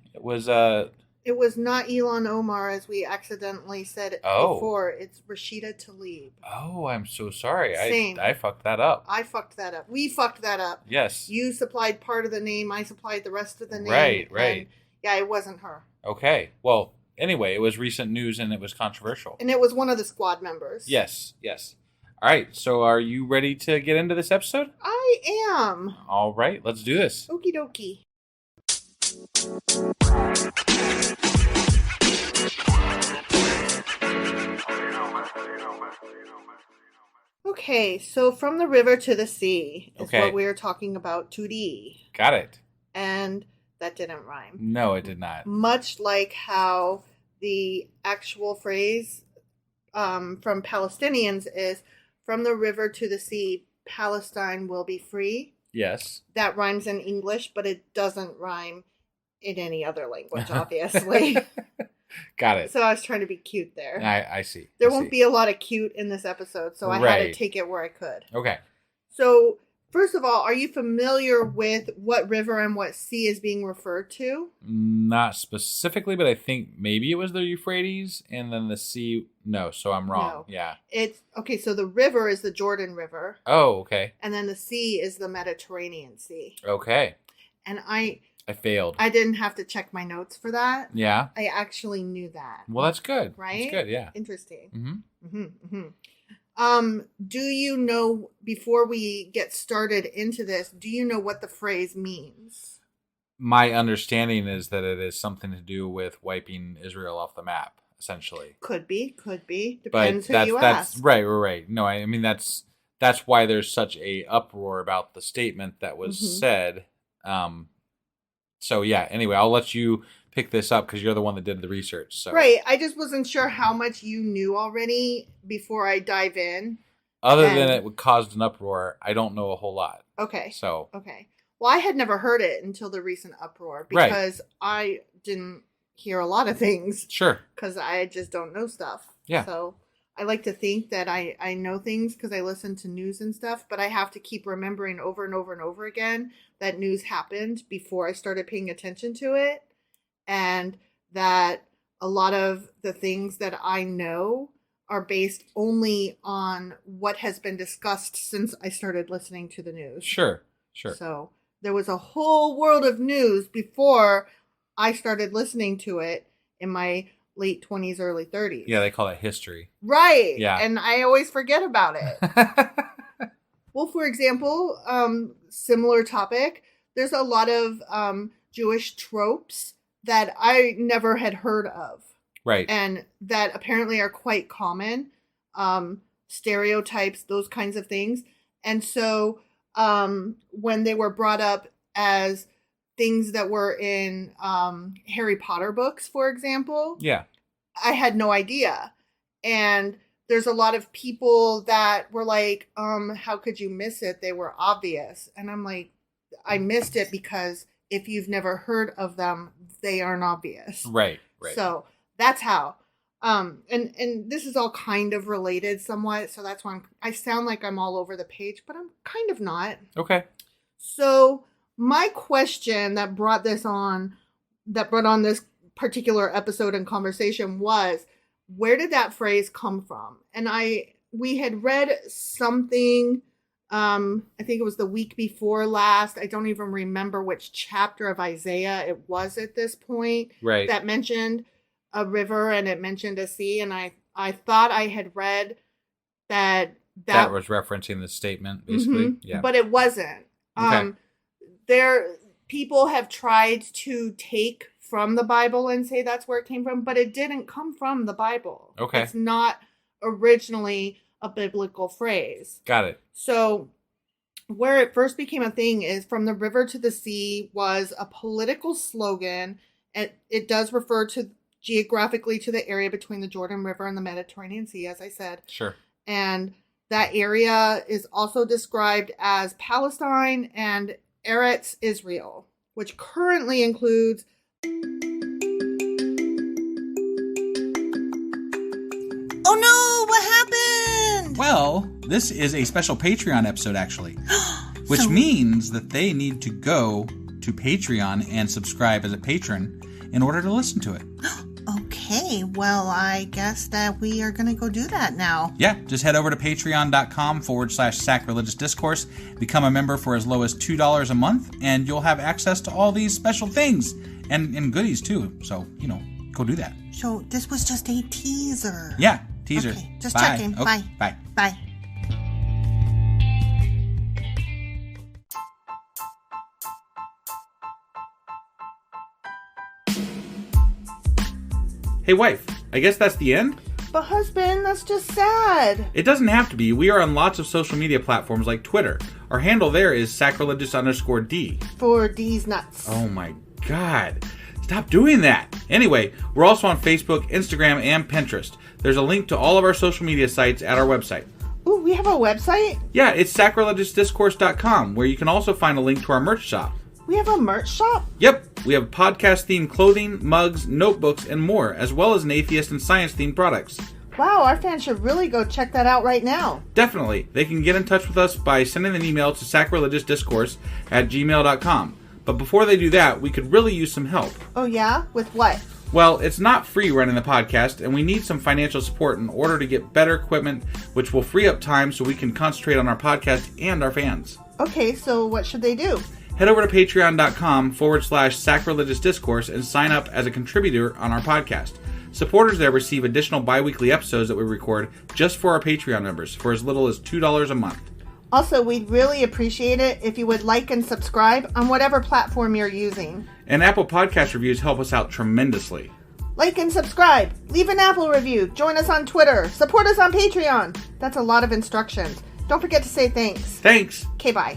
It was not Elon Omar, as we accidentally said before. It's Rashida Tlaib. Oh, I'm so sorry. Same. I fucked that up. I fucked that up. We fucked that up. Yes. You supplied part of the name. I supplied the rest of the name. Right. And yeah, it wasn't her. Okay. Well, anyway, it was recent news and it was controversial. And it was one of the squad members. Yes. All right. So are you ready to get into this episode? I am. All right. Let's do this. Okie dokie. Okay, so from the river to the sea is what we're talking about today. Got it. And that didn't rhyme. No, it did not. Much like how the actual phrase from Palestinians is, from the river to the sea, Palestine will be free. Yes. That rhymes in English, but it doesn't rhyme in any other language, obviously. Got it. So I was trying to be cute there. I see. There won't be a lot of cute in this episode, so I had to take it where I could. Okay. So, first of all, are you familiar with what river and what sea is being referred to? Not specifically, but I think maybe it was the Euphrates and then the sea. No, so I'm wrong. No. Yeah. Okay, so the river is the Jordan River. Oh, okay. And then the sea is the Mediterranean Sea. Okay. And I failed. I didn't have to check my notes for that. Yeah. I actually knew that. Well, that's good. Right? That's good, yeah. Interesting. Do you know, before we get started into this, do you know what the phrase means? My understanding is that it is something to do with wiping Israel off the map, essentially. Could be. Depends who you ask. That's right. No, I mean, that's why there's such a uproar about the statement that was said. So yeah, anyway, I'll let you pick this up because you're the one that did the research. So. Right. I just wasn't sure how much you knew already before I dive in. Other than it caused an uproar, I don't know a whole lot. Okay. So. Okay. Well, I had never heard it until the recent uproar because I didn't hear a lot of things. Sure. Because I just don't know stuff. Yeah. So I like to think that I know things because I listen to news and stuff, but I have to keep remembering over and over and over again that news happened before I started paying attention to it, and that a lot of the things that I know are based only on what has been discussed since I started listening to the news. Sure. So there was a whole world of news before I started listening to it in my late 20s, early 30s. Yeah, they call it history. Right. Yeah. And I always forget about it. Well, for example, similar topic, there's a lot of Jewish tropes that I never had heard of. Right. And that apparently are quite common. Stereotypes, those kinds of things. And so when they were brought up as things that were in Harry Potter books, for example. Yeah. I had no idea. And there's a lot of people that were like, how could you miss it? They were obvious. And I'm like, I missed it because if you've never heard of them, they aren't obvious. Right. So that's how. And this is all kind of related somewhat. So that's why I sound like I'm all over the page, but I'm kind of not. Okay. So my question that brought on this particular episode and conversation was, where did that phrase come from? And we had read something, I think it was the week before last. I don't even remember which chapter of Isaiah it was at this point. Right. That mentioned a river and it mentioned a sea. And I thought I had read that was referencing the statement, basically. Yeah. But it wasn't. Okay. People have tried to take from the Bible and say that's where it came from, but it didn't come from the Bible. Okay. It's not originally a biblical phrase. Got it. So where it first became a thing is from the river to the sea was a political slogan. And it does refer to geographically to the area between the Jordan River and the Mediterranean Sea, as I said. Sure. And that area is also described as Palestine and Eretz Israel, which currently includes... Oh no, what happened? Well, this is a special Patreon episode, actually. Which means that they need to go to Patreon and subscribe as a patron in order to listen to it. Okay, well, I guess that we are going to go do that now. Yeah, just head over to patreon.com/sacrilegious discourse, become a member for as low as $2 a month, and you'll have access to all these special things and goodies too. So, go do that. So this was just a teaser. Yeah, teaser. Okay, just Bye. checking. Oh, Bye. Bye. Bye. Hey, wife, I guess that's the end? But husband, that's just sad. It doesn't have to be. We are on lots of social media platforms like Twitter. Our handle there is sacrilegious_D. For D's nuts. Oh my God. Stop doing that. Anyway, we're also on Facebook, Instagram, and Pinterest. There's a link to all of our social media sites at our website. Ooh, we have a website? Yeah, it's sacrilegiousdiscourse.com, where you can also find a link to our merch shop. We have a merch shop? Yep, we have podcast-themed clothing, mugs, notebooks, and more, as well as an atheist and science-themed products. Wow, our fans should really go check that out right now. Definitely. They can get in touch with us by sending an email to sacrilegiousdiscourse@gmail.com. But before they do that, we could really use some help. Oh yeah? With what? Well, it's not free running the podcast, and we need some financial support in order to get better equipment, which will free up time so we can concentrate on our podcast and our fans. Okay, so what should they do? Head over to patreon.com/sacrilegious discourse and sign up as a contributor on our podcast. Supporters there receive additional bi-weekly episodes that we record just for our Patreon members for as little as $2 a month. Also, we'd really appreciate it if you would like and subscribe on whatever platform you're using. And Apple Podcast reviews help us out tremendously. Like and subscribe. Leave an Apple review. Join us on Twitter. Support us on Patreon. That's a lot of instructions. Don't forget to say thanks. Thanks. Okay, bye.